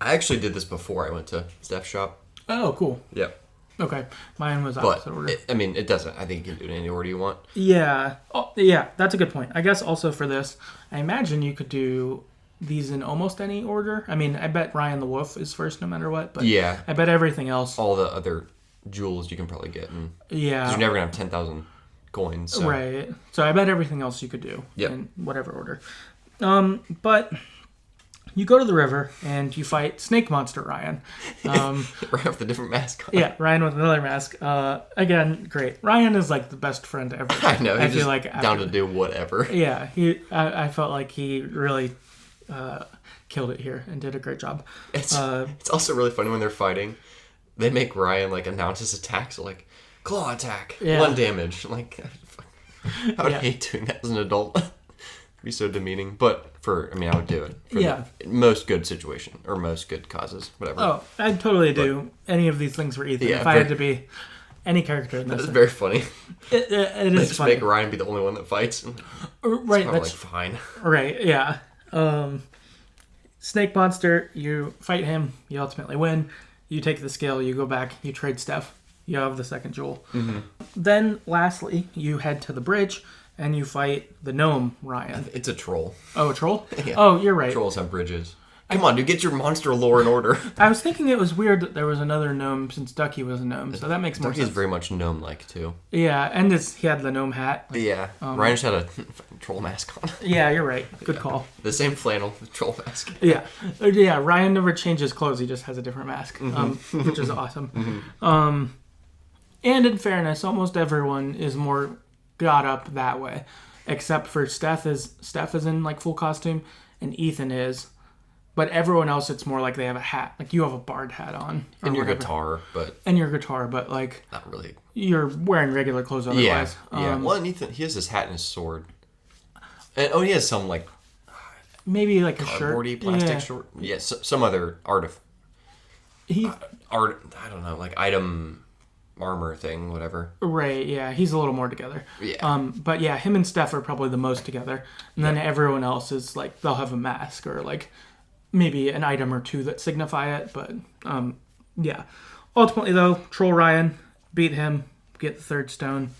I actually did this before I went to Steph's shop. Oh, cool. Yep. Okay, mine was But, opposite order. it doesn't. I think you can do it in any order you want. Yeah. Oh, yeah, that's a good point. I guess also for this, I imagine you could do these in almost any order. I mean, I bet Ryan the Wolf is first no matter what, but Yeah. I bet everything else. All the other jewels you can probably get. And, Yeah. 'cause you're never going to have 10,000 coins. So. Right. So I bet everything else you could do Yep. in whatever order. But you go to the river and you fight Snake Monster Ryan. Right with a different mask on. Yeah, Ryan with another mask. Again, great. Ryan is like the best friend ever. I know. He's I feel just like down to do whatever. Yeah, I felt like he really killed it here and did a great job. It's also really funny when they're fighting. They make Ryan like announce his attacks, like claw attack, 1 damage. Like, I would hate doing that as an adult. It'd be so demeaning. But I would do it. For the most good situation or most good causes, whatever. Oh, I'd totally do any of these things for Ethan if I had to be any character in this. It's very funny. It they is just funny. make Ryan be the only one that fights. Right, that's fine. Right, yeah. Snake Monster, you fight him, you ultimately win. You take the scale, you go back, you trade Steph, you have the second jewel. Mm-hmm. Then, lastly, you head to the bridge and you fight the gnome Ryan. It's a troll. Oh, a troll? Yeah. Oh, you're right. Trolls have bridges. Come on, dude, get your monster lore in order. I was thinking it was weird that there was another gnome since Ducky was a gnome, so that makes more sense. Ducky is very much gnome-like, too. Yeah, and he had the gnome hat. Yeah, Ryan just had a fucking troll mask on. Yeah, you're right. Good call. The same flannel, the troll mask. Yeah. Ryan never changes clothes. He just has a different mask, which is awesome. Mm-hmm. And in fairness, almost everyone is more got up that way, except for Steph is in like full costume, and Ethan is. But everyone else, it's more like they have a hat. Like, you have a bard hat on. And your whatever. guitar, but... And your guitar, but, like... Not really. You're wearing regular clothes otherwise. Yeah. Well, and Ethan, he has his hat and his sword. And, he has some, like... Maybe, like, a shirt. Cardboardy plastic shirt. Yeah, some other art, I don't know, like, item... armor thing, whatever. Right, yeah. He's a little more together. Yeah. But, yeah, him and Steph are probably the most together. And then everyone else is, like, they'll have a mask or, like... maybe an item or two that signify it, but yeah. Ultimately, though, Troll Ryan, beat him, get the third stone.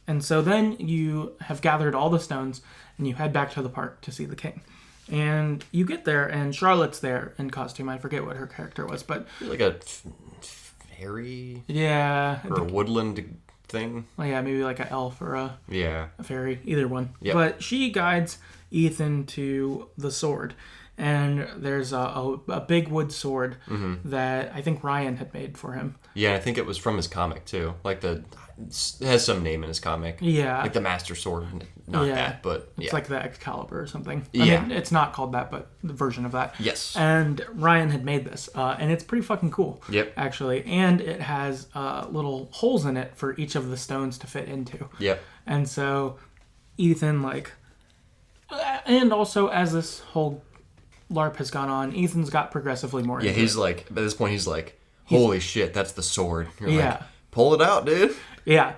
And so then you have gathered all the stones, and you head back to the park to see the king. And you get there, and Charlotte's there in costume. I forget what her character was, but... like a fairy? Yeah. Or a woodland thing? Well, yeah, maybe like an elf or a fairy. Either one. Yep. But she guides Ethan to the sword. And there's a big wood sword that I think Ryan had made for him. Yeah, I think it was from his comic, too. Like, it has some name in his comic. Yeah. Like the Master Sword. Not that, but yeah. It's like the Excalibur or something. Yeah. I mean, it's not called that, but the version of that. Yes. And Ryan had made this. And it's pretty fucking cool. Yep. Actually. And it has little holes in it for each of the stones to fit into. Yep. And so Ethan, like... and also, as this whole... LARP has gone on, Ethan's got progressively more into he's it. like, by this point, he's like, holy shit, that's the sword. You're yeah. like, pull it out, dude. Yeah.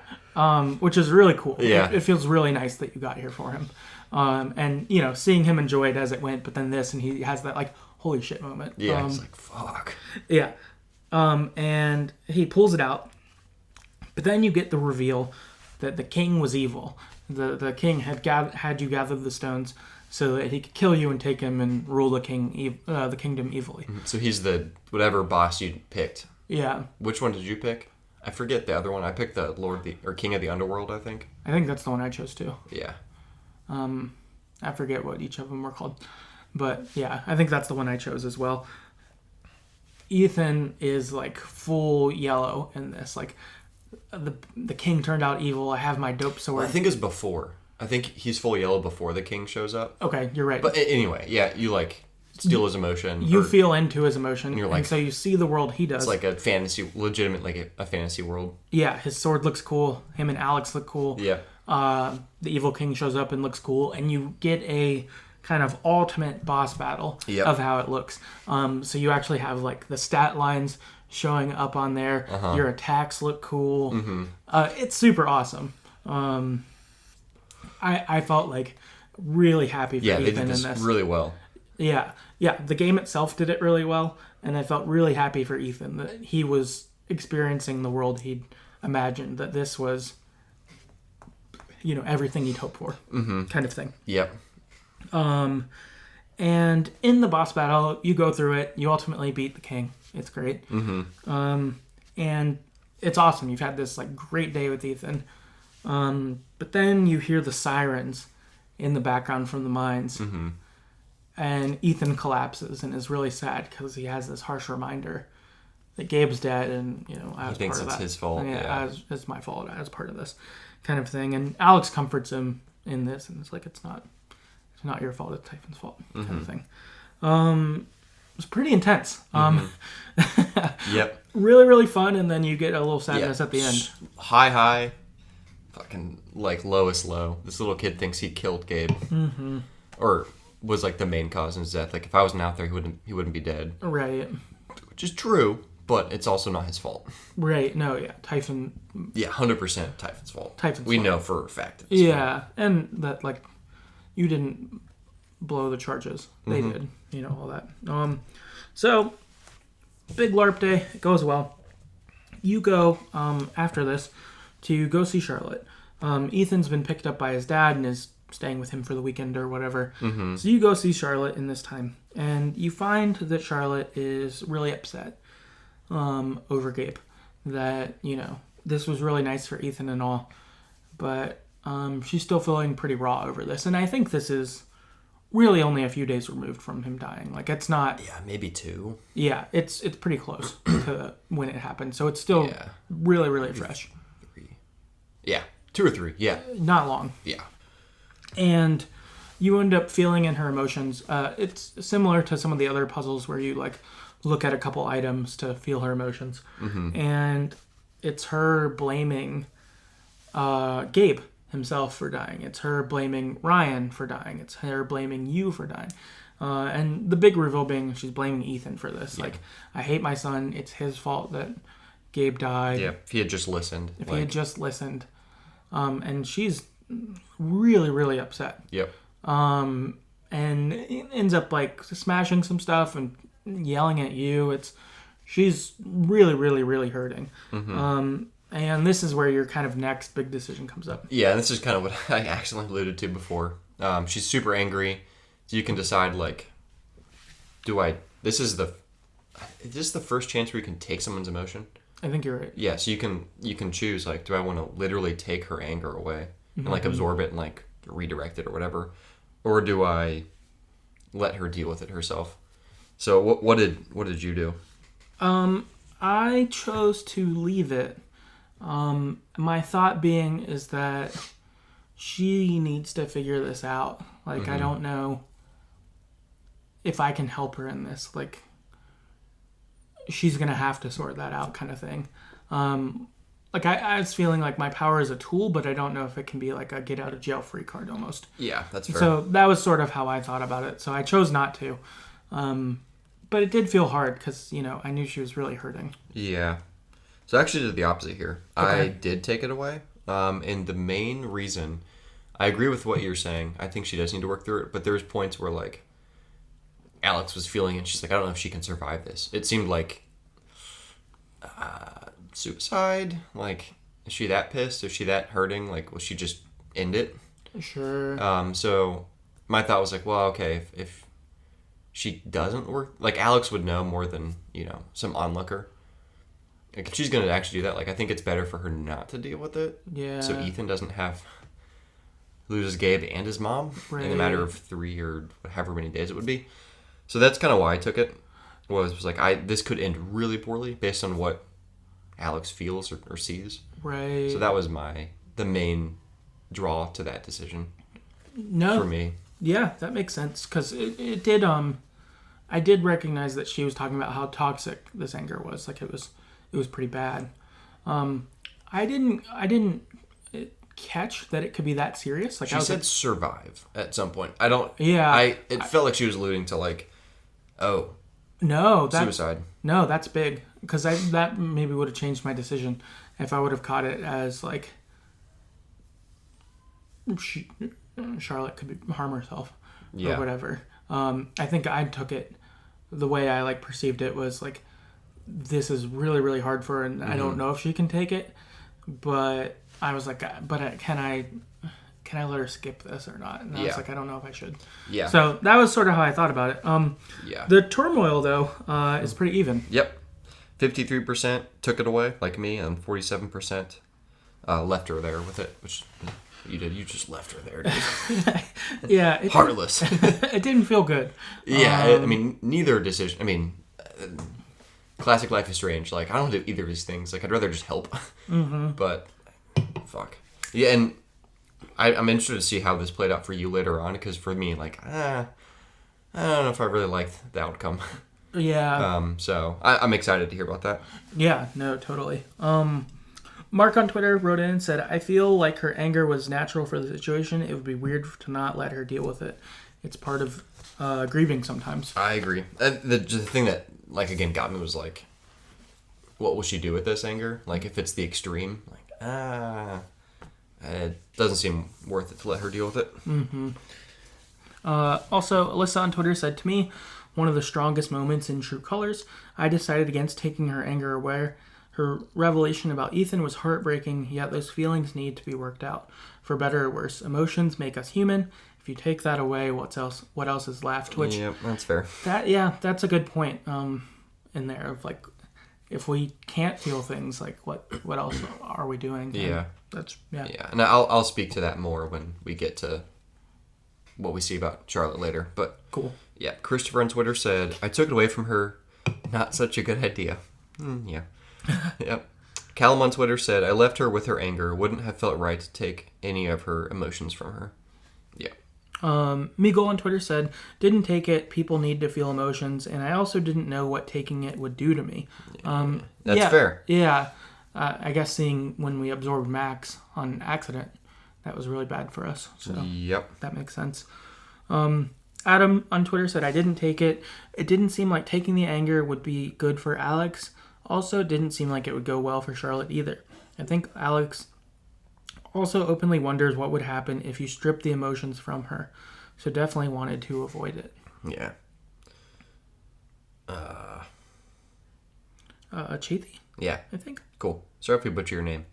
Which is really cool. Yeah. It feels really nice that you got here for him. And, seeing him enjoy it as it went, but then this, and he has that, like, holy shit moment. Yeah, it's like, fuck. Yeah. And he pulls it out, but then you get the reveal that the king was evil. The king had you gather the stones so that he could kill you and take him and rule the kingdom evilly. So he's the whatever boss you picked. Yeah. Which one did you pick? I forget the other one. I picked the King of the Underworld, I think. I think that's the one I chose too. Yeah. I forget what each of them were called. But yeah, I think that's the one I chose as well. Ethan is like full yellow in this. Like the king turned out evil. I have my dope sword. Well, I think it's before. I think he's full yellow before the king shows up. Okay, you're right. But anyway, yeah, you like steal his emotion. You feel into his emotion, and, you're like, so you see the world he does. It's like a fantasy, legitimate, like a fantasy world. Yeah, his sword looks cool. Him and Alex look cool. Yeah. The evil king shows up and looks cool, and you get a kind of ultimate boss battle of how it looks. So you actually have like the stat lines showing up on there. Your attacks look cool. It's super awesome. I felt like really happy for Ethan they did this in this. really well. Yeah. The game itself did it really well, and I felt really happy for Ethan that he was experiencing the world he'd imagined. That this was, everything he'd hoped for, kind of thing. Yep. And in the boss battle, you go through it. You ultimately beat the king. It's great. And it's awesome. You've had this like great day with Ethan. But then you hear the sirens in the background from the mines. And Ethan collapses and is really sad because he has this harsh reminder that Gabe's dead, and I was he thinks part of it's that. his fault. Yeah. It's my fault. I was part of this kind of thing. And Alex comforts him in this, and it's like it's not your fault. It's Typhon's fault, kind of thing. It was pretty intense. Yep. Really, really fun, and then you get a little sadness at the end. High, fucking like lowest low. This little kid thinks he killed Gabe, or was like the main cause of his death. Like if I wasn't out there, he wouldn't be dead. Right. Which is true, but it's also not his fault. Right. No. Yeah. Typhon. Yeah, 100% Typhon's fault. Typhon's we fault. know for a fact. Yeah, and that like you didn't blow the charges. They did. All that. So big LARP day. It goes well. You go after this to go see Charlotte. Ethan's been picked up by his dad and is staying with him for the weekend or whatever. So you go see Charlotte in this time, and you find that Charlotte is really upset over Gabe. That this was really nice for Ethan and all, but she's still feeling pretty raw over this. And I think this is really only a few days removed from him dying. Like it's not. Yeah, maybe 2. Yeah, it's pretty close to when it happened. So it's still really, really fresh. 3. Yeah, 2 or 3. Yeah, not long. Yeah. And you end up feeling in her emotions. It's similar to some of the other puzzles where you like look at a couple items to feel her emotions. And it's her blaming Gabe himself for dying. It's her blaming Ryan for dying. It's her blaming you for dying. And the big reveal being she's blaming Ethan for this. Like, I hate my son. It's his fault that Gabe died. Yeah, if he had just listened. He had just listened. And she's really, really upset. Yep. And it ends up like smashing some stuff and yelling at you. She's really, really, really hurting. And this is where your kind of next big decision comes up. Yeah, this is kind of what I accidentally alluded to before. She's super angry, so you can decide like, is this the first chance where you can take someone's emotion? I think you're right. Yeah, so you can choose like, do I want to literally take her anger away and like absorb it and like redirect it or whatever, or do I let her deal with it herself? So what did you do? I chose to leave it. My thought being is that she needs to figure this out. Like, I don't know if I can help her in this. Like, she's going to have to sort that out kind of thing. Like, I was feeling like my power is a tool, but I don't know if it can be like a get out of jail free card almost. Yeah, that's fair. So that was sort of how I thought about it. So I chose not to. But it did feel hard because, I knew she was really hurting. Yeah. So I actually did the opposite here. Okay. I did take it away. And the main reason, I agree with what you're saying. I think she does need to work through it. But there's points where, like, Alex was feeling it. She's like, I don't know if she can survive this. It seemed like suicide. Like, is she that pissed? Is she that hurting? Like, will she just end it? Sure. So my thought was like, well, okay, if she doesn't work, like, Alex would know more than, some onlooker. Like, if she's going to actually do that, like, I think it's better for her not to deal with it. Yeah. So Ethan doesn't loses Gabe and his mom in a matter of 3 or however many days it would be. So that's kind of why I took it. Was like, this could end really poorly based on what Alex feels or sees. Right. So that was the main draw to that decision. No. For me. Yeah, that makes sense. Because it did, I did recognize that she was talking about how toxic this anger was. Like, it was pretty bad. I didn't catch that it could be that serious. Like, She said survive at some point. I don't... Yeah. It felt like she was alluding to, like, no, suicide. No, that's big. Because that maybe would have changed my decision if I would have caught it as, like, Charlotte could harm herself or whatever. I think I took it the way I, like, perceived it was, like, this is really, really hard for her, and I don't know if she can take it. But I was like, can I let her skip this or not? And I was like, I don't know if I should. Yeah. So that was sort of how I thought about it. The turmoil, though, is pretty even. Yep. 53% took it away, like me, and 47% left her there with it, which you did. You just left her there, dude. Yeah. Heartless. It didn't feel good. Yeah. I mean, neither decision. I mean, classic Life is Strange. Like, I don't do either of these things. Like, I'd rather just help. But, fuck. Yeah, and I'm interested to see how this played out for you later on, because for me, like, I don't know if I really liked the outcome. Yeah. So I'm excited to hear about that. Yeah, no, totally. Mark on Twitter wrote in and said, I feel like her anger was natural for the situation. It would be weird to not let her deal with it. It's part of grieving sometimes. I agree. The thing that, like, again, got me was, like, what will she do with this anger? Like, if it's the extreme, like, it doesn't seem worth it to let her deal with it. Also, Alyssa on Twitter said, to me, one of the strongest moments in True Colors, I decided against taking her anger away. Her revelation about Ethan was heartbreaking, yet those feelings need to be worked out. For better or worse, emotions make us human. If you take that away, what else is left? Which, yeah, that's fair. That's a good point in there of, like, if we can't feel things, like, what else are we doing? Yeah. Yeah, and I'll speak to that more when we get to what we see about Charlotte later. But cool. Yeah, Christopher on Twitter said, I took it away from her. Not such a good idea. Yeah. Yep. Callum on Twitter said, I left her with her anger. Wouldn't have felt right to take any of her emotions from her. Yeah. Miguel on Twitter said, didn't take it. People need to feel emotions. And I also didn't know what taking it would do to me. That's fair. Yeah. I guess seeing when we absorbed Max on accident, that was really bad for us. So yep. That makes sense. Adam on Twitter said, I didn't take it. It didn't seem like taking the anger would be good for Alex. Also, it didn't seem like it would go well for Charlotte either. I think Alex also openly wonders what would happen if you stripped the emotions from her. So definitely wanted to avoid it. Yeah. Chaithy? Yeah. I think. Cool. Sorry if we butcher your name.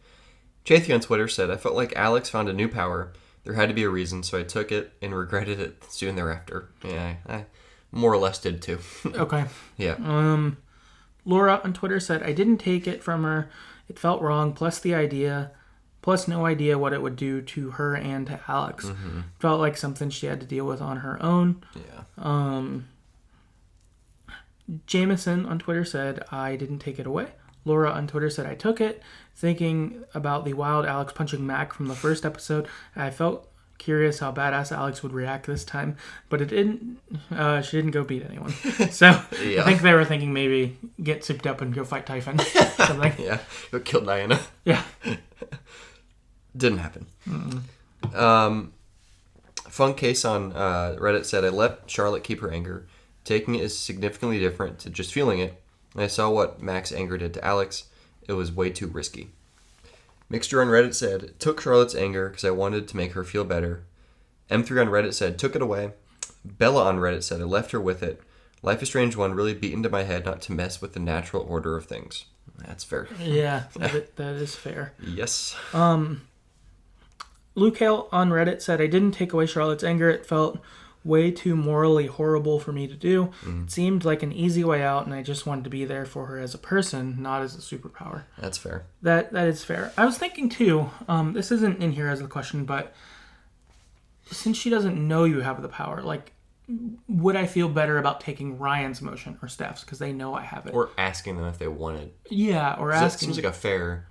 Chaithy on Twitter said, I felt like Alex found a new power. There had to be a reason, so I took it and regretted it soon thereafter. Yeah, I more or less did too. Okay. Yeah. Laura on Twitter said, I didn't take it from her. It felt wrong, plus no idea what it would do to her and to Alex. Felt like something she had to deal with on her own. Yeah. Jameson on Twitter said, I didn't take it away. Laura on Twitter said, I took it. Thinking about the wild Alex punching Mac from the first episode, I felt curious how badass Alex would react this time, but it didn't. She didn't go beat anyone. So I think they were thinking maybe get souped up and go fight Typhon. Something. Yeah, go kill Diana. Yeah. Didn't happen. Fun Case on Reddit said, I let Charlotte keep her anger. Taking it is significantly different to just feeling it. And I saw what Mac's anger did to Alex. It was way too risky. Mixture on Reddit said, took Charlotte's anger because I wanted to make her feel better. M3 on Reddit said, took it away. Bella on Reddit said, I left her with it. Life is Strange 1 really beat into my head not to mess with the natural order of things. That's fair. Yeah, that is fair. Yes. Luke Hale on Reddit said, I didn't take away Charlotte's anger. It felt way too morally horrible for me to do. It seemed like an easy way out, and I just wanted to be there for her as a person, not as a superpower. That's fair. That is fair. I was thinking, too, this isn't in here as a question, but since she doesn't know you have the power, like, would I feel better about taking Ryan's emotion or Steph's because they know I have it? Or asking them if they wanted. Yeah, or asking. That seems like a fair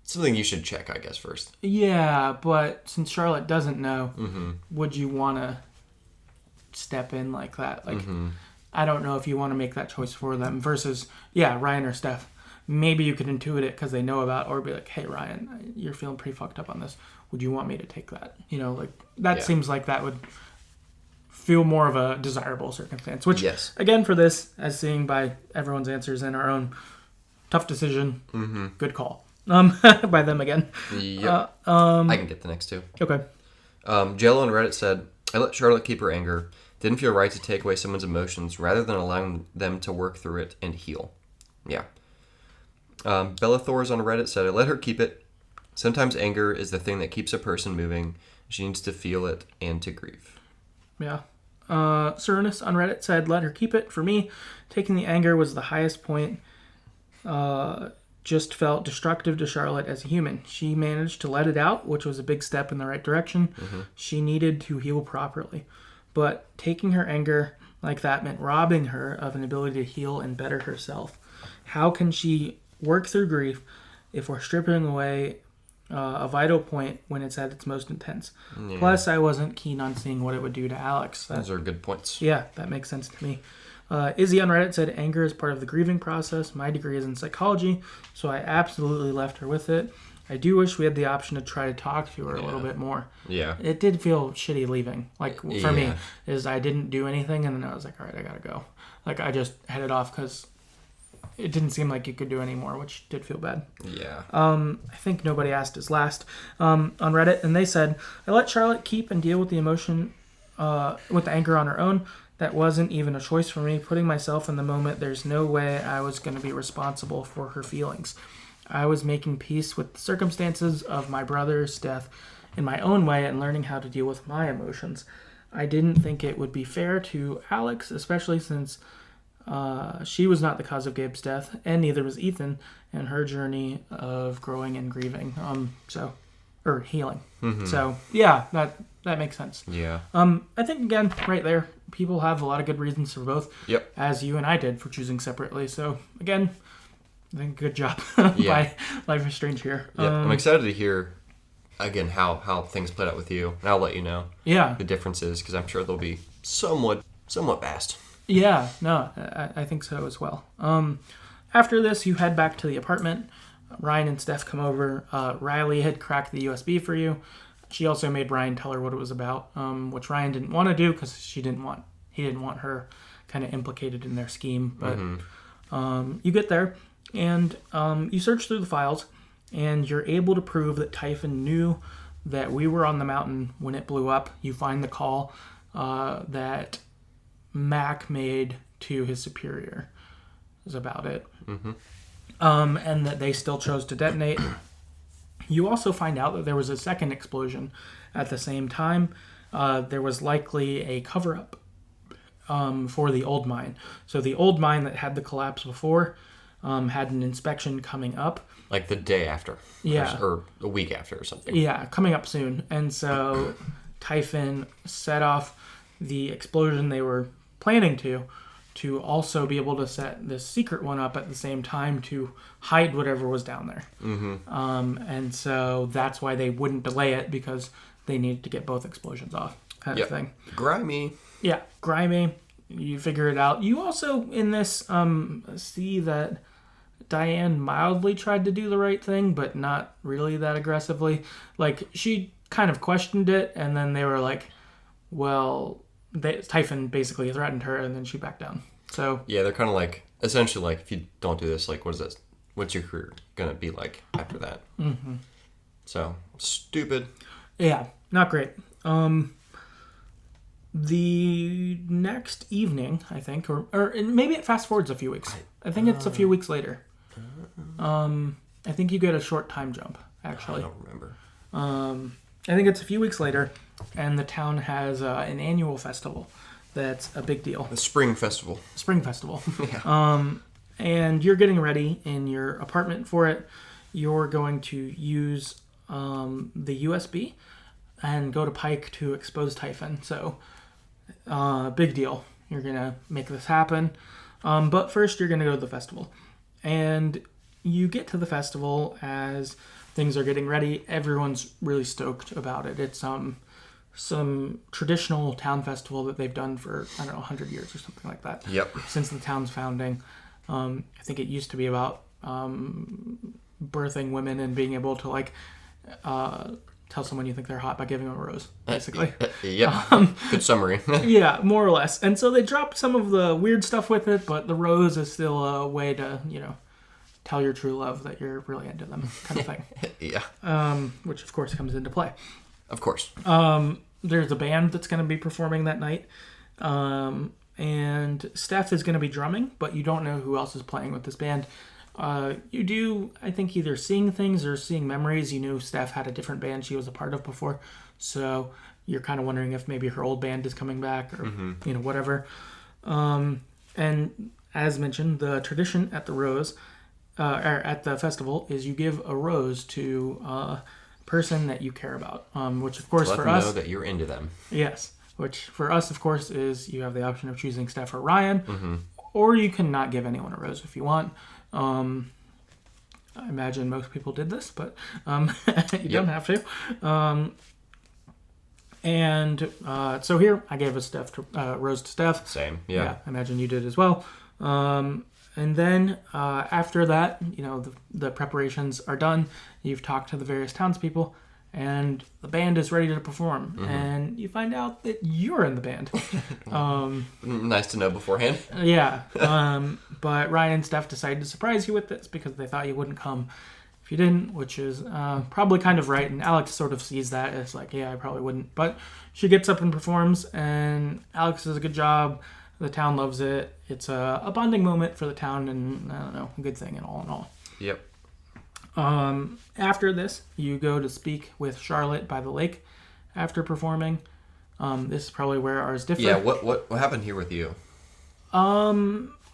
something you should check, I guess, first. Yeah, but since Charlotte doesn't know, would you want to step in like that? Like, I don't know if you want to make that choice for them versus, Ryan or Steph. Maybe you could intuit it because they know about, or be like, hey, Ryan, you're feeling pretty fucked up on this. Would you want me to take that? That seems like that would feel more of a desirable circumstance. Which, again, for this, as seeing by everyone's answers and our own tough decision, good call. By them again. Yep. I can get the next two. Okay. Jello on Reddit said, I let Charlotte keep her anger. Didn't feel right to take away someone's emotions rather than allowing them to work through it and heal. Yeah. Bella Thor's on Reddit said, I let her keep it. Sometimes anger is the thing that keeps a person moving. She needs to feel it and to grieve. Yeah. Cernus on Reddit said, let her keep it. For me, taking the anger was the highest point. Just felt destructive to Charlotte as a human. She managed to let it out, which was a big step in the right direction. She needed to heal properly. But taking her anger like that meant robbing her of an ability to heal and better herself. How can she work through grief if we're stripping away a vital point when it's at its most intense? Yeah. Plus, I wasn't keen on seeing what it would do to Alex. Those are good points. Yeah, that makes sense to me. Izzy on Reddit said, anger is part of the grieving process. My degree is in psychology, so I absolutely left her with it. I do wish we had the option to try to talk to her a little bit more. Yeah. It did feel shitty leaving. Like, for me, is I didn't do anything, and then I was like, all right, I gotta go. Like, I just headed off because it didn't seem like you could do any more, which did feel bad. Yeah. I think nobody asked his last on Reddit, and they said, I let Charlotte keep and deal with the emotion, with the anger on her own. That wasn't even a choice for me. Putting myself in the moment, there's no way I was going to be responsible for her feelings. I was making peace with the circumstances of my brother's death in my own way and learning how to deal with my emotions. I didn't think it would be fair to Alex, especially since she was not the cause of Gabe's death, and neither was Ethan, and her journey of growing and grieving. Or healing. So, yeah, that makes sense. Yeah. I think, again, right there, people have a lot of good reasons for both. Yep. As you and I did for choosing separately. So, again, I think good job by Life is Strange here. Yeah. I'm excited to hear, again, how things played out with you. And I'll let you know the differences, because I'm sure they'll be somewhat vast. Yeah, no, I think so as well. After this, you head back to the apartment. Ryan and Steph come over. Riley had cracked the USB for you. She also made Ryan tell her what it was about, which Ryan didn't want to do because he didn't want her kind of implicated in their scheme. But you get there, and you search through the files, and you're able to prove that Typhon knew that we were on the mountain when it blew up. You find the call that Mac made to his superior. Is about it. And that they still chose to detonate. You also find out that there was a second explosion at the same time. There was likely a cover-up for the old mine. So the old mine that had the collapse before had an inspection coming up. Like the day after. Yeah. Or a week after or something. Yeah, coming up soon. And so Typhon set off the explosion they were planning to also be able to set this secret one up at the same time to hide whatever was down there. And so that's why they wouldn't delay it, because they needed to get both explosions off, kind of thing. Grimy. Yeah, grimy. You figure it out. You also, in this, see that Diane mildly tried to do the right thing, but not really that aggressively. Like, she kind of questioned it, and then they were like, well... Typhon basically threatened her, and then she backed down. So yeah, they're kind of like, essentially like, if you don't do this, like, what is this? What's your career gonna be like after that? So stupid. Yeah, not great. The next evening, I think, or maybe it fast forwards a few weeks. I think it's a few weeks later. I think you get a short time jump. Actually, I don't remember. I think it's a few weeks later, and the town has an annual festival that's a big deal. The Spring Festival. Spring Festival. Yeah. And you're getting ready in your apartment for it. You're going to use the USB and go to Pike to expose Typhon. So, big deal. You're going to make this happen. But first, you're going to go to the festival. And you get to the festival as things are getting ready. Everyone's really stoked about it. It's some traditional town festival that they've done for, I don't know, 100 years or something like that. Yep. Since the town's founding. I think it used to be about birthing women and being able to, like, tell someone you think they're hot by giving them a rose, basically. Yep. Good summary. Yeah, more or less. And so they dropped some of the weird stuff with it, but the rose is still a way to, tell your true love that you're really into them, kind of thing. Yeah. Which, of course, comes into play. Of course. There's a band that's going to be performing that night. And Steph is going to be drumming, but you don't know who else is playing with this band. You do, I think, either seeing things or seeing memories. You knew Steph had a different band she was a part of before. So you're kind of wondering if maybe her old band is coming back or, whatever. And as mentioned, the tradition at the at the festival is you give a rose to a person that you care about, which, of course, Let for them us... know that you're into them. Yes. Which, for us, of course, is you have the option of choosing Steph or Ryan, or you can not give anyone a rose if you want. I imagine most people did this, but you don't have to. So here, I gave a rose to Steph. Same, yeah. I imagine you did as well. And then after that, the preparations are done. You've talked to the various townspeople. And the band is ready to perform. And you find out that you're in the band. Nice to know beforehand. Yeah. But Ryan and Steph decided to surprise you with this because they thought you wouldn't come if you didn't, which is probably kind of right. And Alex sort of sees that as like, yeah, I probably wouldn't. But she gets up and performs, and Alex does a good job. The town loves it. It's a bonding moment for the town, and I don't know, a good thing in all. Yep. After this, you go to speak with Charlotte by the lake after performing. This is probably where ours differ. Yeah, what happened here with you?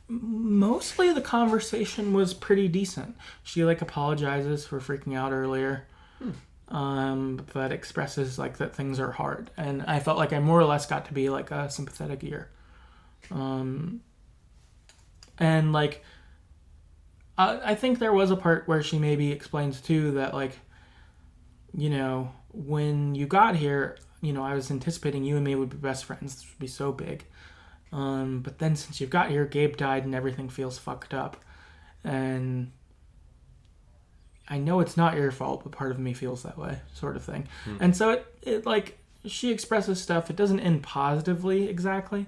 Mostly the conversation was pretty decent. She, apologizes for freaking out earlier. But expresses, that things are hard. And I felt like I more or less got to be, a sympathetic ear. I think there was a part where she maybe explains, too, that, when you got here, I was anticipating you and me would be best friends. This would be so big. But then since you got here, Gabe died and everything feels fucked up. And I know it's not your fault, but part of me feels that way, sort of thing. And so it she expresses stuff. It doesn't end positively exactly,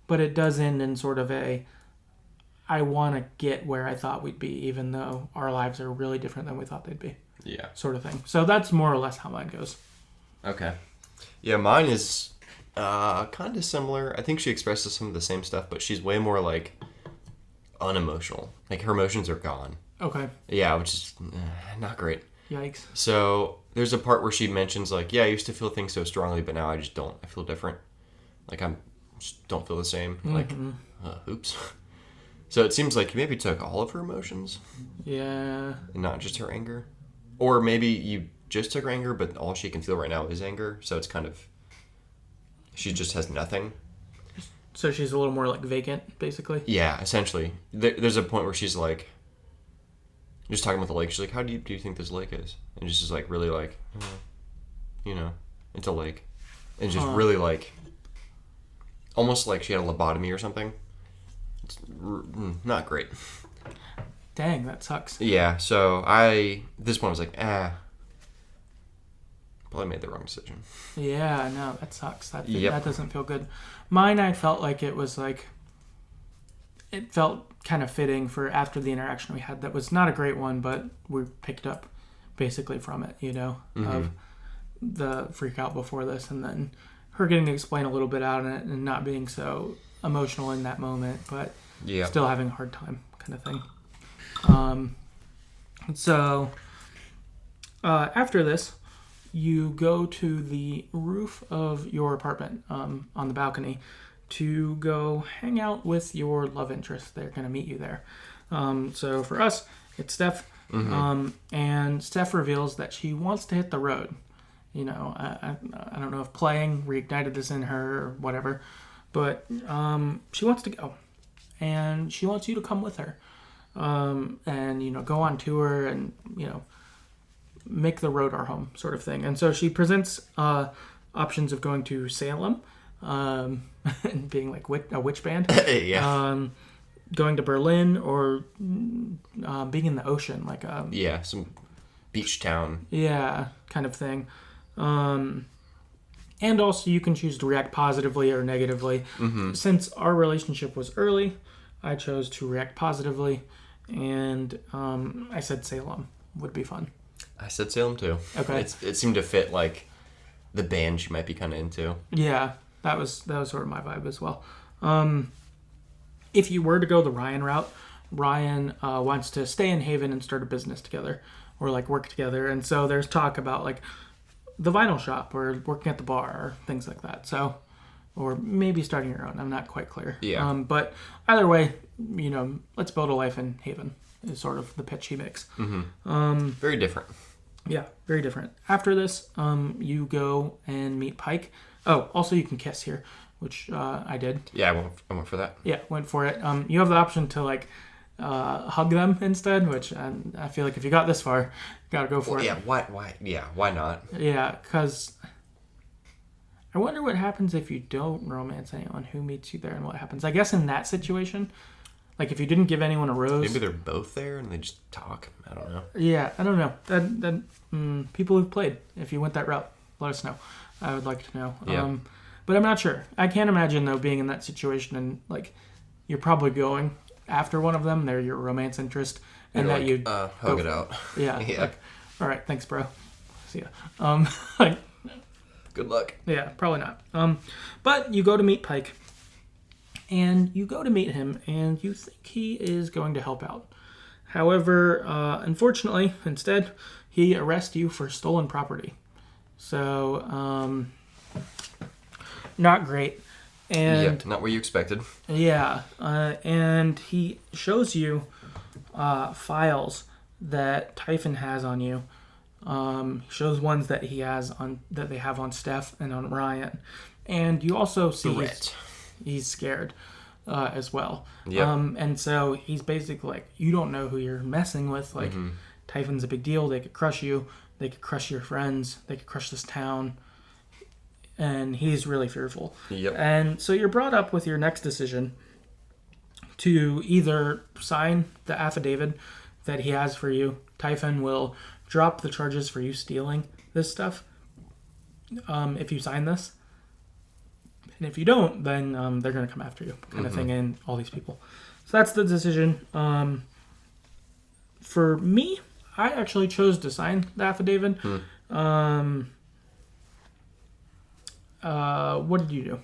but it does end in sort of I want to get where I thought we'd be, even though our lives are really different than we thought they'd be. Yeah. Sort of thing. So that's more or less how mine goes. Okay. Yeah, mine is kind of similar. I think she expresses some of the same stuff, but she's way more, unemotional. Her emotions are gone. Okay. Yeah, which is not great. Yikes. So there's a part where she mentions, I used to feel things so strongly, but now I just don't. I feel different. I just don't feel the same. Oops. So it seems like you maybe took all of her emotions. Yeah. And not just her anger. Or maybe you just took her anger, but all she can feel right now is anger. So it's kind of... She just has nothing. So she's a little more, vacant, basically? Yeah, essentially. There's a point where she's, just talking about the lake. She's like, how deep do you think this lake is? And she's just, really, it's a lake. And just really, almost like she had a lobotomy or something. It's not great. Dang, that sucks. Yeah, so this point I was like, probably made the wrong decision. Yeah, no, that sucks. That doesn't feel good. Mine, I felt like it was it felt kind of fitting for after the interaction we had. That was not a great one, but we picked up basically from it, of the freak out before this, and then her getting to explain a little bit out in it and not being so emotional in that moment, but still having a hard time kind of thing. So after this, you go to the roof of your apartment on the balcony to go hang out with your love interest. They're going to meet you there. So for us, it's Steph. And Steph reveals that she wants to hit the road. I don't know if playing reignited this in her or whatever, but she wants to go. And she wants you to come with her. And, go on tour and, make the road our home sort of thing. And so she presents options of going to Salem, and being like a witch band. Yeah. Going to Berlin, or being in the ocean, like some beach town. Yeah, kind of thing. And also you can choose to react positively or negatively. Since our relationship was early, I chose to react positively, and I said Salem would be fun. I said Salem too. Okay. It seemed to fit like the band she might be kind of into. Yeah, that was sort of my vibe as well. If you were to go the Ryan route, Ryan wants to stay in Haven and start a business together, or like work together. And so there's talk about like the vinyl shop or working at the bar or things like that. So, or maybe starting your own. I'm not quite clear. Yeah. But either way, let's build a life in Haven is sort of the pitch he makes. Very different. Yeah, very different. After this, you go and meet Pike. Oh, also you can kiss here, which I did. Yeah, I went for that. Yeah, went for it. You have the option to like hug them instead, which I feel like if you got this far, you gotta go for it. Yeah, why? Yeah, why not? Yeah, because I wonder what happens if you don't romance anyone who meets you there, and what happens. I guess in that situation, like if you didn't give anyone a rose, maybe they're both there and they just talk. I don't know. Yeah, I don't know. That people who've played, if you went that route, let us know. I would like to know. Yeah. But I'm not sure. I can't imagine though being in that situation and like you're probably going after one of them. They're your romance interest, and You're that like, you'd hug it out. Yeah. Yeah. Like, all right, thanks, bro. See ya. Like, good luck. yeah, probably not. But you go to meet Pike, and you go to meet him, and you think he is going to help out. However, unfortunately, instead, he arrests you for stolen property. So, not great. And not what you expected. yeah, and he shows you files that Typhon has on you. He shows ones that they have on Steph and on Ryan, and you also see he's scared as well. Yeah. And so he's basically like, you don't know who you're messing with. Like, Typhon's a big deal. They could crush you. They could crush your friends. They could crush this town. And he's really fearful. Yep. And so you're brought up with your next decision to either sign the affidavit that he has for you. Typhon will drop the charges for you stealing this stuff if you sign this. And if you don't, then they're going to come after you, kind of thing, and all these people. So that's the decision. For me, I actually chose to sign the affidavit. What did you do?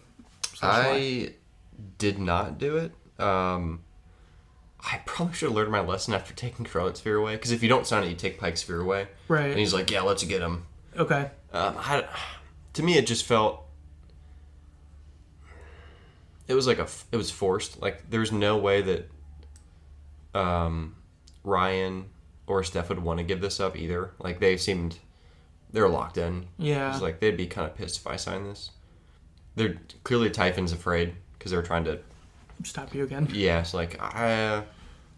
I did not do it. I probably should have learned my lesson after taking Charlotte's sphere away. Because if you don't sign it, you take Pike's sphere away. Right. And he's like, yeah, let's get him. Okay. To me, it just felt... It was like it was forced. Like, there's no way that Ryan or Steph would want to give this up either. Like, they're locked in. Yeah. It's like, they'd be kind of pissed if I sign this. They're clearly Typhon's afraid because they're trying to stop you again. Yeah, it's like,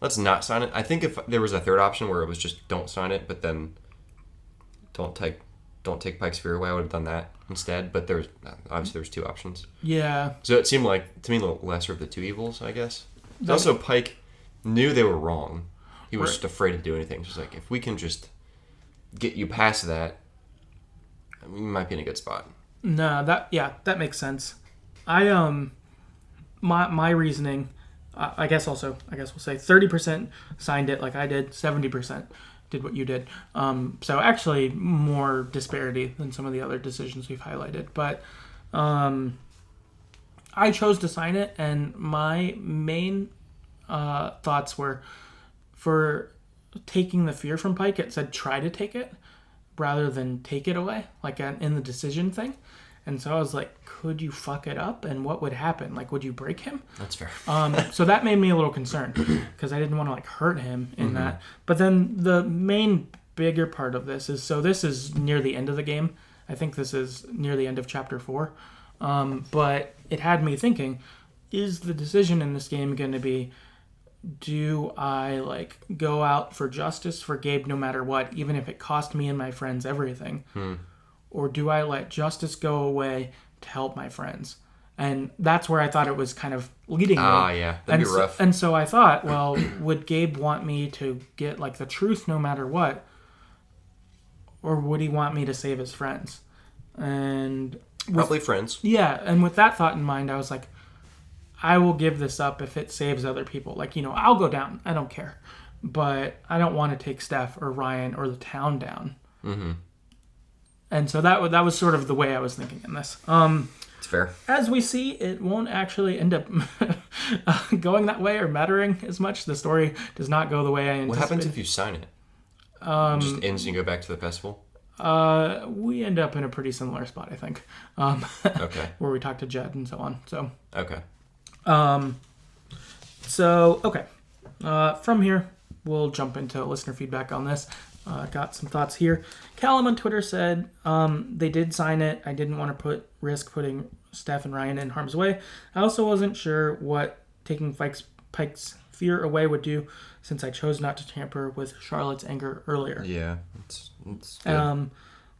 let's not sign it. I think if there was a third option where it was just don't sign it, but then don't take Pike's sphere away, I would have done that instead. But there's two options. Yeah. So it seemed like to me the lesser of the two evils, I guess. Also, Pike knew they were wrong. He was just afraid to do anything. Just like, if we can just get you past that, we might be in a good spot. No, that makes sense. My reasoning, I guess we'll say 30% signed it like I did, 70% did what you did. So actually more disparity than some of the other decisions we've highlighted. But I chose to sign it, and my main thoughts were for taking the fear from Pike. It said try to take it rather than take it away, like in the decision thing. And so I was like, could you fuck it up? And what would happen? Like, would you break him? That's fair. So that made me a little concerned because I didn't want to like hurt him in that. But then the main bigger part of this is near the end of the game. I think this is near the end of chapter 4. But it had me thinking, is the decision in this game going to be do I, like, go out for justice for Gabe no matter what, even if it cost me and my friends everything? Or do I let justice go away to help my friends? And that's where I thought it was kind of leading me. Yeah. That'd be rough. And so I thought, well, would Gabe want me to get, like, the truth no matter what? Or would he want me to save his friends? And Probably friends. yeah, and with that thought in mind, I was like, I will give this up if it saves other people. Like, I'll go down. I don't care. But I don't want to take Steph or Ryan or the town down. Mm-hmm. And so that was sort of the way I was thinking in this. It's fair. As we see, it won't actually end up going that way or mattering as much. The story does not go the way I anticipated. What happens if you sign it? Just ends and you go back to the festival? We end up in a pretty similar spot, I think. Okay. Where we talk to Jed and so on. So. Okay. Okay. From here, we'll jump into listener feedback on this. Got some thoughts here. Callum on Twitter said they did sign it. I didn't want to risk putting Steph and Ryan in harm's way. I also wasn't sure what taking Pike's fear away would do, since I chose not to tamper with Charlotte's anger earlier. Yeah, it's good.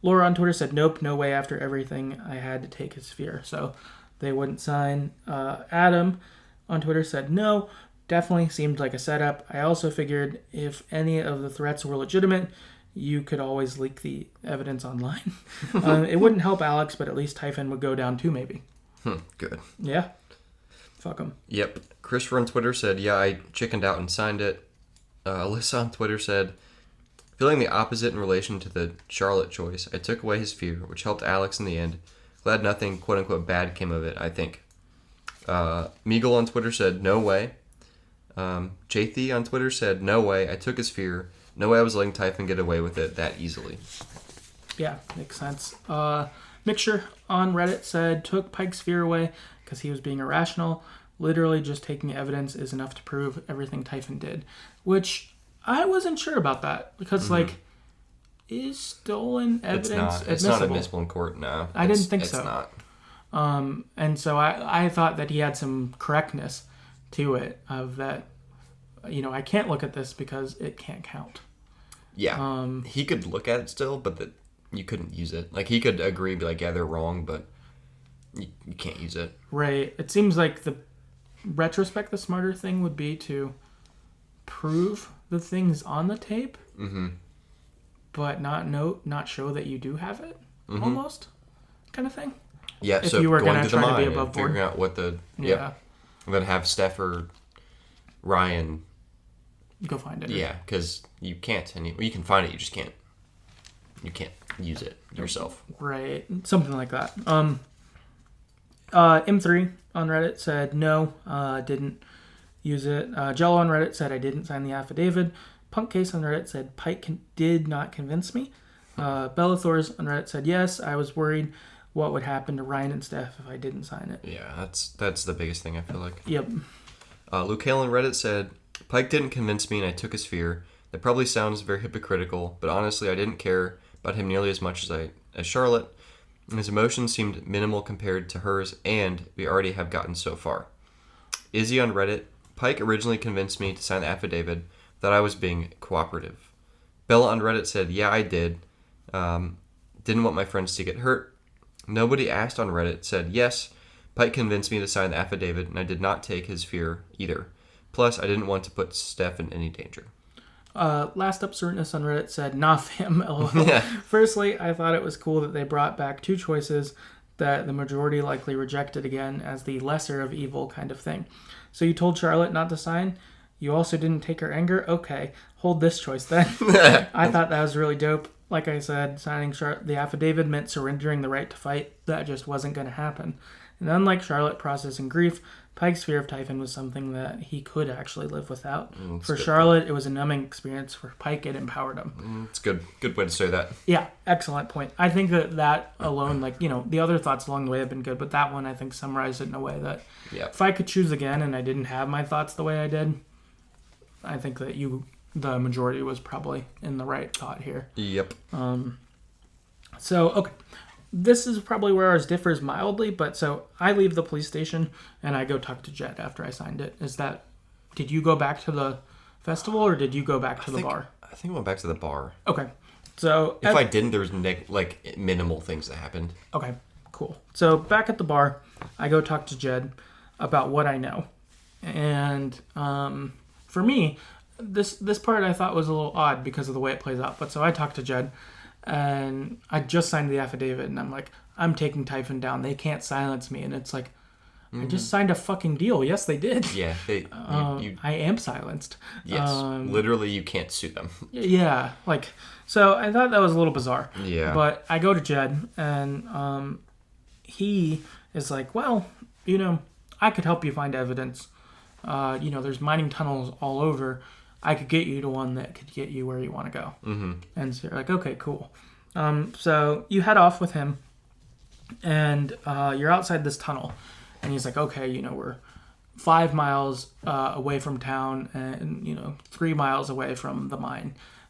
Laura on Twitter said, nope, no way. After everything, I had to take his fear. So they wouldn't sign. Adam on Twitter said, no, definitely seemed like a setup. I also figured if any of the threats were legitimate, you could always leak the evidence online. It wouldn't help Alex, but at least Typhon would go down too, maybe. Good. Yeah. Fuck him. Yep. Christopher on Twitter said, yeah, I chickened out and signed it. Alyssa on Twitter said, feeling the opposite in relation to the Charlotte choice, I took away his fear, which helped Alex in the end. Glad nothing quote-unquote bad came of it, I think. Meagle on Twitter said, no way. Jathy on Twitter said, no way, I took his fear. No way I was letting Typhon get away with it that easily. Yeah, makes sense. Mixture on Reddit said, took Pike's fear away because he was being irrational. Literally just taking evidence is enough to prove everything Typhon did. Which, I wasn't sure about that. Because, is stolen evidence admissible? It's not admissible in court, no. I didn't think so. It's not. And so I thought that he had some correctness to it, of that, I can't look at this because it can't count. Yeah. He could look at it still, but you couldn't use it. Like, he could agree and be like, yeah, they're wrong, but you can't use it. Right. It seems like the smarter thing would be to prove the things on the tape, but not show that you do have it, almost, kind of thing. Yeah, if so you were going to to the try mine to be above and board. figuring out what the... Yeah. I'm going to have Steph or Ryan... Go find it. Yeah, because you can't. You can find it, you just can't. You can't use it yourself. Right. Something like that. M3 on Reddit said, no, didn't use it. Jello on Reddit said, I didn't sign the affidavit. Punk Case on Reddit said, Pike did not convince me. Bellathor's on Reddit said, yes, I was worried what would happen to Ryan and Steph if I didn't sign it. Yeah, that's the biggest thing, I feel like. Yep. Luke Hale on Reddit said, Pike didn't convince me and I took his fear. That probably sounds very hypocritical, but honestly I didn't care about him nearly as much as Charlotte, and his emotions seemed minimal compared to hers, and we already have gotten so far. Izzy on Reddit, Pike originally convinced me to sign the affidavit that I was being cooperative. Bella on Reddit said, yeah, I did. Didn't want my friends to get hurt. Nobody asked on Reddit said, yes, Pike convinced me to sign the affidavit, and I did not take his fear either. Plus, I didn't want to put Steph in any danger. Last Up Certainness on Reddit said, nah, fam, lol. Yeah. Firstly, I thought it was cool that they brought back two choices that the majority likely rejected again as the lesser of evil kind of thing. So you told Charlotte not to sign? You also didn't take her anger? Okay, hold this choice then. I thought that was really dope. Like I said, signing the affidavit meant surrendering the right to fight. That just wasn't going to happen. And unlike Charlotte processing grief, Pike's fear of Typhon was something that he could actually live without. For Charlotte, it was a numbing experience. For Pike, it empowered him. It's good way to say that. Yeah, excellent point. I think that alone, the other thoughts along the way have been good, but that one I think summarized it in a way that if I could choose again and I didn't have my thoughts the way I did, I think that the majority was probably in the right thought here. Yep. Okay. This is probably where ours differs mildly, but so I leave the police station and I go talk to Jet after I signed it. Is that did you go back to the festival or did you go back to the bar? I think I went back to the bar. Okay. So if I didn't, there was minimal things that happened. Okay, cool. So back at the bar, I go talk to Jed about what I know. And for me, this part I thought was a little odd because of the way it plays out. But so I talked to Jed, and I just signed the affidavit, and I'm like, I'm taking Typhon down. They can't silence me. And it's like, I just signed a fucking deal. Yes, they did. Yeah, I am silenced. Yes, literally, you can't sue them. Yeah, so I thought that was a little bizarre. Yeah. But I go to Jed, and he is like, well, I could help you find evidence. There's mining tunnels all over. I could get you to one that could get you where you want to go. Mm-hmm. And so you're like, okay, cool. So you head off with him, and you're outside this tunnel. And he's like, okay, we're 5 miles away from town and, 3 miles away from the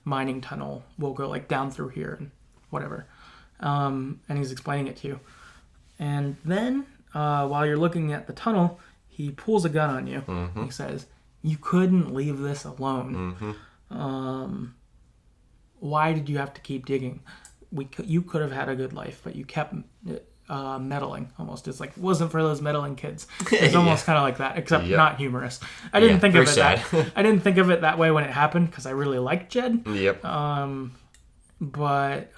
mining tunnel. We'll go, down through here and whatever. And he's explaining it to you. And then, while you're looking at the tunnel, he pulls a gun on you. Mm-hmm. He says, you couldn't leave this alone. Mm-hmm. Why did you have to keep digging? You could have had a good life, but you kept meddling almost. It's like, wasn't for those meddling kids. It's almost kind of like that, except not humorous. I didn't think of it I didn't think of it that way when it happened because I really liked Jed. Yep. But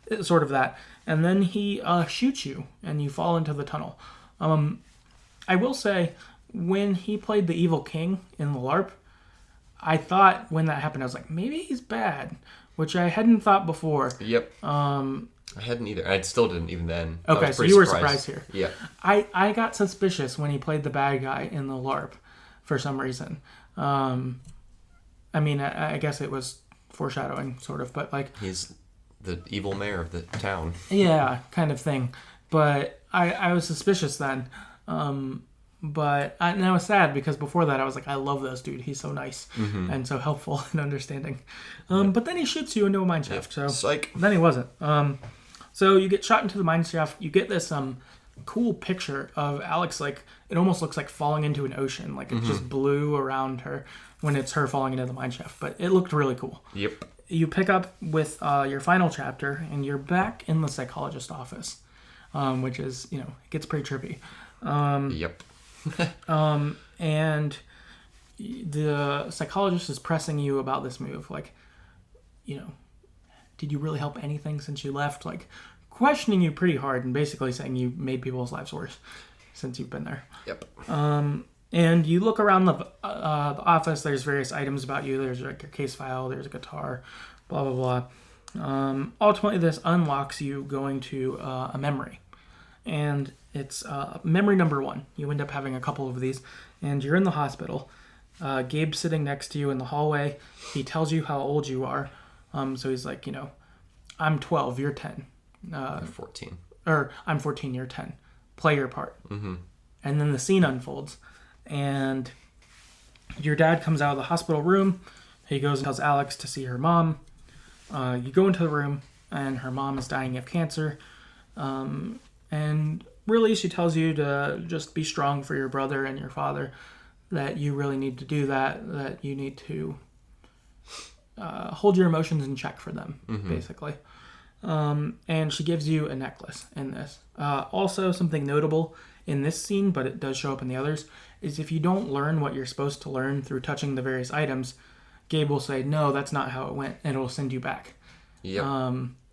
it's sort of that. And then he shoots you and you fall into the tunnel. I will say, when he played the evil king in the LARP, I thought when that happened, I was like, maybe he's bad, which I hadn't thought before. Yep. I hadn't either. I still didn't even then. Okay, so you were surprised here. Yeah. I got suspicious when he played the bad guy in the LARP for some reason. I guess it was foreshadowing, sort of, but he's the evil mayor of the town. Yeah, kind of thing. But I was suspicious then. And I was sad because before that I was like, I love this dude. He's so nice and so helpful and understanding. But then he shoots you into a mine shaft. So Psych. Then he wasn't. So you get shot into the mine shaft. You get this cool picture of Alex, it almost looks like falling into an ocean. It's just blue around her when it's her falling into the mine shaft. But it looked really cool. Yep. You pick up with your final chapter and you're back in the psychologist's office, which is, it gets pretty trippy. Yep. And the psychologist is pressing you about this move. Did you really help anything since you left? Questioning you pretty hard and basically saying you made people's lives worse since you've been there. Yep. And you look around the office. There's various items about you. There's your case file. There's a guitar, blah, blah, blah. Ultimately, this unlocks you going to a memory. And it's memory number 1. You end up having a couple of these. And you're in the hospital. Gabe's sitting next to you in the hallway. He tells you how old you are. So he's like, I'm 12, you're 10. I'm 14. Or I'm 14, you're 10. Play your part. Mm-hmm. And then the scene unfolds. And your dad comes out of the hospital room. He goes and tells Alex to see her mom. You go into the room, and her mom is dying of cancer. And really, she tells you to just be strong for your brother and your father, that you really need to do that you need to hold your emotions in check for them, basically. And she gives you a necklace in this. Also, something notable in this scene, but it does show up in the others, is if you don't learn what you're supposed to learn through touching the various items, Gabe will say, no, that's not how it went, and it'll send you back. Yep.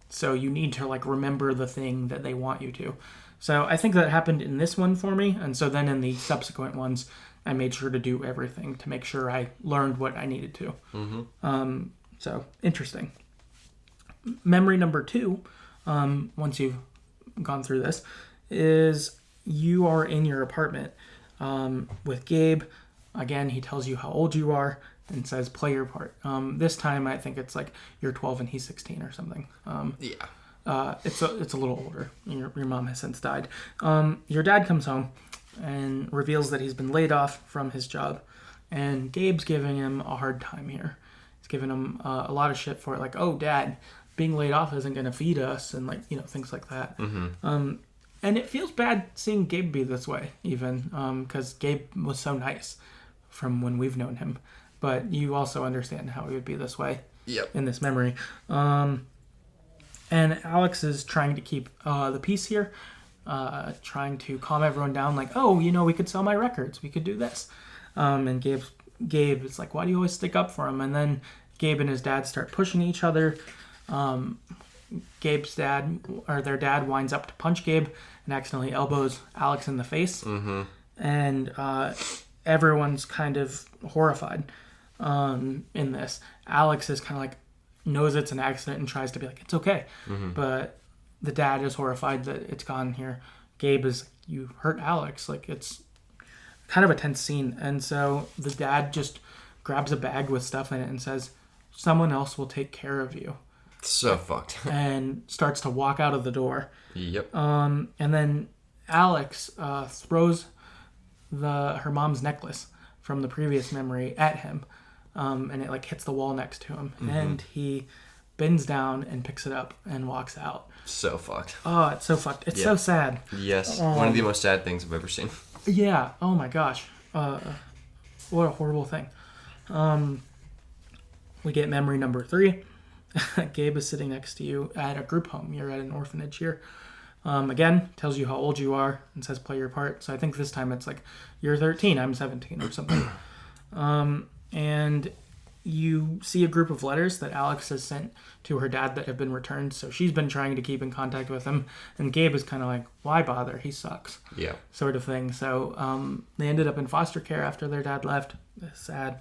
So you need to remember the thing that they want you to. So I think that happened in this one for me, and so then in the subsequent ones, I made sure to do everything to make sure I learned what I needed to. Mm-hmm. So interesting. Memory number 2, once you've gone through this, is you are in your apartment with Gabe. Again, he tells you how old you are and says, play your part. This time, I think it's you're 12 and he's 16 or something. It's a little older. Your mom has since died. Your dad comes home and reveals that he's been laid off from his job. And Gabe's giving him a hard time here. He's giving him a lot of shit for it. Oh, Dad, being laid off isn't going to feed us. And, things like that. Mm-hmm. And it feels bad seeing Gabe be this way, even. Because Gabe was so nice from when we've known him. But you also understand how he would be this way Yep. in this memory. And Alex is trying to keep the peace here, trying to calm everyone down, like, oh, we could sell my records. We could do this. And Gabe is like, why do you always stick up for him? And then Gabe and his dad start pushing each other. Gabe's dad, or their dad, winds up to punch Gabe and accidentally elbows Alex in the face. Mm-hmm. And everyone's kind of horrified in this. Alex is kind of like, knows it's an accident and tries to be like, it's okay. Mm-hmm. But the dad is horrified that it's gone here. Gabe is, you hurt Alex. Like, it's kind of a tense scene. And so the dad just grabs a bag with stuff in it and says, someone else will take care of you. So fucked. And starts to walk out of the door. Yep. And then Alex throws her mom's necklace from the previous memory at him. And it like hits the wall next to him. Mm-hmm. And he bends down and picks it up and walks out. So fucked. Oh, it's so fucked. It's so sad. Yes. One of the most sad things I've ever seen. Yeah. Oh my gosh. What a horrible thing. We get memory number 3. Gabe is sitting next to you at a group home. You're at an orphanage here. Again, tells you how old you are and says play your part. So I think this time it's like, you're 13, I'm 17 or something. And you see a group of letters that Alex has sent to her dad that have been returned. So she's been trying to keep in contact with him. And Gabe is kind of like, why bother? He sucks. Yeah. Sort of thing. So they ended up in foster care after their dad left. Sad.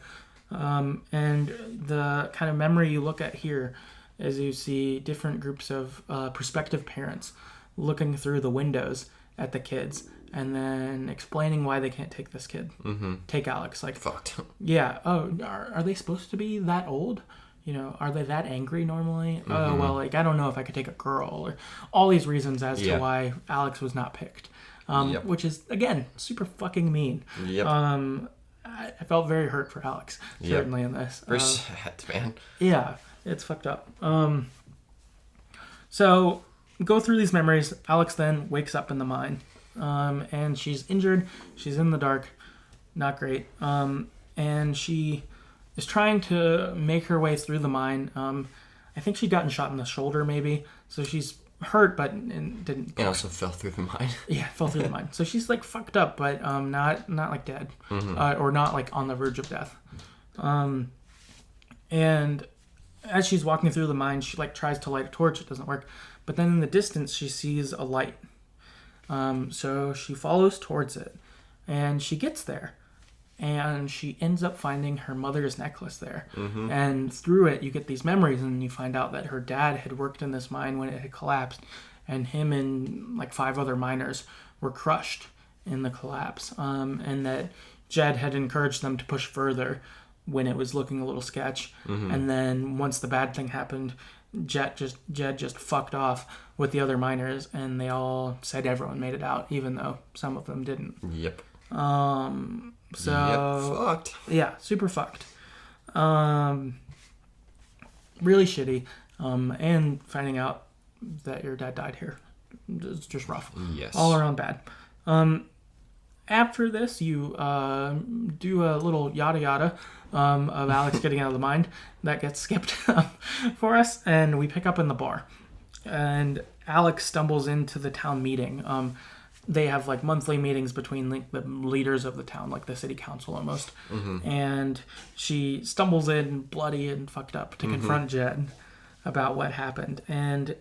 And the kind of memory you look at here is you see different groups of prospective parents looking through the windows at the kids and then explaining why they can't take this kid. Mm-hmm. Take Alex. Like, fucked. Yeah. Oh, are they supposed to be that old? Are they that angry normally? Mm-hmm. Oh, well, like, I don't know if I could take a girl, or all these reasons as to why Alex was not picked. Which is, again, super fucking mean. Yep. I felt very hurt for Alex, certainly, in this. Very sad, man. Yeah, it's fucked up. So, go through these memories. Alex then wakes up in the mine, and she's injured. She's in the dark. Not great. And she is trying to make her way through the mine. I think she'd gotten shot in the shoulder, maybe. So she's hurt, but didn't. And also fell through the mine. Yeah, fell through the mine. So she's like fucked up, but not like dead, or not like on the verge of death. And as she's walking through the mine, she like tries to light a torch. It doesn't work. But then in the distance, she sees a light. So she follows towards it, and she gets there. And she ends up finding her mother's necklace there. Mm-hmm. And through it, you get these memories, and you find out that her dad had worked in this mine when it had collapsed, and him and like 5 other miners were crushed in the collapse. And that Jed had encouraged them to push further when it was looking a little sketch. Mm-hmm. And then once the bad thing happened, Jed just fucked off with the other miners, and they all said everyone made it out, even though some of them didn't. Yep. So fucked. Yeah, super fucked. Really shitty. And finding out that your dad died here is just rough. Yes. All around bad. After this, you do a little yada yada of Alex getting out of the mine. That gets skipped for us, and we pick up in the bar. And Alex stumbles into the town meeting. They have like monthly meetings between like the leaders of the town, like the city council almost. Mm-hmm. And she stumbles in bloody and fucked up to confront Jed about what happened. And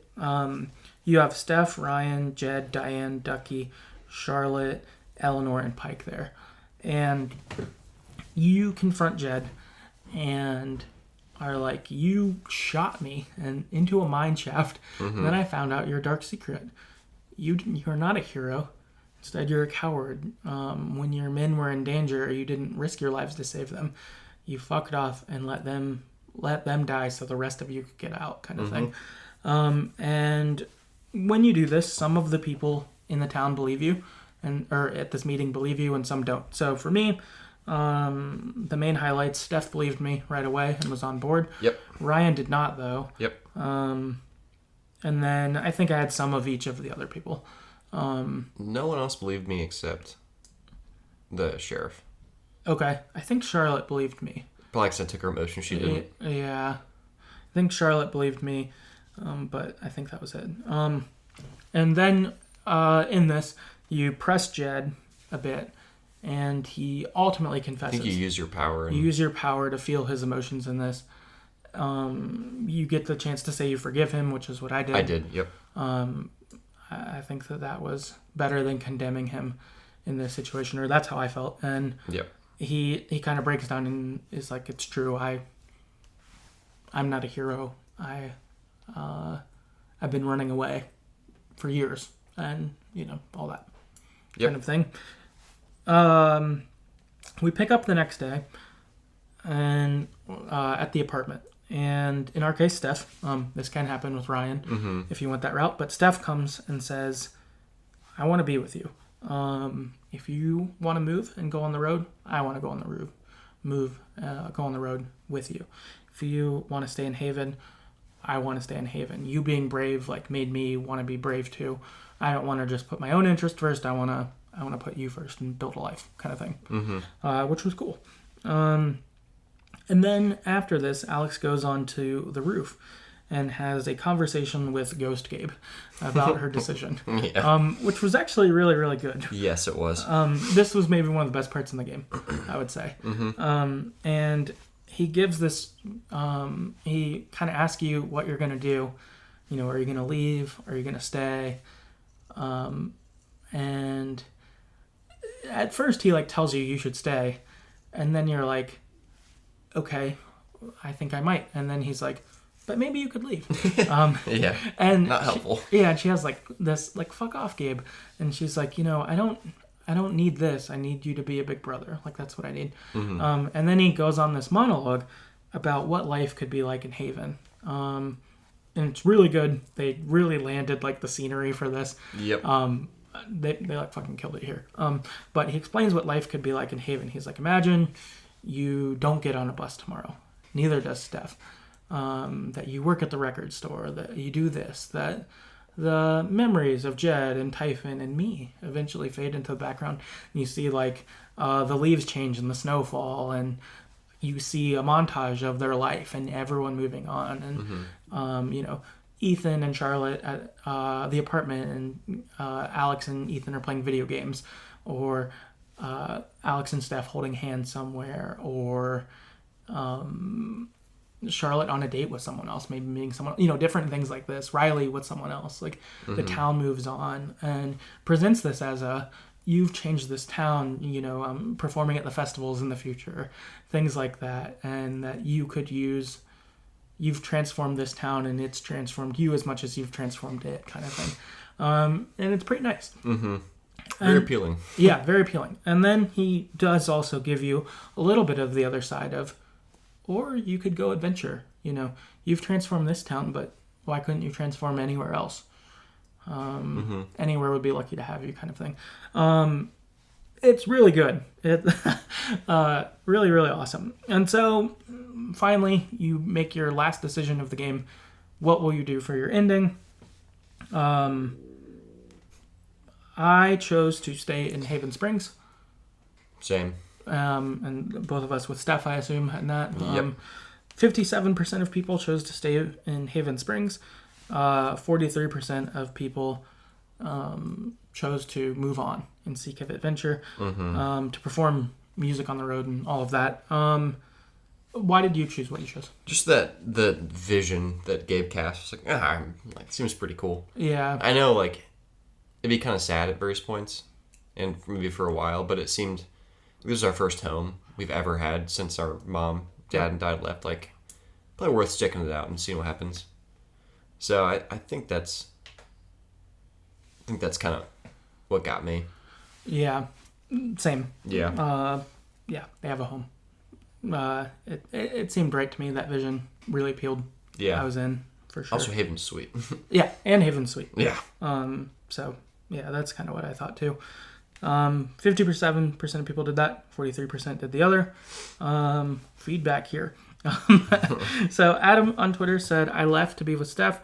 you have Steph, Ryan, Jed, Diane, Ducky, Charlotte, Eleanor, and Pike there. And you confront Jed and are like, you shot me and into a mine shaft. Mm-hmm. And then I found out your dark secret. You're not a hero. Instead, you're a coward. When your men were in danger, you didn't risk your lives to save them. You fucked off and let them die so the rest of you could get out, kind of thing. And when you do this, some of the people in the town believe you, or at this meeting believe you, and some don't. So for me, the main highlights: Steph believed me right away and was on board. Yep. Ryan did not, though. Yep. And then I think I had some of each of the other people. No one else believed me except the sheriff. Okay. I think Charlotte believed me. Probably because I took her emotion. She didn't. Yeah. I think Charlotte believed me, but I think that was it. And then in this, you press Jed a bit, and he ultimately I confesses. think you use your power. And... You use your power to feel his emotions in this. You get the chance to say you forgive him, which is what I did. I did, yep. I think that was better than condemning him in this situation, or that's how I felt. And yep. he kind of breaks down and is like, it's true. I'm not a hero. I've been running away for years, and all that kind of thing. We pick up the next day, and at the apartment, and in our case, Steph. This can happen with Ryan if you went that route, but Steph comes and says, "I want to be with you. If you want to move and go on the road, I want to go on the road. Go on the road with you. If you want to stay in Haven, I want to stay in Haven. You being brave made me want to be brave too. I don't want to just put my own interest first. I want to put you first and build a life," kind of thing, which was cool. And then after this, Alex goes on to the roof and has a conversation with Ghost Gabe about her decision, which was actually really, really good. Yes, it was. This was maybe one of the best parts in the game, I would say. And he gives this, he kind of asks you what you're going to do. Are you going to leave? Are you going to stay? And at first he tells you should stay. And then you're like, okay, I think I might. And then he's like, but maybe you could leave. Yeah. And not helpful. And she has this fuck off, Gabe. And she's like, I don't need this. I need you to be a big brother. That's what I need. And then he goes on this monologue about what life could be like in Haven. And it's really good. They really landed the scenery for this. Yep. They fucking killed it here. But he explains what life could be like in Haven. He's like, imagine you don't get on a bus tomorrow. Neither does Steph. That you work at the record store, that you do this, that the memories of Jed and Typhon and me eventually fade into the background. And you see the leaves change in the snowfall, and you see a montage of their life and everyone moving on. And, Ethan and Charlotte at the apartment, and Alex and Ethan are playing video games, or Alex and Steph holding hands somewhere, or Charlotte on a date with someone else, maybe meeting someone, different things like this. Riley with someone else. The town moves on and presents this as you've changed this town, performing at the festivals in the future, things like that, and that you've transformed this town and it's transformed you as much as you've transformed it, kind of thing. And it's pretty nice. Very appealing. Yeah, very appealing. And then he does also give you a little bit of the other side of, or you could go adventure. You've transformed this town, but why couldn't you transform anywhere else? Anywhere would be lucky to have you, kind of thing. It's really good. Really, really awesome. And so finally, you make your last decision of the game. What will you do for your ending? I chose to stay in Haven Springs. Same. And both of us with Steph, I assume, had that. Yep. 57% of people chose to stay in Haven Springs. 43% of people chose to move on and seek adventure, to perform music on the road and all of that. Why did you choose what you chose? Just the vision that Gabe cast was it seems pretty cool. Yeah. I know, it'd be kind of sad at various points, and maybe for a while, but it seemed this is our first home we've ever had since our mom, dad, and dad left. Probably worth sticking it out and seeing what happens. So I think that's kind of what got me. Yeah, same. Yeah. Yeah, they have a home. It seemed right to me. That vision really appealed. Yeah. I was in, for sure. Also, Haven's sweet. Yeah, and Haven's sweet. Yeah. So, yeah, that's kind of what I thought, too. 57% of people did that. 43% did the other. Feedback here. So Adam on Twitter said, I left to be with Steph.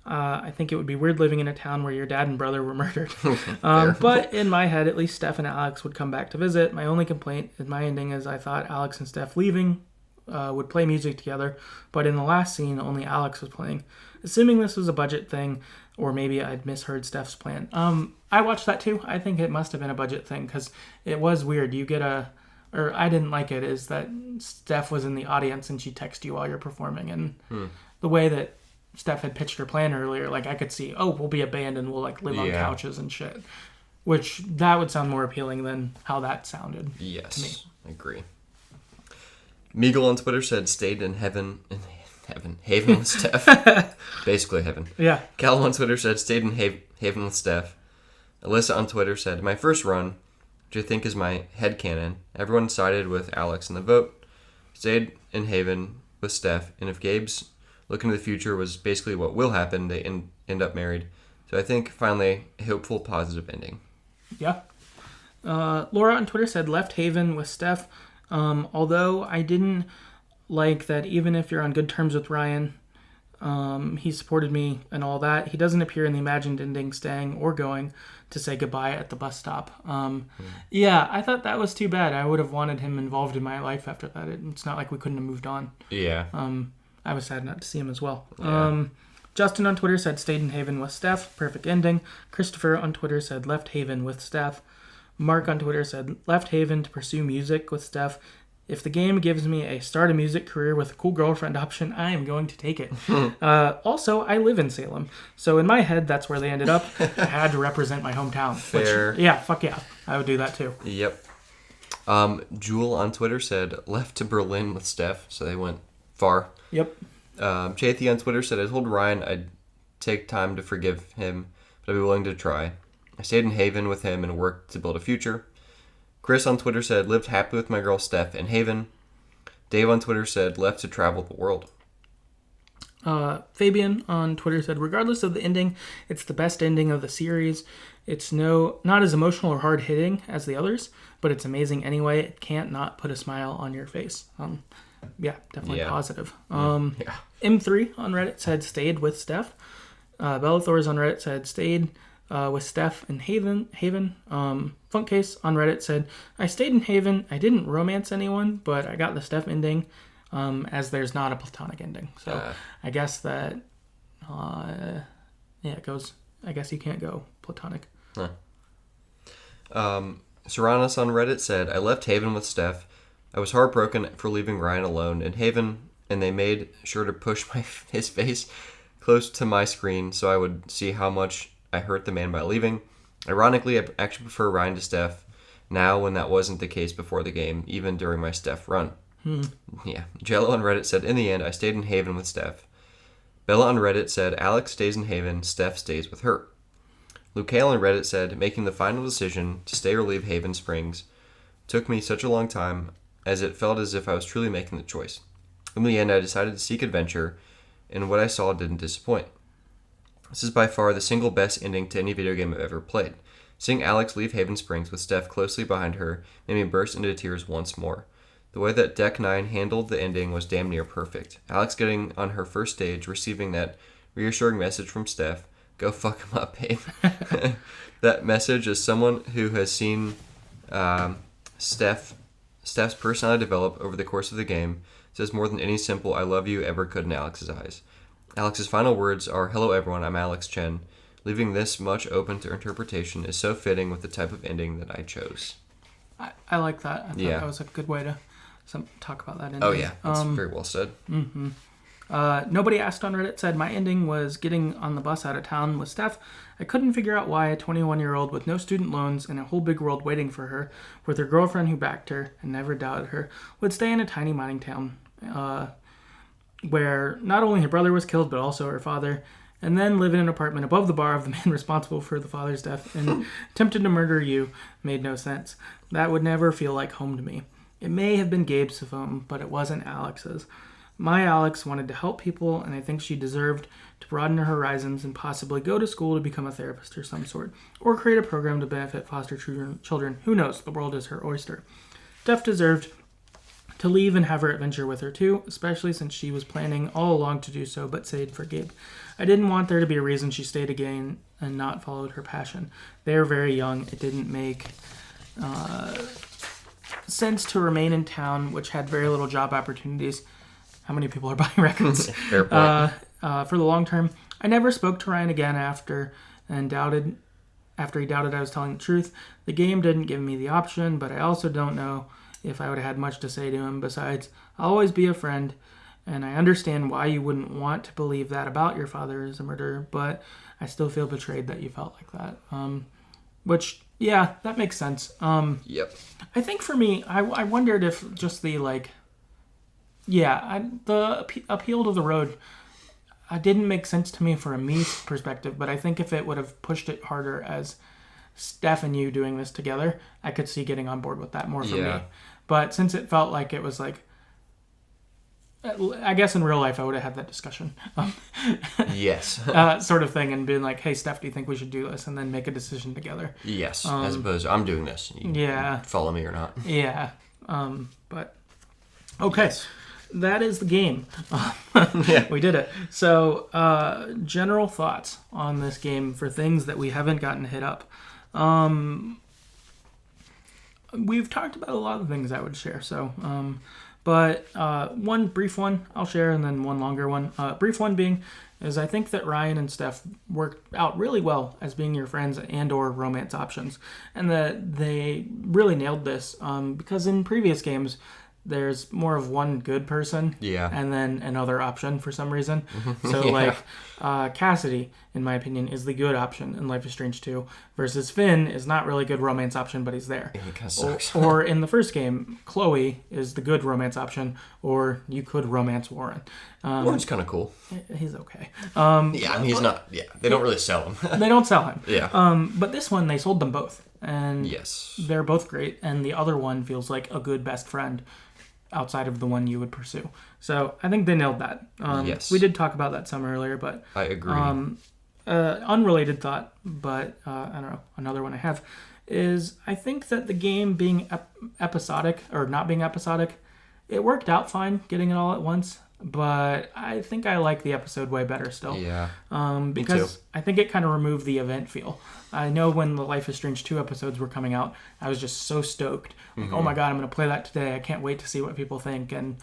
I think it would be weird living in a town where your dad and brother were murdered. But in my head, at least Steph and Alex would come back to visit. My only complaint in my ending is I thought Alex and Steph leaving would play music together, but in the last scene, only Alex was playing. Assuming this was a budget thing, or maybe I'd misheard Steph's plan. I watched that too. I think it must have been a budget thing, because it was weird. You get or I didn't like it, is that Steph was in the audience and she texted you while you're performing, and the way that Steph had pitched her plan earlier, like I could see, we'll be a band and we'll like live on couches and shit. Which that would sound more appealing than how that sounded. Yes, to me. I agree. Meagle on Twitter said stayed in haven with Steph. Basically heaven. Yeah. Callum on Twitter said stayed in haven with Steph. Alyssa on Twitter said my first run, which I think is my headcanon. Everyone sided with Alex in the vote. Stayed in haven with Steph, and if Gabe's look into the future was basically what will happen, they end up married. So I think finally a hopeful, positive ending. Yeah. Laura on Twitter said left haven with Steph. Although I didn't like that even if you're on good terms with Ryan, he supported me and all that, he doesn't appear in the imagined ending staying or going to say goodbye at the bus stop. Yeah, I thought that was too bad. I would have wanted him involved in my life after that. It's not like we couldn't have moved on. Yeah. I was sad not to see him as well. Yeah. Justin on Twitter said stayed in haven with Steph. Perfect ending. Christopher on Twitter said left haven with Steph. Mark on Twitter said left haven to pursue music with Steph. If the game gives me a start a music career with a cool girlfriend option, I am going to take it. Also, I live in Salem. So in my head, that's where they ended up. I had to represent my hometown. Fair. Which, yeah, fuck yeah. I would do that too. Yep. Jewel on Twitter said left to Berlin with Steph. So they went far. Yep. Chathy on Twitter said I told Ryan I'd take time to forgive him, but I'd be willing to try. I stayed in Haven with him and worked to build a future. Chris on Twitter said lived happy with my girl Steph in Haven. Dave on Twitter said left to travel the world. Fabian on Twitter said regardless of the ending, it's the best ending of the series. It's not as emotional or hard hitting as the others, but it's amazing anyway. It can't not put a smile on your face. Yeah, definitely positive. M3 on Reddit said stayed with Steph. Bellathor's on Reddit said stayed with Steph in Haven. Funkcase on Reddit said, I stayed in Haven. I didn't romance anyone, but I got the Steph ending, as there's not a platonic ending. So I guess that, it goes, I guess you can't go platonic. Huh. Serranos on Reddit said, I left Haven with Steph. I was heartbroken for leaving Ryan alone in Haven, and they made sure to push his face close to my screen so I would see how much I hurt the man by leaving. Ironically, I actually prefer Ryan to Steph now when that wasn't the case before the game, even during my Steph run. Yeah. Jello on Reddit said, in the end, I stayed in Haven with Steph. Bella on Reddit said, Alex stays in Haven, Steph stays with her. Luke Hale on Reddit said, making the final decision to stay or leave Haven Springs took me such a long time as it felt as if I was truly making the choice. In the end, I decided to seek adventure, and what I saw didn't disappoint. This is by far the single best ending to any video game I've ever played. Seeing Alex leave Haven Springs with Steph closely behind her made me burst into tears once more. The way that Deck 9 handled the ending was damn near perfect. Alex getting on her first stage, receiving that reassuring message from Steph, go fuck him up, babe. That message, as someone who has seen Steph's personality develop over the course of the game, says more than any simple I love you ever could in Alex's eyes. Alex's final words are, hello everyone, I'm Alex Chen. Leaving this much open to interpretation is so fitting with the type of ending that I chose. I like that. I thought that was a good way to talk about that ending. Oh yeah, that's very well said. Mm-hmm. Nobody asked on Reddit said, my ending was getting on the bus out of town with Steph. I couldn't figure out why a 21-year-old with no student loans and a whole big world waiting for her, with her girlfriend who backed her and never doubted her, would stay in a tiny mining town where not only her brother was killed, but also her father, and then live in an apartment above the bar of the man responsible for the father's death and attempted to murder you made no sense. That would never feel like home to me. It may have been Gabe's home, but it wasn't Alex's. My Alex wanted to help people, and I think she deserved to broaden her horizons and possibly go to school to become a therapist or some sort, or create a program to benefit foster children. Who knows? The world is her oyster. Steph deserved to leave and have her adventure with her too, especially since she was planning all along to do so, but Sade forgave. I didn't want there to be a reason she stayed again and not followed her passion. They were very young. It didn't make sense to remain in town, which had very little job opportunities. How many people are buying records? Fair point. For the long term. I never spoke to Ryan again after he doubted I was telling the truth. The game didn't give me the option, but I also don't know if I would have had much to say to him. Besides, I'll always be a friend, and I understand why you wouldn't want to believe that about your father as a murderer, but I still feel betrayed that you felt like that. Which, yeah, that makes sense. Yep. I think for me, I wondered if just the, the appeal to the road didn't make sense to me for a me perspective, but I think if it would have pushed it harder as Steph and you doing this together, I could see getting on board with that more for me. But since it felt like it was I guess in real life I would have had that discussion. Yes. Sort of thing, and been like, hey, Steph, do you think we should do this? And then make a decision together. Yes, as opposed to, I'm doing this. You follow me or not. Yeah. But, okay. Yes. That is the game. We did it. So, general thoughts on this game for things that we haven't gotten hit up. We've talked about a lot of things I would share. So, but one brief one I'll share, and then one longer one. Brief one being is I think that Ryan and Steph worked out really well as being your friends and or romance options, and that they really nailed this because in previous games there's more of one good person and then another option for some reason. So Cassidy, in my opinion, is the good option in Life is Strange 2 versus Finn is not really a good romance option, but he's there. Yeah, he kind of sucks. Or in the first game, Chloe is the good romance option, or you could romance Warren. Warren's kind of cool. He's okay. He's not. Yeah, they don't really sell him. They don't sell him. Yeah. But this one, they sold them both. And yes, they're both great. And the other one feels like a good best friend outside of the one you would pursue. So I think they nailed that. Yes. We did talk about that some earlier, but I agree. Unrelated thought, but I don't know, another one I have is I think that the game being episodic or not being episodic, it worked out fine getting it all at once, but I think I like the episode way better still. Yeah. Because I think it kind of removed the event feel. I know when the Life is Strange 2 episodes were coming out, I was just so stoked. Like, oh my god, I'm going to play that today. I can't wait to see what people think. And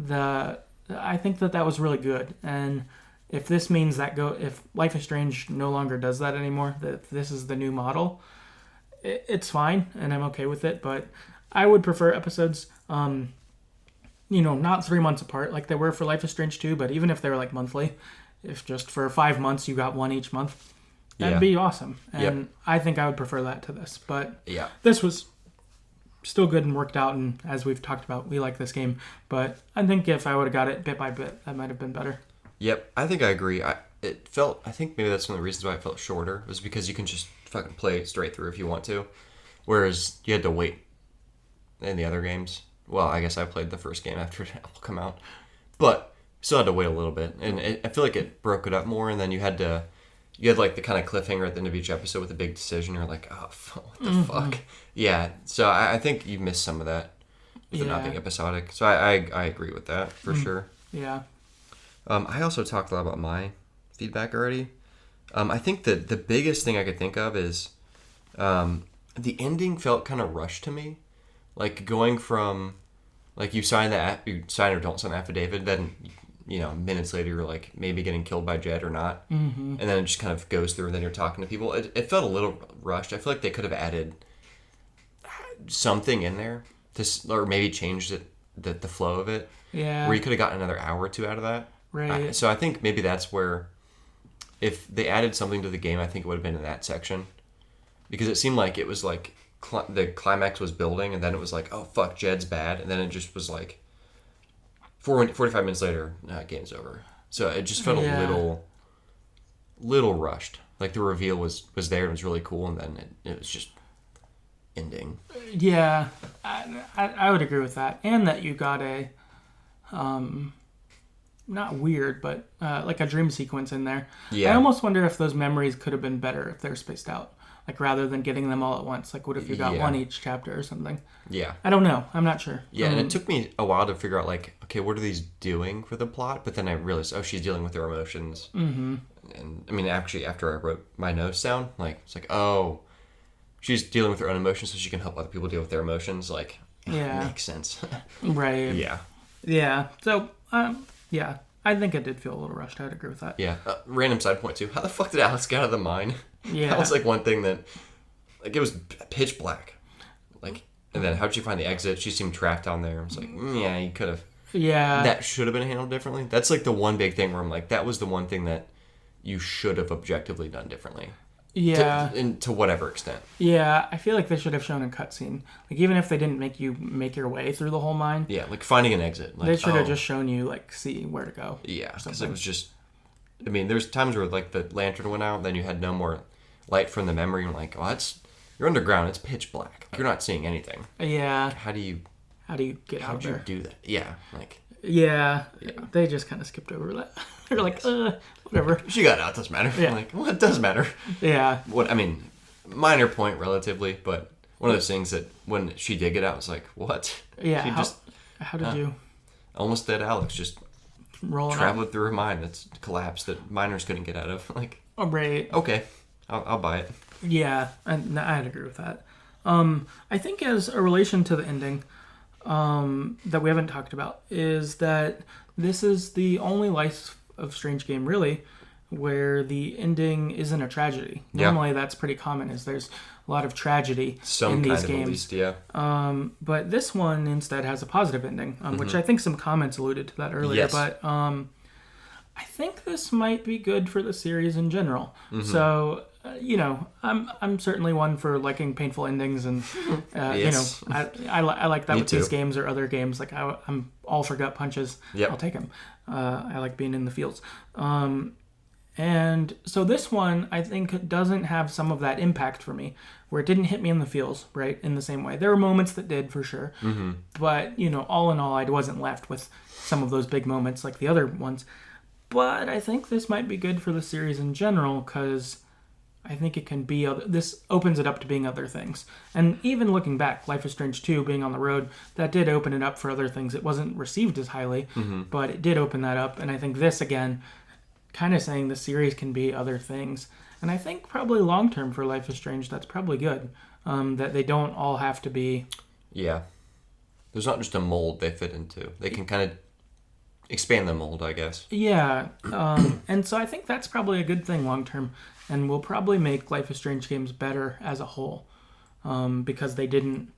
I think that was really good. And if this means if Life is Strange no longer does that anymore, that this is the new model, it's fine, and I'm okay with it. But I would prefer episodes, not 3 months apart like they were for Life is Strange 2, but even if they were like monthly, if just for 5 months you got one each month, that'd be awesome. And I think I would prefer that to this. But this was still good and worked out, and as we've talked about, we like this game. But I think if I would have got it bit by bit, that might have been better. Yep, I think I agree. I think maybe that's one of the reasons why it felt shorter, was because you can just fucking play it straight through if you want to. Whereas you had to wait in the other games. Well, I guess I played the first game after it all come out. But still had to wait a little bit. And I feel like it broke it up more, and then you had like the kind of cliffhanger at the end of each episode with a big decision. You're like, oh, what the fuck? Yeah, so I think you missed some of that with it not being episodic. So I agree with that for sure. Yeah. I also talked a lot about my feedback already. I think that the biggest thing I could think of is the ending felt kind of rushed to me. Like going from, like you sign or don't sign the affidavit, then minutes later you're like maybe getting killed by Jed or not, and then it just kind of goes through, and then you're talking to people. It felt a little rushed. I feel like they could have added something in there or maybe changed the flow of it. Yeah. Where you could have gotten another hour or two out of that. Right. So I think maybe that's where, if they added something to the game, I think it would have been in that section, because it seemed like it was like the climax was building, and then it was like, oh fuck, Jed's bad, and then it just was like 45 minutes later, game's over. So it just felt a little rushed. Like the reveal was there and it was really cool, and then it was just ending. Yeah, I would agree with that, and that you got a not weird, but like a dream sequence in there. Yeah. I almost wonder if those memories could have been better if they're spaced out. Like, rather than getting them all at once. Like, what if you got one each chapter or something? Yeah. I don't know. I'm not sure. Yeah, and it took me a while to figure out, like, okay, what are these doing for the plot? But then I realized, oh, she's dealing with her emotions. Mm-hmm. And, I mean, actually, after I wrote my notes down, like, it's like, oh, she's dealing with her own emotions so she can help other people deal with their emotions. Like, yeah. Makes sense. Right. Yeah. Yeah. So, yeah. I think it did feel a little rushed. I'd agree with that. Yeah. Random side point, too. How the fuck did Alex get out of the mine? Yeah. That was, like, one thing that, like, it was pitch black. Like, and then how'd she find the exit? She seemed trapped down there. I was like, yeah, you could have. Yeah. That should have been handled differently. That's, like, the one big thing where I'm like, that was the one thing that you should have objectively done differently. Yeah. To whatever extent. Yeah, I feel like they should have shown a cutscene. Like, even if they didn't make you make your way through the whole mine. Yeah, like finding an exit. Like, they should have just shown you, like, see where to go. Yeah, because it was just... I mean, there's times where, like, the lantern went out, then you had no more light from the memory. And like, oh, you're underground. It's pitch black. You're not seeing anything. Yeah. How do you get out there? How'd you do that? Yeah, like... Yeah, they just kind of skipped over that. They're like, whatever. She got out, doesn't matter. Yeah. I'm like, well, it does matter. Yeah. I mean, minor point relatively, but one of those things that when she did get out, it's like, what? Yeah. She how did you... Almost dead Alex just traveled through her mind that's collapsed that miners couldn't get out of. Like, oh, right. Okay, I'll buy it. Yeah, I'd agree with that. I think as a relation to the ending... that we haven't talked about is that this is the only Life of Strange game really where the ending isn't a tragedy. Normally that's pretty common, is there's a lot of tragedy in these games. At least, yeah. But this one instead has a positive ending, which I think some comments alluded to that earlier. Yes. But I think this might be good for the series in general. So I'm certainly one for liking painful endings, and yes. I like that Me with too. these games or other games. Like I'm all for gut punches. Yep. I'll take them. I like being in the fields. And so this one, I think, doesn't have some of that impact for me, where it didn't hit me in the feels, right, in the same way. There were moments that did, for sure. But, all in all, I wasn't left with some of those big moments like the other ones. But I think this might be good for the series in general, because I think it can be... This opens it up to being other things. And even looking back, Life is Strange 2 being on the road, that did open it up for other things. It wasn't received as highly, but it did open that up. And I think this, again... kind of saying the series can be other things. And I think probably long-term for Life is Strange, that's probably good. That they don't all have to be... Yeah. There's not just a mold they fit into. They can kind of expand the mold, I guess. Yeah. And so I think that's probably a good thing long-term. And will probably make Life is Strange games better as a whole. Because they didn't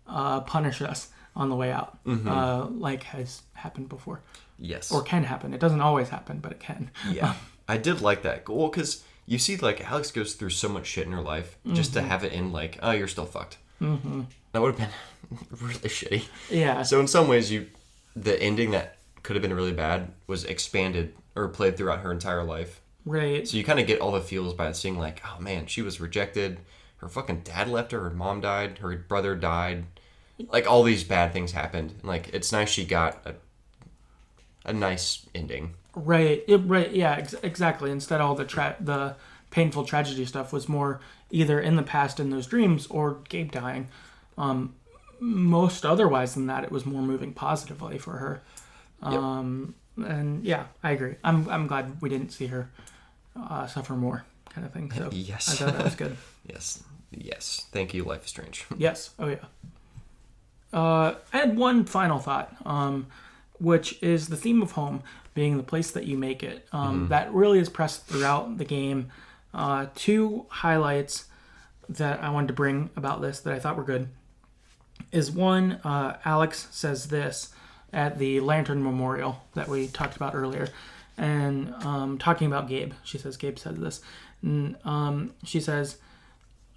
punish us on the way out. Like has happened before. Yes. Or can happen. It doesn't always happen, but it can. Yeah. I did like that. Well, because you see, like, Alex goes through so much shit in her life just to have it in, like, oh, you're still fucked. That would have been really shitty. Yeah. So in some ways, the ending that could have been really bad was expanded or played throughout her entire life. Right. So you kind of get all the feels by seeing, like, oh, man, she was rejected. Her fucking dad left her. Her mom died. Her brother died. Like, all these bad things happened. Like, it's nice she got a nice ending. Right. Yeah, exactly. Instead, all the painful tragedy stuff was more either in the past in those dreams or Gabe dying. Most otherwise than that, it was more moving positively for her. And yeah, I agree. I'm glad we didn't see her suffer more, kind of thing. So Yes. I thought that was good. Yes. Thank you, Life is Strange. Yes. Oh yeah. I had one final thought, which is the theme of home being the place that you make it. That really is pressed throughout the game. Two highlights that I wanted to bring about this that I thought were good is one, Alex says this at the Lantern Memorial that we talked about earlier, and talking about Gabe. She says, Gabe said this. And, she says,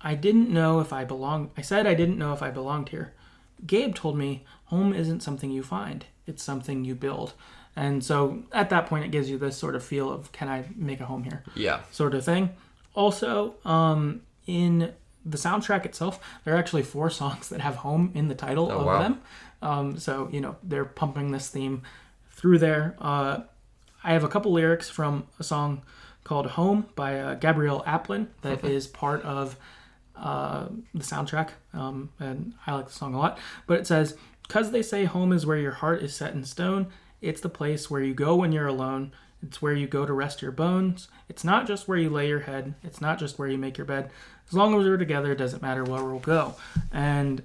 I said I didn't know if I belonged here. Gabe told me home isn't something you find. It's something you build. And so at that point, it gives you this sort of feel of, can I make a home here? Yeah. Sort of thing. Also, in the soundtrack itself, there are actually 4 songs that have home in the title of them. So, they're pumping this theme through there. I have a couple lyrics from a song called Home by Gabrielle Aplin that is part of the soundtrack, and I like the song a lot. But it says, "'Cause they say home is where your heart is set in stone, it's the place where you go when you're alone. It's where you go to rest your bones. It's not just where you lay your head. It's not just where you make your bed. As long as we're together, it doesn't matter where we'll go." And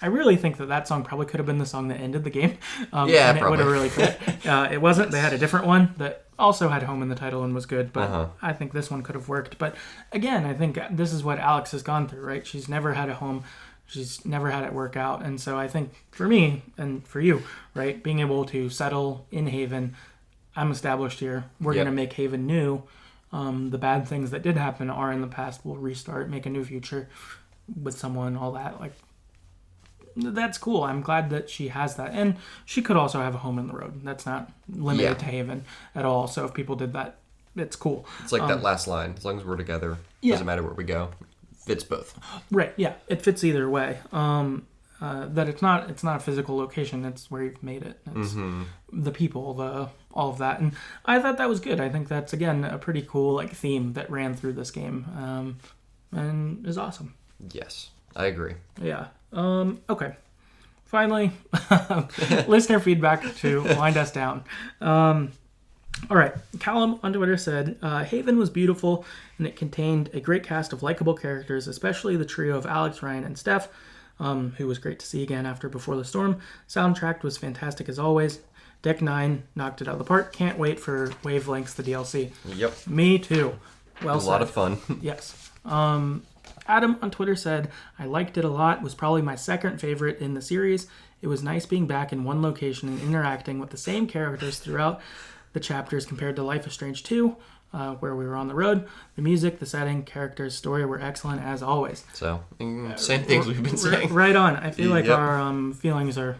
I really think that song probably could have been the song that ended the game. And it would have really fit. It wasn't. They had a different one that also had home in the title and was good, but I think this one could have worked. But again, I think this is what Alex has gone through, right? She's never had a home. She's never had it work out. And so I think for me and for you, right, being able to settle in Haven, I'm established here. We're going to make Haven new. The bad things that did happen are in the past. We'll restart, make a new future with someone, all that. Like, that's cool. I'm glad that she has that. And she could also have a home in the road. That's not limited to Haven at all. So if people did that, it's cool. It's like that last line. As long as we're together, doesn't matter where we go. Fits both. Right, yeah. It fits either way. That it's not a physical location. It's where you've made it. It's the people, all of that. And I thought that was good. I think that's, again, a pretty cool like theme that ran through this game, and is awesome. Yes, I agree. Yeah. Okay. Finally, listener feedback to wind us down. All right. Callum on Twitter said, Haven was beautiful, and it contained a great cast of likable characters, especially the trio of Alex, Ryan, and Steph, who was great to see again after Before the Storm. Soundtrack was fantastic as always. Deck 9 knocked it out of the park. Can't wait for Wavelengths, the DLC. Yep. Me too. Well said. A lot of fun. Yes. Adam on Twitter said, I liked it a lot. Was probably my second favorite in the series. It was nice being back in one location and interacting with the same characters throughout the chapters compared to Life is Strange 2, where we were on the road. The music, the setting, characters, story were excellent as always. So, same things we've been saying. Right on. I feel like our feelings are...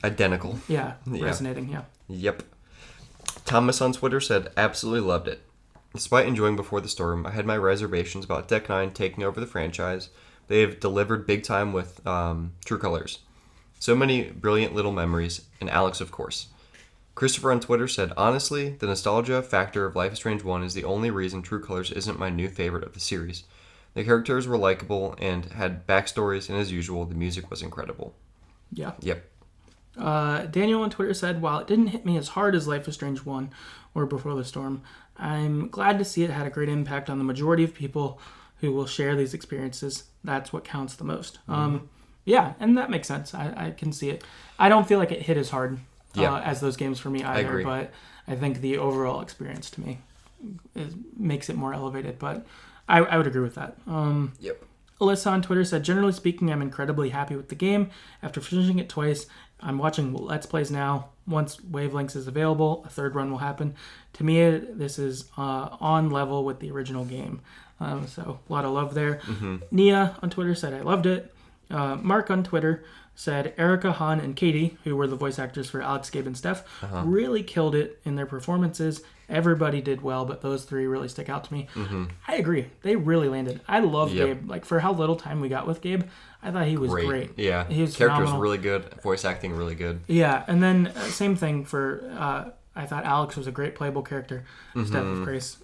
identical. Yeah, resonating, yeah. Yep. Thomas on Twitter said, absolutely loved it. Despite enjoying Before the Storm, I had my reservations about Deck 9 taking over the franchise. They've delivered big time with True Colors. So many brilliant little memories, and Alex, of course. Christopher on Twitter said, honestly, the nostalgia factor of Life is Strange 1 is the only reason True Colors isn't my new favorite of the series. The characters were likable and had backstories, and as usual, the music was incredible. Yeah. Yep. Daniel on Twitter said, while it didn't hit me as hard as Life is Strange 1 or Before the Storm, I'm glad to see it had a great impact on the majority of people who will share these experiences. That's what counts the most. Yeah, and that makes sense. I can see it. I don't feel like it hit as hard as those games for me either, but I think the overall experience to me makes it more elevated, but I would agree with that. Yep. Alyssa on Twitter said, generally speaking, I'm incredibly happy with the game. After finishing it twice, I'm watching Let's Plays now. Once Wavelengths is available, a third run will happen. To me, this is on level with the original game. So a lot of love there. Nia on Twitter said, I loved it. Mark on Twitter said, Erica, Han, and Katie, who were the voice actors for Alex, Gabe, and Steph, really killed it in their performances. Everybody did well, but those three really stick out to me. I agree. They really landed. I love Gabe. Like, for how little time we got with Gabe, I thought he was great. Yeah. He was Character phenomenal. was really good. Voice acting really good. Yeah, and then same thing for, I thought Alex was a great playable character. Steph, of course,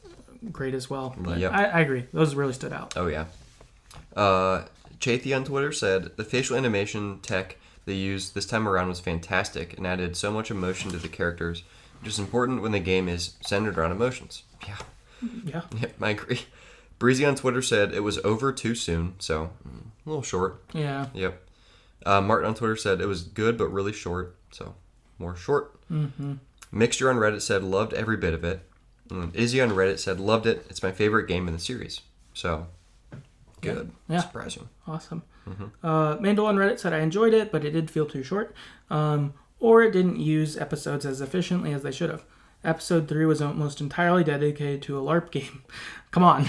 great as well. But I agree. Those really stood out. Oh, yeah. Chathi on Twitter said, the facial animation tech they used this time around was fantastic and added so much emotion to the characters, which is important when the game is centered around emotions. Yeah. Yep, I agree. Breezy on Twitter said it was over too soon, so a little short. Yeah. Yep. Martin on Twitter said it was good but really short, so more short. Mixture on Reddit said loved every bit of it. Izzy on Reddit said loved it. It's my favorite game in the series. So good. Yeah. Surprising. Awesome. Mandel on Reddit said I enjoyed it, but it did feel too short. Or it didn't use episodes as efficiently as they should have. Episode 3 was almost entirely dedicated to a LARP game. Come on.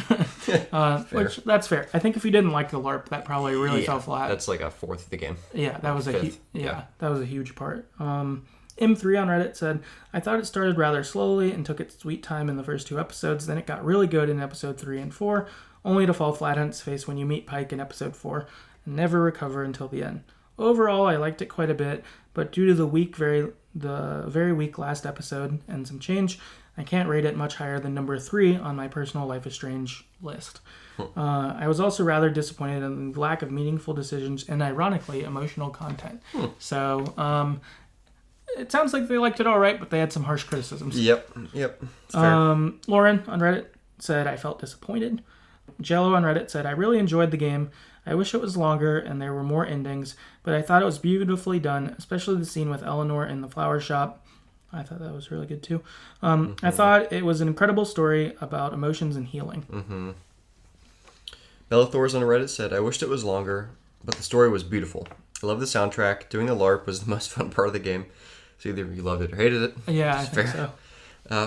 Which, that's fair. I think if you didn't like the LARP, that probably really fell flat. That's like a fourth of the game. Yeah, that was that was a huge part. M3 on Reddit said, I thought it started rather slowly and took its sweet time in the first 2 episodes. Then it got really good in episode 3 and 4, only to fall flat on its face when you meet Pike in episode 4 and never recover until the end. Overall, I liked it quite a bit, but due to the weak, very the very weak last episode and some change, I can't rate it much higher than number 3 on my personal Life is Strange list. I was also rather disappointed in the lack of meaningful decisions and, ironically, emotional content. So, it sounds like they liked it all right, but they had some harsh criticisms. Yep. It's fair. Lauren on Reddit said, I felt disappointed. Jello on Reddit said, I really enjoyed the game. I wish it was longer and there were more endings, but I thought it was beautifully done, especially the scene with Eleanor in the flower shop. I thought that was really good too. I thought it was an incredible story about emotions and healing. Bellathor's on Reddit said, I wished it was longer, but the story was beautiful. I love the soundtrack. Doing the LARP was the most fun part of the game. So either you loved it or hated it. Yeah, I think so.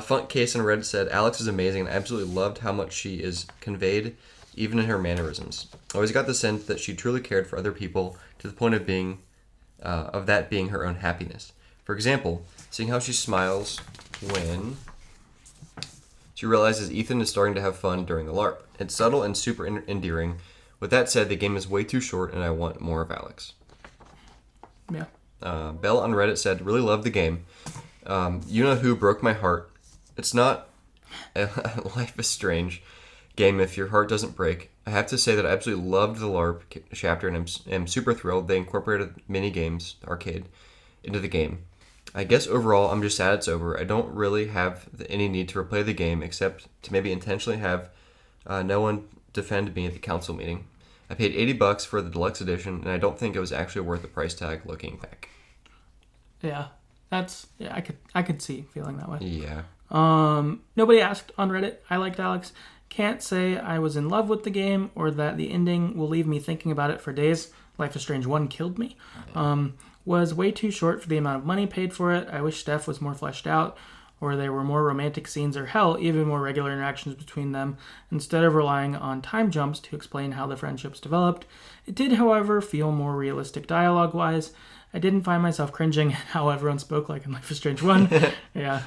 Funk Case on Reddit said, Alex is amazing and I absolutely loved how much she is conveyed, even in her mannerisms. I always got the sense that she truly cared for other people to the point of being, of that being her own happiness. For example, seeing how she smiles when she realizes Ethan is starting to have fun during the LARP. It's subtle and super endearing. With that said, the game is way too short and I want more of Alex. Yeah. Belle on Reddit said, really loved the game. You Know Who broke my heart. It's not a Life is Strange game if your heart doesn't break. I have to say that I absolutely loved the LARP chapter and am super thrilled they incorporated mini games, arcade, into the game. I guess overall I'm just sad it's over. I don't really have any need to replay the game except to maybe intentionally have no one defend me at the council meeting. I paid $80 for the deluxe edition and I don't think it was actually worth the price tag looking back. Yeah. I could see feeling that way. Yeah. Nobody asked on Reddit. I liked Alex. Can't say I was in love with the game or that the ending will leave me thinking about it for days. Life is Strange 1 killed me. Was way too short for the amount of money paid for it. I wish Steph was more fleshed out or there were more romantic scenes or hell, even more regular interactions between them instead of relying on time jumps to explain how the friendships developed. It did, however, feel more realistic dialogue-wise. I didn't find myself cringing at how everyone spoke like in Life is Strange 1. Yeah.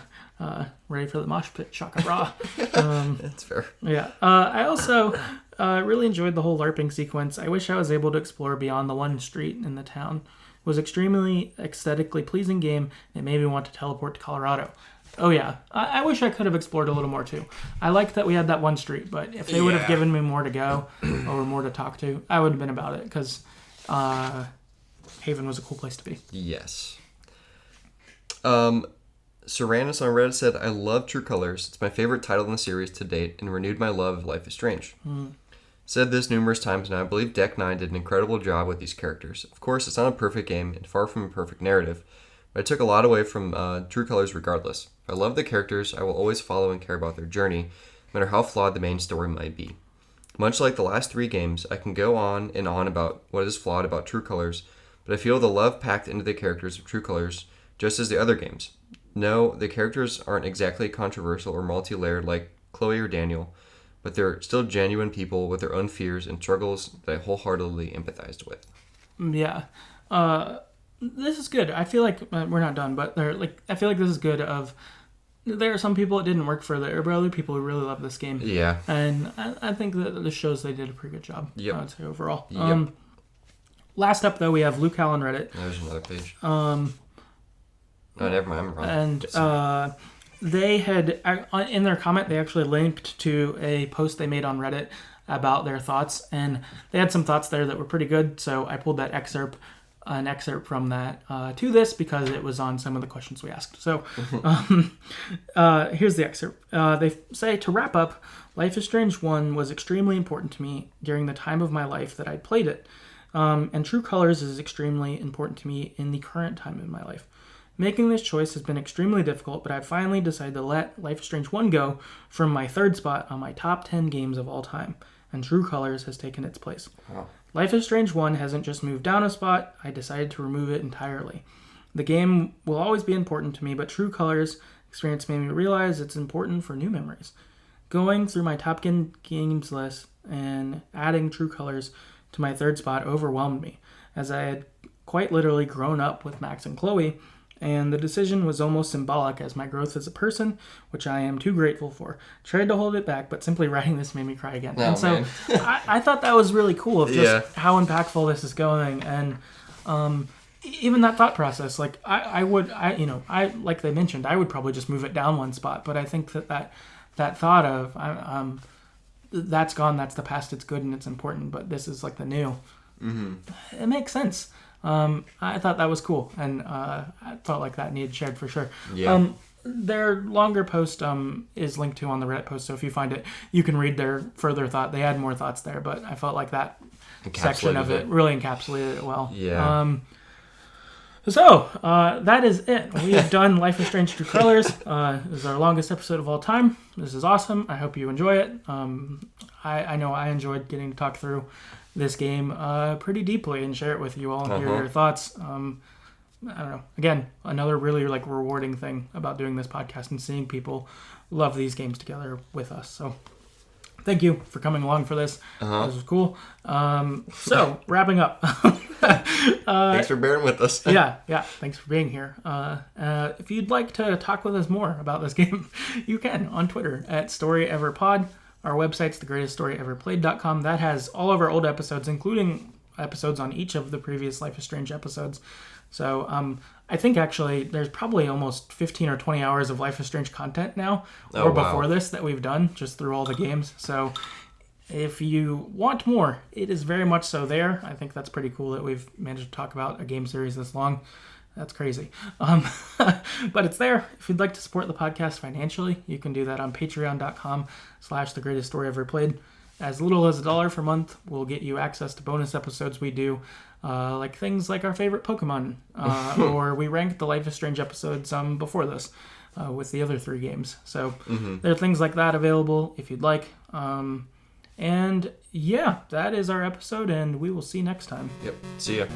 Ready for the mosh pit, shaka bra. That's fair. Yeah. I also really enjoyed the whole LARPing sequence. I wish I was able to explore beyond the one street in the town. It was extremely aesthetically pleasing game. It made me want to teleport to Colorado. Oh yeah. I wish I could have explored a little more too. I liked that we had that one street, but if they would have given me more to go or more to talk to, I would have been about it because Haven was a cool place to be. Yes. Seranus on Reddit said, I love True Colors. It's my favorite title in the series to date and renewed my love of Life is Strange. Said this numerous times now. I believe Deck 9 did an incredible job with these characters. Of course, it's not a perfect game and far from a perfect narrative, but I took a lot away from True Colors regardless. If I love the characters, I will always follow and care about their journey, no matter how flawed the main story might be. Much like the last 3 games, I can go on and on about what is flawed about True Colors, but I feel the love packed into the characters of True Colors just as the other games. No, the characters aren't exactly controversial or multi-layered like Chloe or Daniel, but they're still genuine people with their own fears and struggles that I wholeheartedly empathized with. Yeah. This is good. I feel like we're not done, but I feel like this is good. There are some people it didn't work for. There are other people who really love this game. Yeah. And I think that this shows they did a pretty good job. Yep. I would say overall. Yep. Last up though, we have Luke Hall on Reddit. There's another page. No, never mind. I'm wrong. And they had, in their comment, they actually linked to a post they made on Reddit about their thoughts, and they had some thoughts there that were pretty good. So I pulled an excerpt from that to this because it was on some of the questions we asked. So here's the excerpt. They say, to wrap up, Life is Strange 1 was extremely important to me during the time of my life that I played it. And True Colors is extremely important to me in the current time in my life. Making this choice has been extremely difficult, but I've finally decided to let Life is Strange 1 go from my 3rd spot on my top 10 games of all time, and True Colors has taken its place. Wow. Life is Strange 1 hasn't just moved down a spot, I decided to remove it entirely. The game will always be important to me, but True Colors experience made me realize it's important for new memories. Going through my top games list and adding True Colors to my 3rd spot overwhelmed me, as I had quite literally grown up with Max and Chloe, and the decision was almost symbolic as my growth as a person, which I am too grateful for. Tried to hold it back, but simply writing this made me cry again. Oh, and so I thought that was really cool of just how impactful this is going. And even that thought process, like I would, like they mentioned, I would probably just move it down one spot. But I think that thought of that's gone, that's the past, it's good and it's important, but this is like the new. Mm-hmm. It makes sense. I thought that was cool, and I felt like that needed shared for sure. Yeah. Their longer post is linked to on the Reddit post, so if you find it, you can read their further thought. They had more thoughts there, but I felt like that section of it really encapsulated it well. Yeah. So, that is it. We have done Life is Strange True Colors. This is our longest episode of all time. This is awesome. I hope you enjoy it. I know I enjoyed getting to talk through this game pretty deeply and share it with you all and hear your thoughts. I don't know. Again, another really like rewarding thing about doing this podcast and seeing people love these games together with us. So thank you for coming along for this. This was cool. So wrapping up. Thanks for bearing with us. Yeah. Thanks for being here. If you'd like to talk with us more about this game, you can on Twitter at StoryEverPod. Our website's TheGreatestStoryEverPlayed.com. That has all of our old episodes, including episodes on each of the previous Life is Strange episodes. So I think actually there's probably almost 15 or 20 hours of Life is Strange content now, before this, that we've done just through all the games. So if you want more, it is very much so there. I think that's pretty cool that we've managed to talk about a game series this long. That's crazy. But it's there. If you'd like to support the podcast financially, you can do that on patreon.com/TheGreatestStoryEverPlayed. As little as $1 per month will get you access to bonus episodes we do, like things like our favorite Pokemon, or we ranked the Life is Strange episodes before this with the other 3 games. So there are things like that available if you'd like. And yeah, that is our episode, and we will see you next time. Yep. See ya.